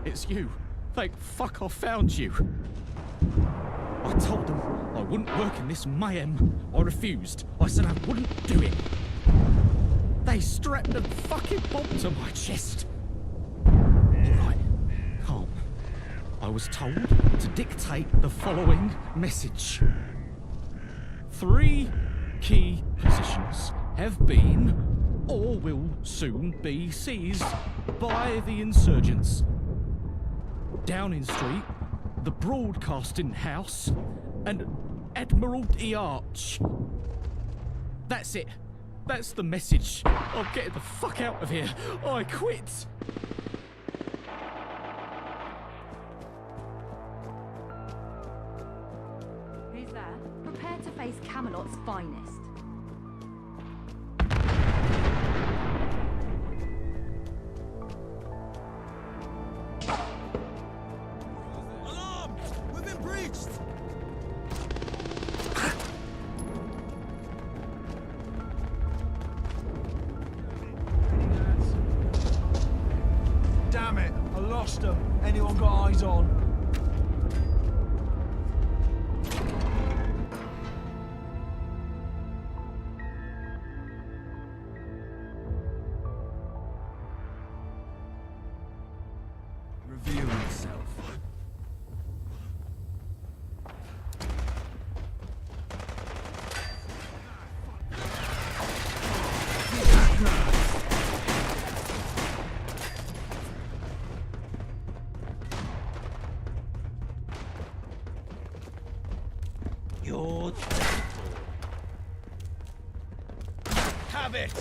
It's you. Thank fuck I found you. I told them I wouldn't work in this mayhem. I refused. I said I wouldn't do it. They strapped a fucking bomb to my chest. Alright, calm. I was told to dictate the following message. 3 key positions have been or will soon be seized by the insurgents. Downing Street, the Broadcasting House, and Admiralty Arch. That's it. That's the message. I'm getting the fuck out of here. I quit. Who's there? Prepare to face Camelot's finest. Alarm! We've been breached! Damn it, I lost them. Anyone got eyes on? Reveal yourself. You're dead. Have it!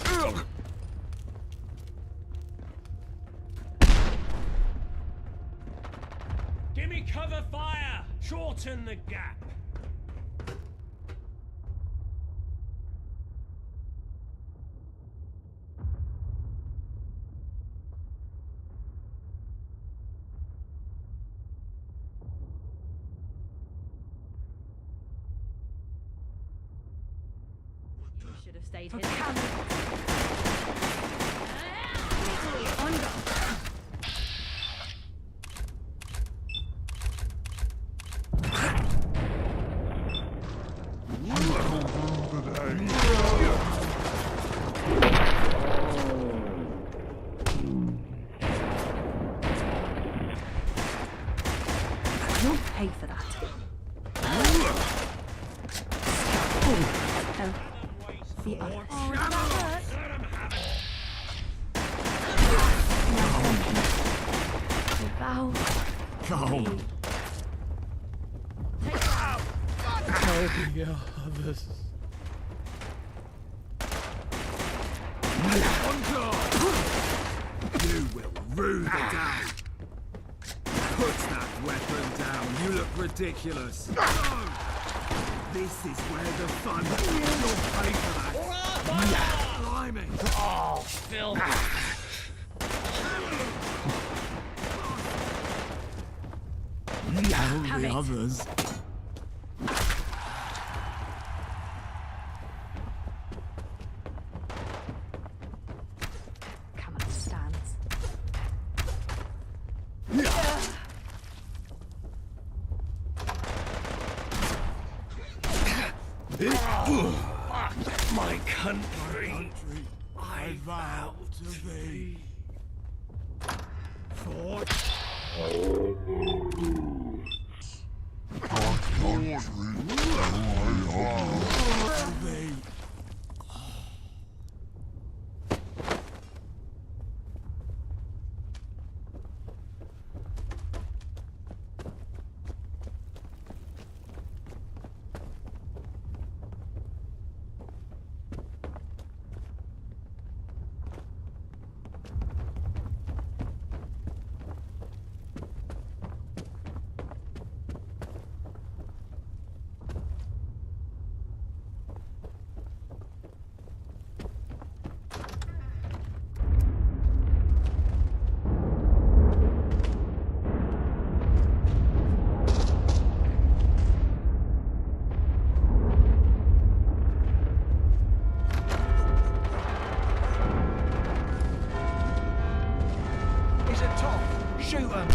Give me cover fire! Shorten the gap! You should have stayed For here. You'll pay for that. The other. Calm. Tell the others. On guard! You will rue the day. Put that weapon down. You look ridiculous. No! This is where the fun. You'll pay for that. Blimey. Oh, filth! Tell the others. Camelot stands. My country, I vow to be. For Enemies at top. Shoot them.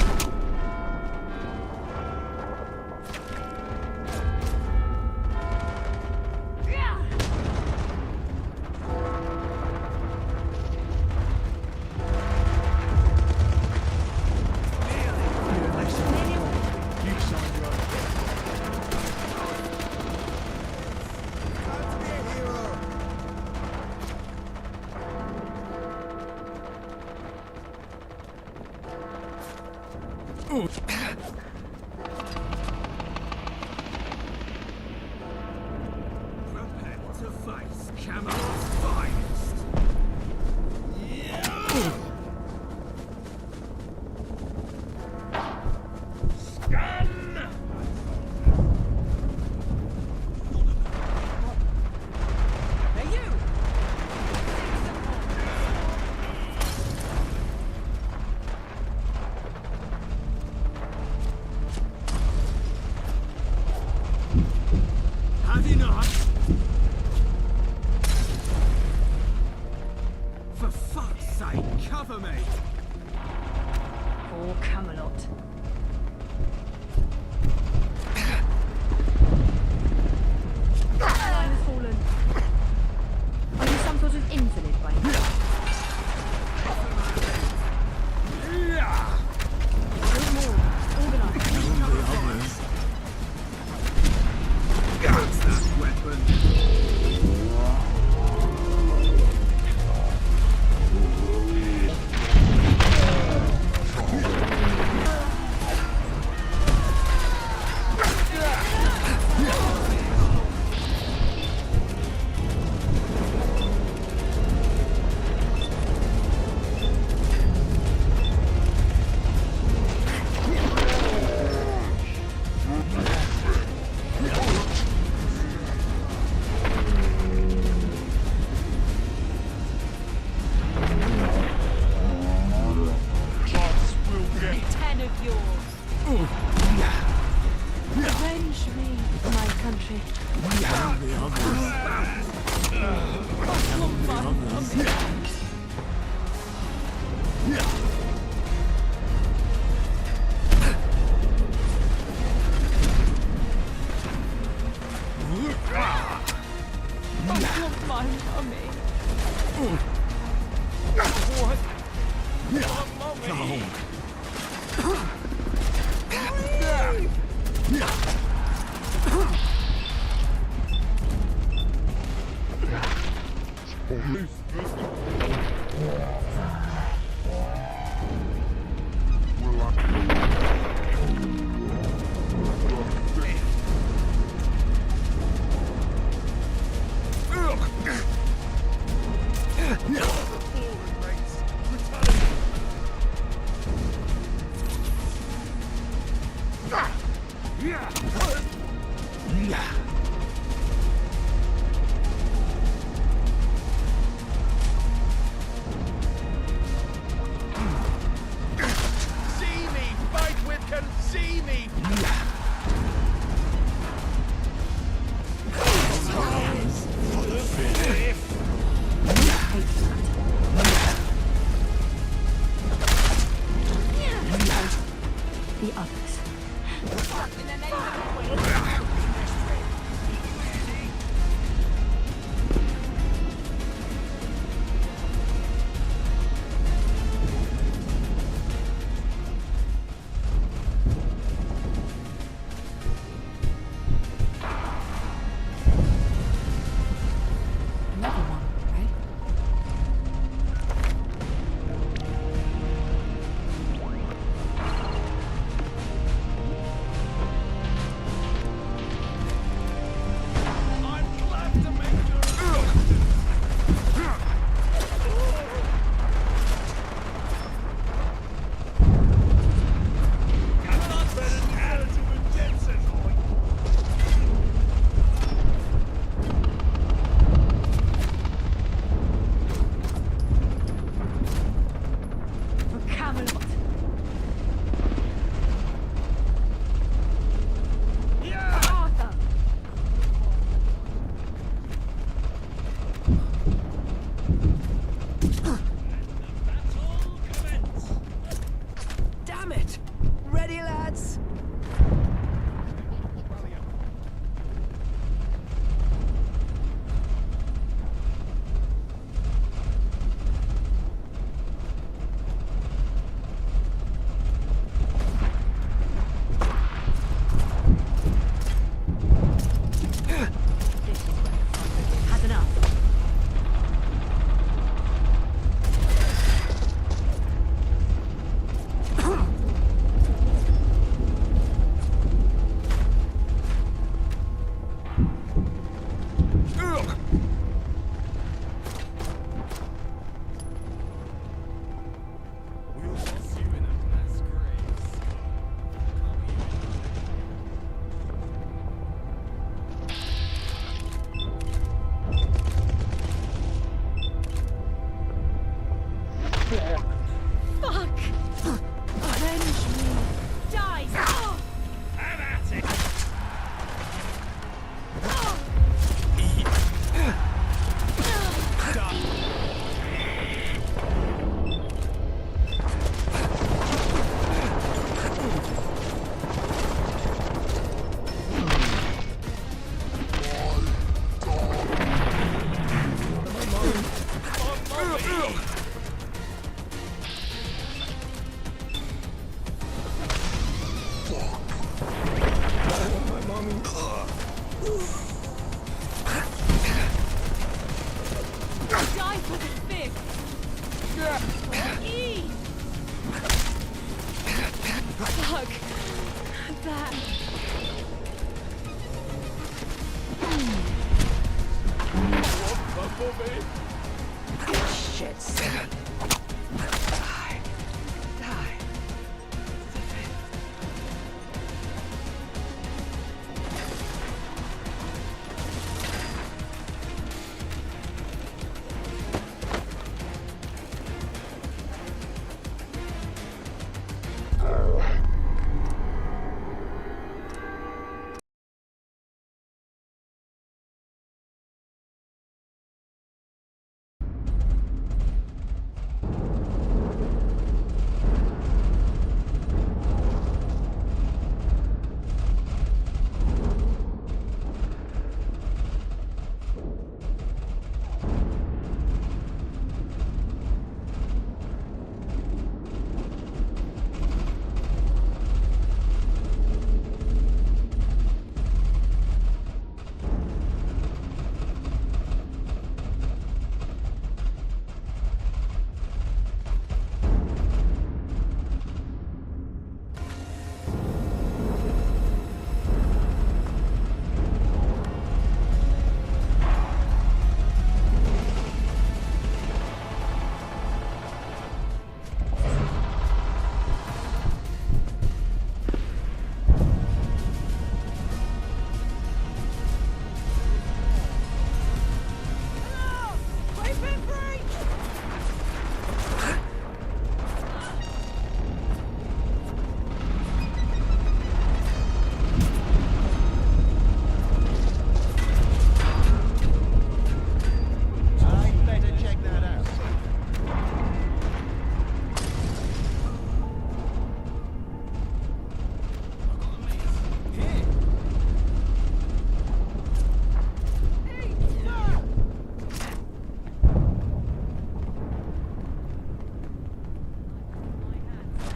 Prepare to face Camelot's finest. Have you not? For fuck's sake, cover me! Poor Camelot. Line has fallen. Are you some sort of invalid, Wayne? No more. Organise. What's that weapon? Ten of yours. Avenge me, my country. My mummy. Come on.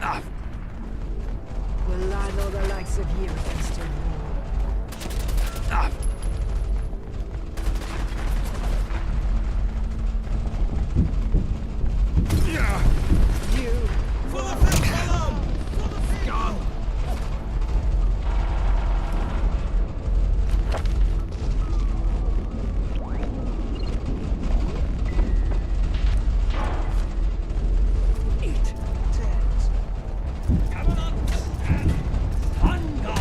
Well, I know the likes of you against him. You. For the fifth column! For the fifth column! Eat dead. Covenant and thunder.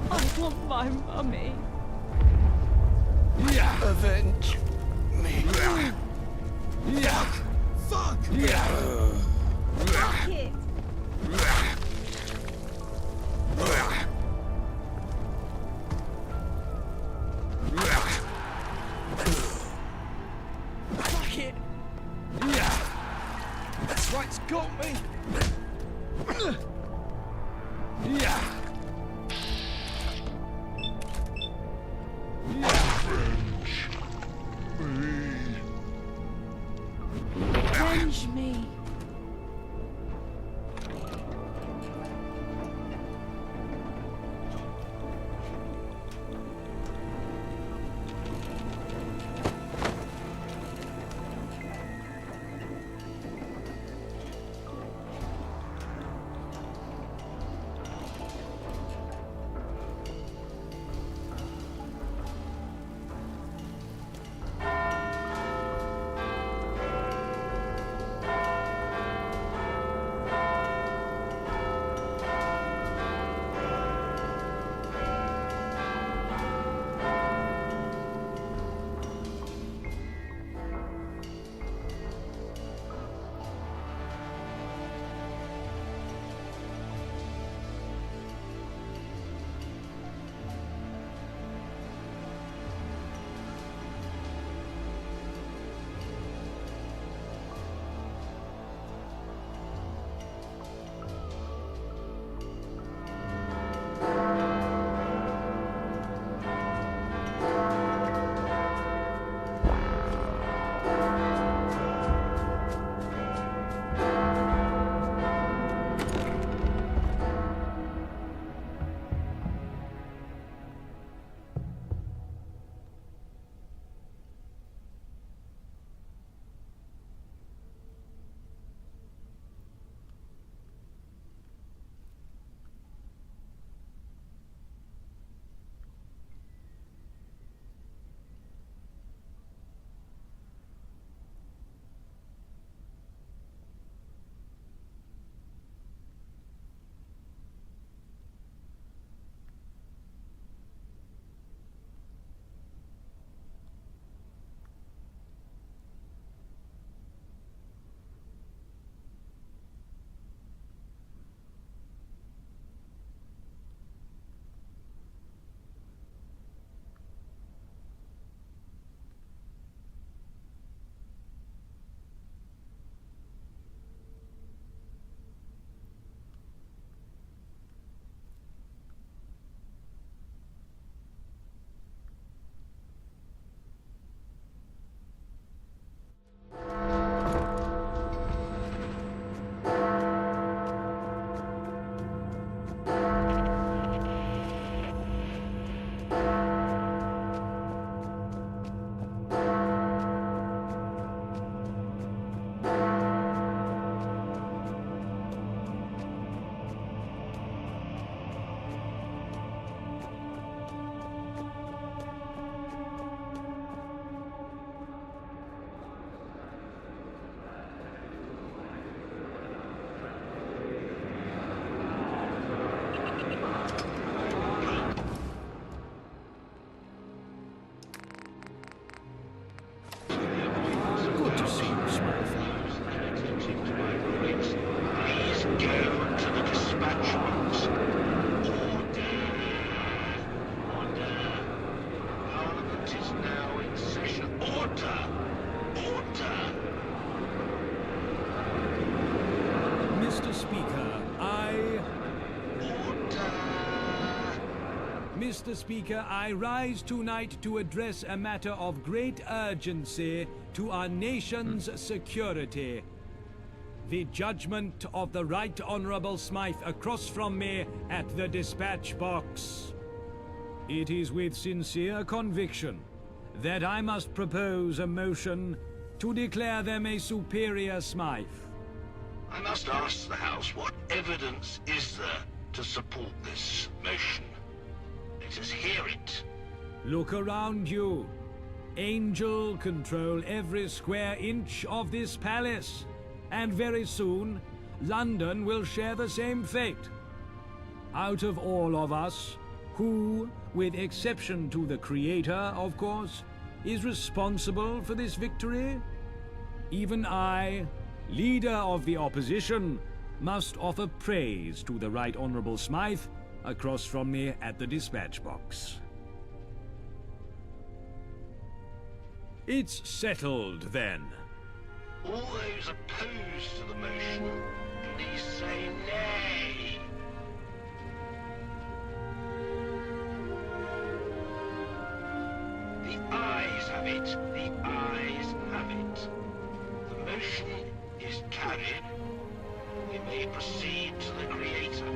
I want my mummy. Avenge me. Fuck! Fuck it. That's right, it's got me. Avenge me. Mr. Speaker, I rise tonight to address a matter of great urgency to our nation's security. The judgment of the Right Honourable Smythe across from me at the dispatch box. It is with sincere conviction that I must propose a motion to declare them a superior Smythe. I must ask the House, what evidence is there to support this motion? Let us hear it. Look around you. Angel control every square inch of this palace. And very soon, London will share the same fate. Out of all of us, who, with exception to the Creator, of course, is responsible for this victory? Even I, leader of the opposition, must offer praise to the Right Honourable Smythe across from me at the dispatch box. It's settled, then. All those opposed to the motion, please say nay. The ayes have it. The ayes have it. The motion is carried. We may proceed to the Creator.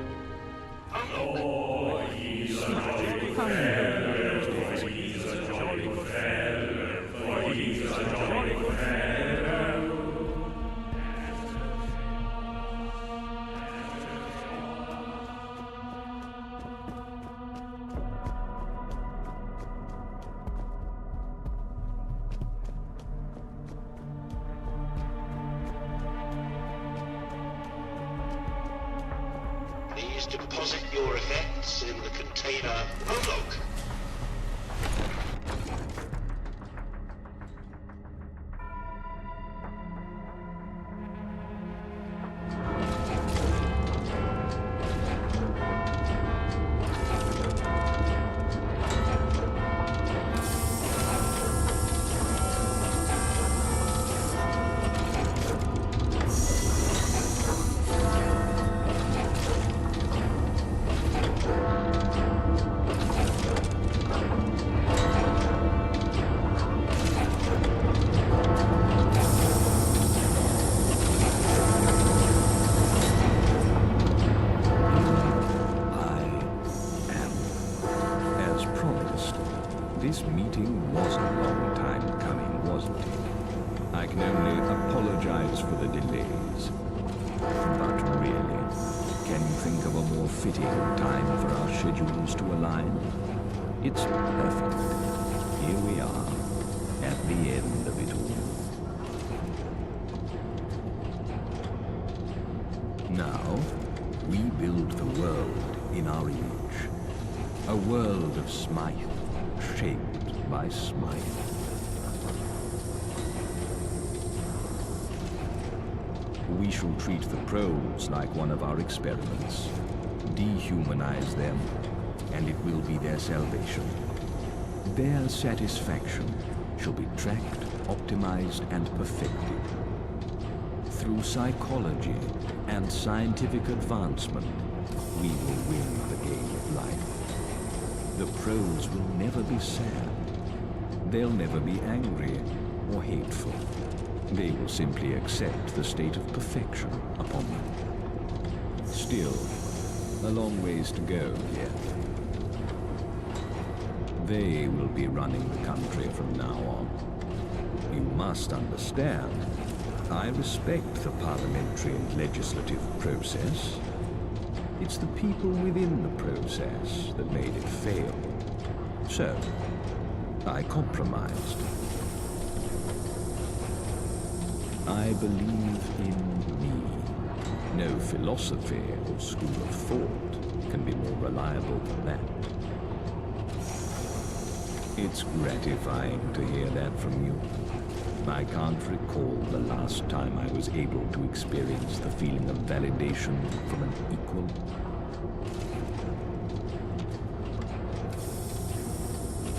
Oh, he's a jolly fellow. He's a jolly fellow. He's a jolly fellow. Please deposit your effects in the container prologue. This meeting was a long time coming, wasn't it? I can only apologize for the delays. But really, can you think of a more fitting time for our schedules to align? It's perfect. Here we are, at the end of it all. Now, we build the world in our image. A world of Smythe, shaped by Smythe. We shall treat the probes like one of our experiments, dehumanize them, and it will be their salvation. Their satisfaction shall be tracked, optimized, and perfected. Through psychology and scientific advancement, we will win the game of life. The pros will never be sad. They'll never be angry or hateful. They will simply accept the state of perfection upon them. Still, a long ways to go yet. They will be running the country from now on. You must understand, I respect the parliamentary and legislative process. It's the people within the process that made it fail. So, I compromised. I believe in me. No philosophy or school of thought can be more reliable than that. It's gratifying to hear that from you. I can't recall the last time I was able to experience the feeling of validation from an equal.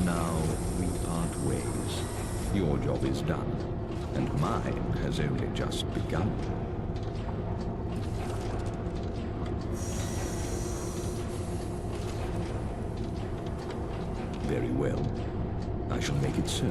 Now we part ways. Your job is done, and mine has only just begun. Very well. I shall make it so.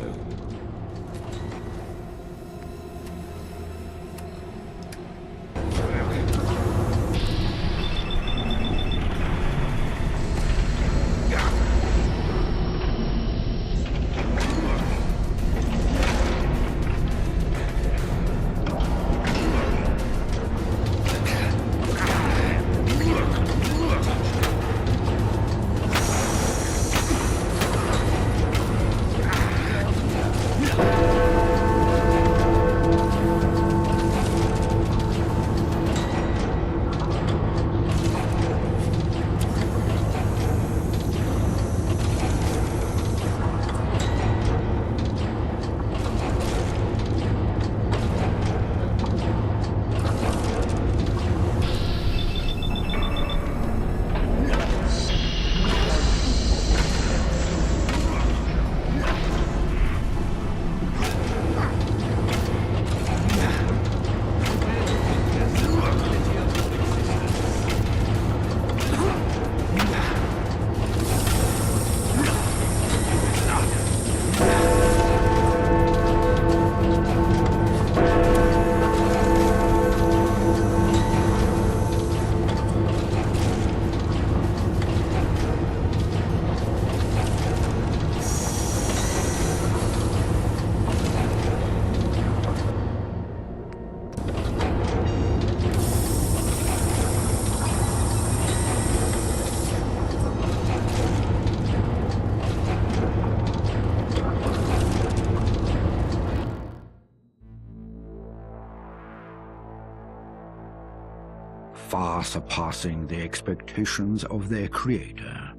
Far surpassing the expectations of their creator,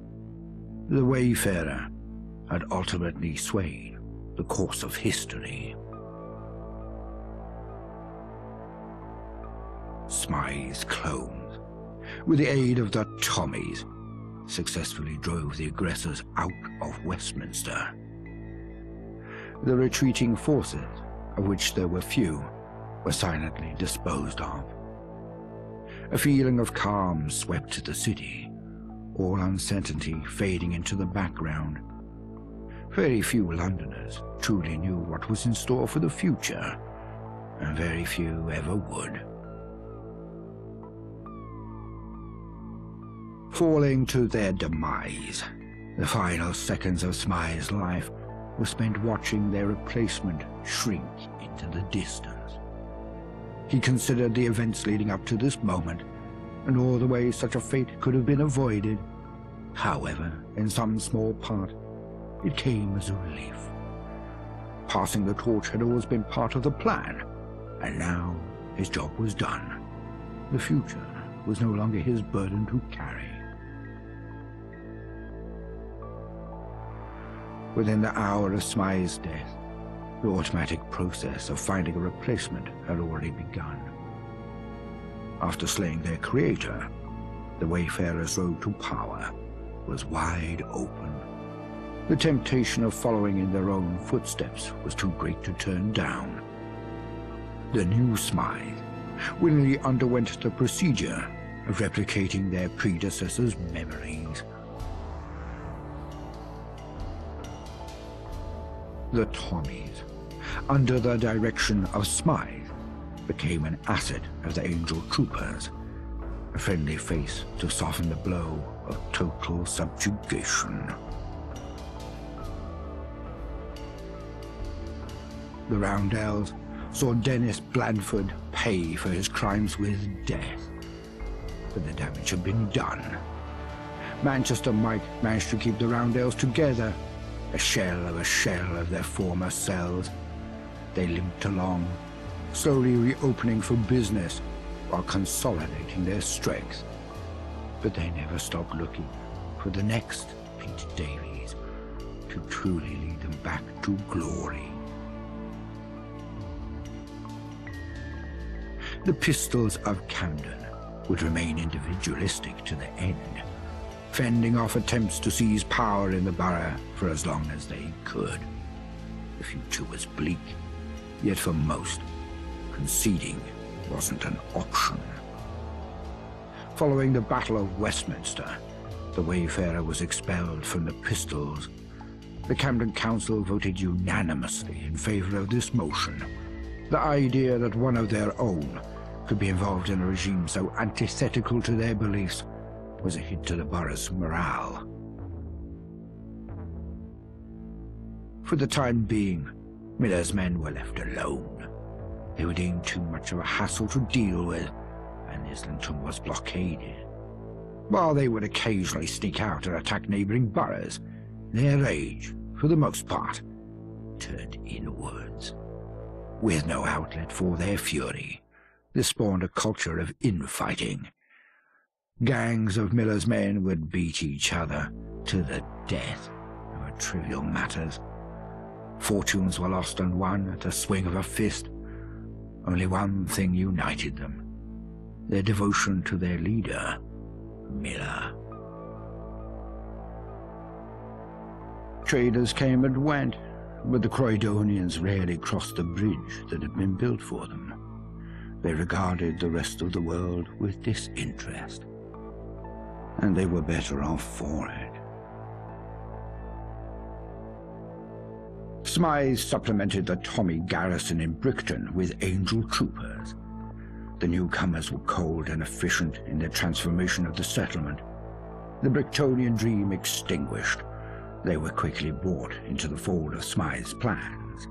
the Wayfarer had ultimately swayed the course of history. Smythe's clones, with the aid of the Tommies, successfully drove the aggressors out of Westminster. The retreating forces, of which there were few, were silently disposed of. A feeling of calm swept the city, all uncertainty fading into the background. Very few Londoners truly knew what was in store for the future, and very few ever would. Falling to their demise, the final seconds of Smythe's life were spent watching their replacement shrink into the distance. He considered the events leading up to this moment, and all the ways such a fate could have been avoided. However, in some small part, it came as a relief. Passing the torch had always been part of the plan, and now his job was done. The future was no longer his burden to carry. Within the hour of Smythe's death, the automatic process of finding a replacement had already begun. After slaying their creator, the Wayfarer's road to power was wide open. The temptation of following in their own footsteps was too great to turn down. The new Smythe willingly underwent the procedure of replicating their predecessors' memories. The Tommies, under the direction of Smythe, became an asset of the Angel Troopers, a friendly face to soften the blow of total subjugation. The Roundels saw Dennis Blandford pay for his crimes with death, but the damage had been done. Manchester Mike managed to keep the Roundels together, a shell of their former selves. They limped along, slowly reopening for business while consolidating their strength. But they never stopped looking for the next Pete Davies to truly lead them back to glory. The Pistols of Camden would remain individualistic to the end, fending off attempts to seize power in the borough for as long as they could. The future was bleak, yet for most, conceding wasn't an option. Following the Battle of Westminster, the Wayfarer was expelled from the Pistols, The Camden Council voted unanimously in favor of this motion. The idea that one of their own could be involved in a regime so antithetical to their beliefs was a hit to the borough's morale. For the time being, Miller's men were left alone. They were deemed too much of a hassle to deal with, and Islington was blockaded. While they would occasionally sneak out and attack neighbouring boroughs, their rage, for the most part, turned inwards. With no outlet for their fury, this spawned a culture of infighting. Gangs of Miller's men would beat each other to the death over trivial matters. Fortunes were lost and won at a swing of a fist. Only one thing united them: their devotion to their leader, Miller. Traders came and went, but the Croydonians rarely crossed the bridge that had been built for them. They regarded the rest of the world with disinterest, and they were better off for it. Smythe supplemented the Tommy garrison in Brickton with Angel troopers. The newcomers were cold and efficient in their transformation of the settlement. The Bricktonian dream extinguished, they were quickly brought into the fold of Smythe's plans.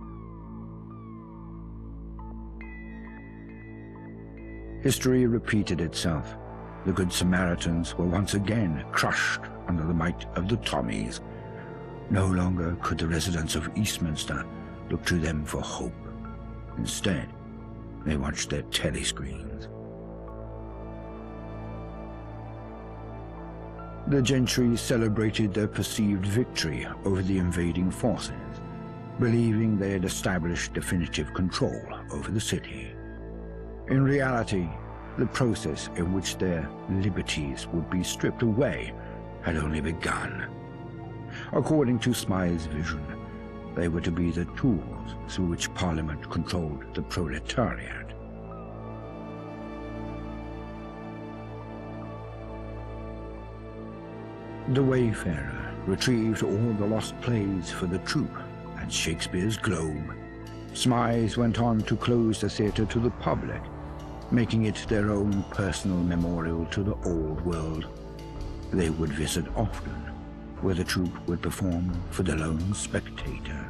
History repeated itself. The Good Samaritans were once again crushed under the might of the Tommies. No longer could the residents of Eastminster look to them for hope. Instead, they watched their telescreens. The gentry celebrated their perceived victory over the invading forces, believing they had established definitive control over the city. In reality, the process in which their liberties would be stripped away had only begun. According to Smythe's vision, they were to be the tools through which Parliament controlled the proletariat. The Wayfarer retrieved all the lost plays for the troupe at Shakespeare's Globe. Smythe went on to close the theatre to the public, making it their own personal memorial to the old world. They would visit often, where the troupe would perform for the lone spectator.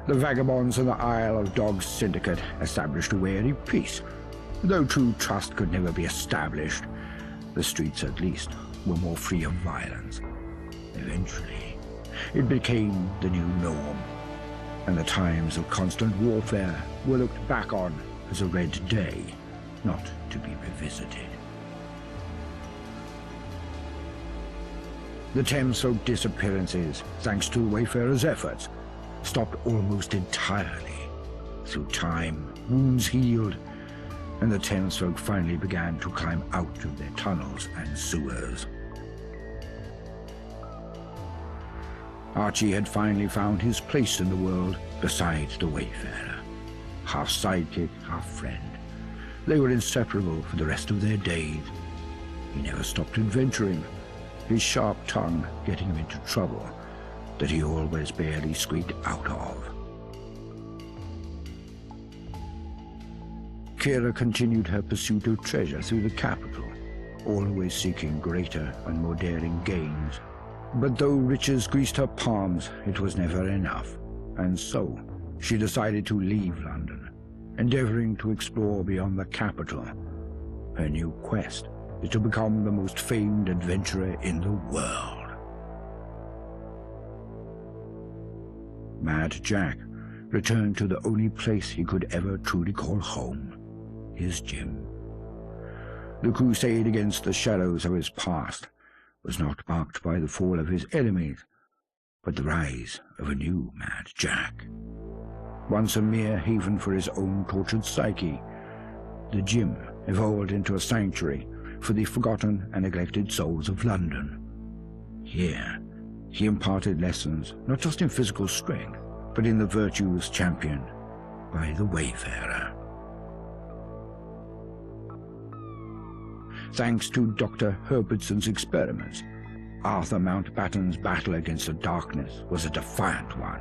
The Vagabonds and the Isle of Dogs Syndicate established a wary peace. Though true trust could never be established, the streets at least were more free of violence. Eventually, it became the new norm, and the times of constant warfare were looked back on as a red day, not to be revisited. The Thamesfolk disappearances, thanks to the Wayfarer's efforts, stopped almost entirely. Through time, wounds healed, and the Thamesfolk finally began to climb out of their tunnels and sewers. Archie had finally found his place in the world beside the Wayfarer. Half sidekick, half friend. They were inseparable for the rest of their days. He never stopped adventuring, his sharp tongue getting him into trouble that he always barely squeaked out of. Kira continued her pursuit of treasure through the capital, always seeking greater and more daring gains. But though riches greased her palms, it was never enough, and so she decided to leave London, endeavoring to explore beyond the capital. Her new quest is to become the most famed adventurer in the world. Mad Jack returned to the only place he could ever truly call home, his gym. The crusade against the shadows of his past was not marked by the fall of his enemies, but the rise of a new Mad Jack. Once a mere haven for his own tortured psyche, the gym evolved into a sanctuary for the forgotten and neglected souls of London. Here, he imparted lessons not just in physical strength, but in the virtues championed by the Wayfarer. Thanks to Dr. Herbertson's experiments, Arthur Mountbatten's battle against the darkness was a defiant one.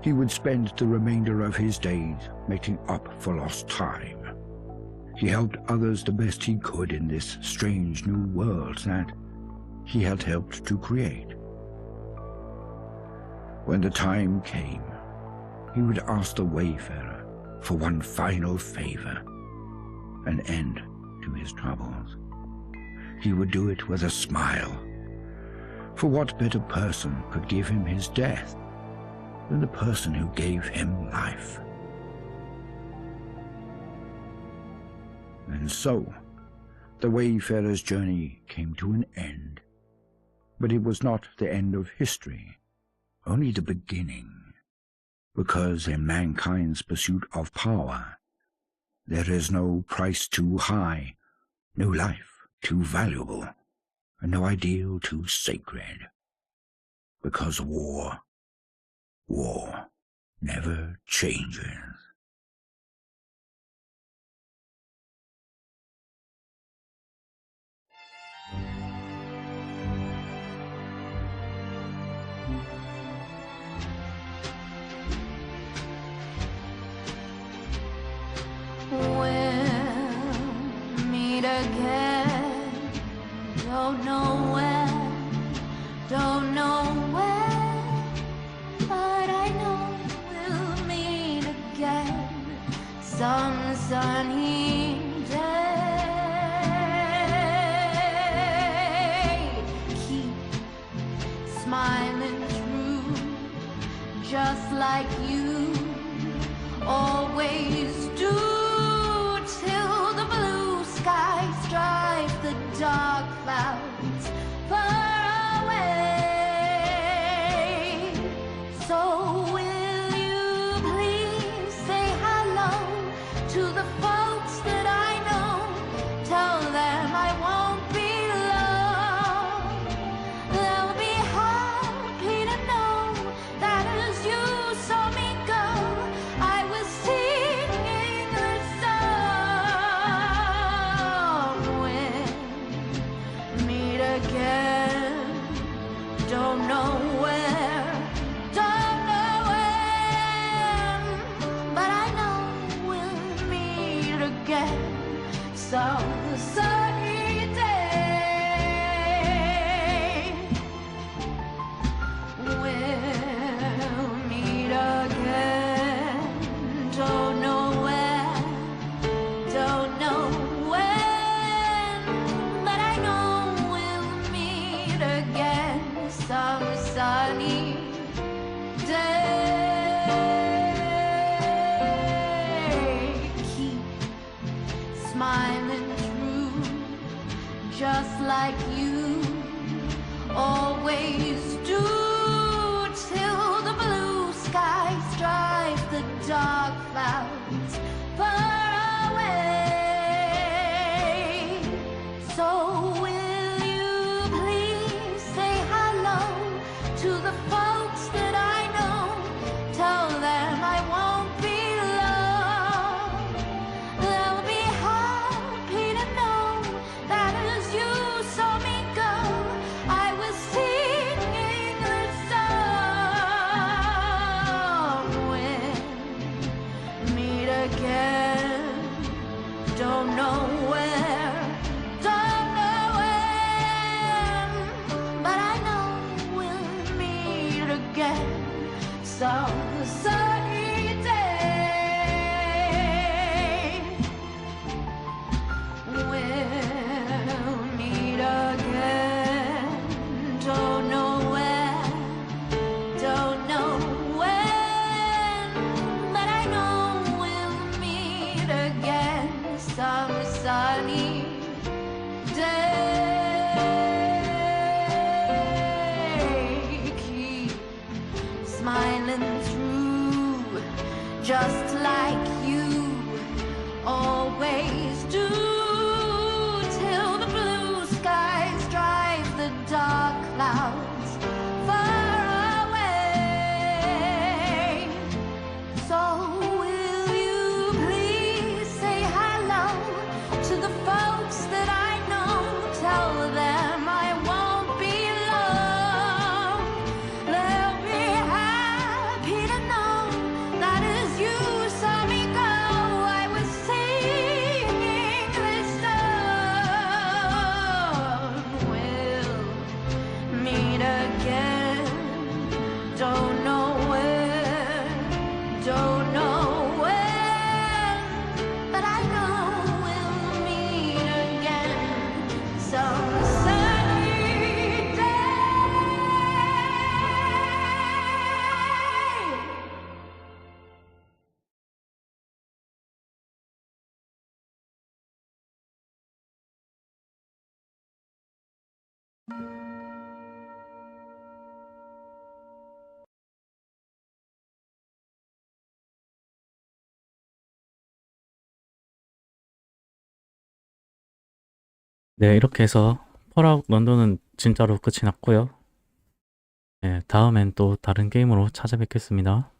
He would spend the remainder of his days making up for lost time. He helped others the best he could in this strange new world that he had helped to create. When the time came, he would ask the Wayfarer for one final favor, an end to his troubles. He would do it with a smile, for what better person could give him his death than the person who gave him life? And so, the Wayfarer's journey came to an end. But it was not the end of history, only the beginning. Because in mankind's pursuit of power, there is no price too high, no life too valuable, and no ideal too sacred. Because war never changes. We'll meet again. Don't know when, don't know when, but I know we'll meet again some sunny day. Keep smiling through, just like you always do, till the blue skies drive the dark clouds far away. So will you please say hello to the folks that I know? Tell them I won't be long. They'll be happy to know that as you saw me go, I was singing this song. When meet again, don't know where, don't know when, but I know we'll meet again some sunny day. We'll meet again, don't know where, don't know when, but I know we'll meet again some sunny day. Keep smiling through, just like you always do, till the blue skies drive the dark clouds far away. So will you please say hello to the folks that I know? Tell them I won't be long. They'll be happy to know that as you saw me go, I was singing this song. When 네, 이렇게 해서 펄아웃 런던은 진짜로 끝이 났고요. 네, 다음엔 또 다른 게임으로 찾아뵙겠습니다.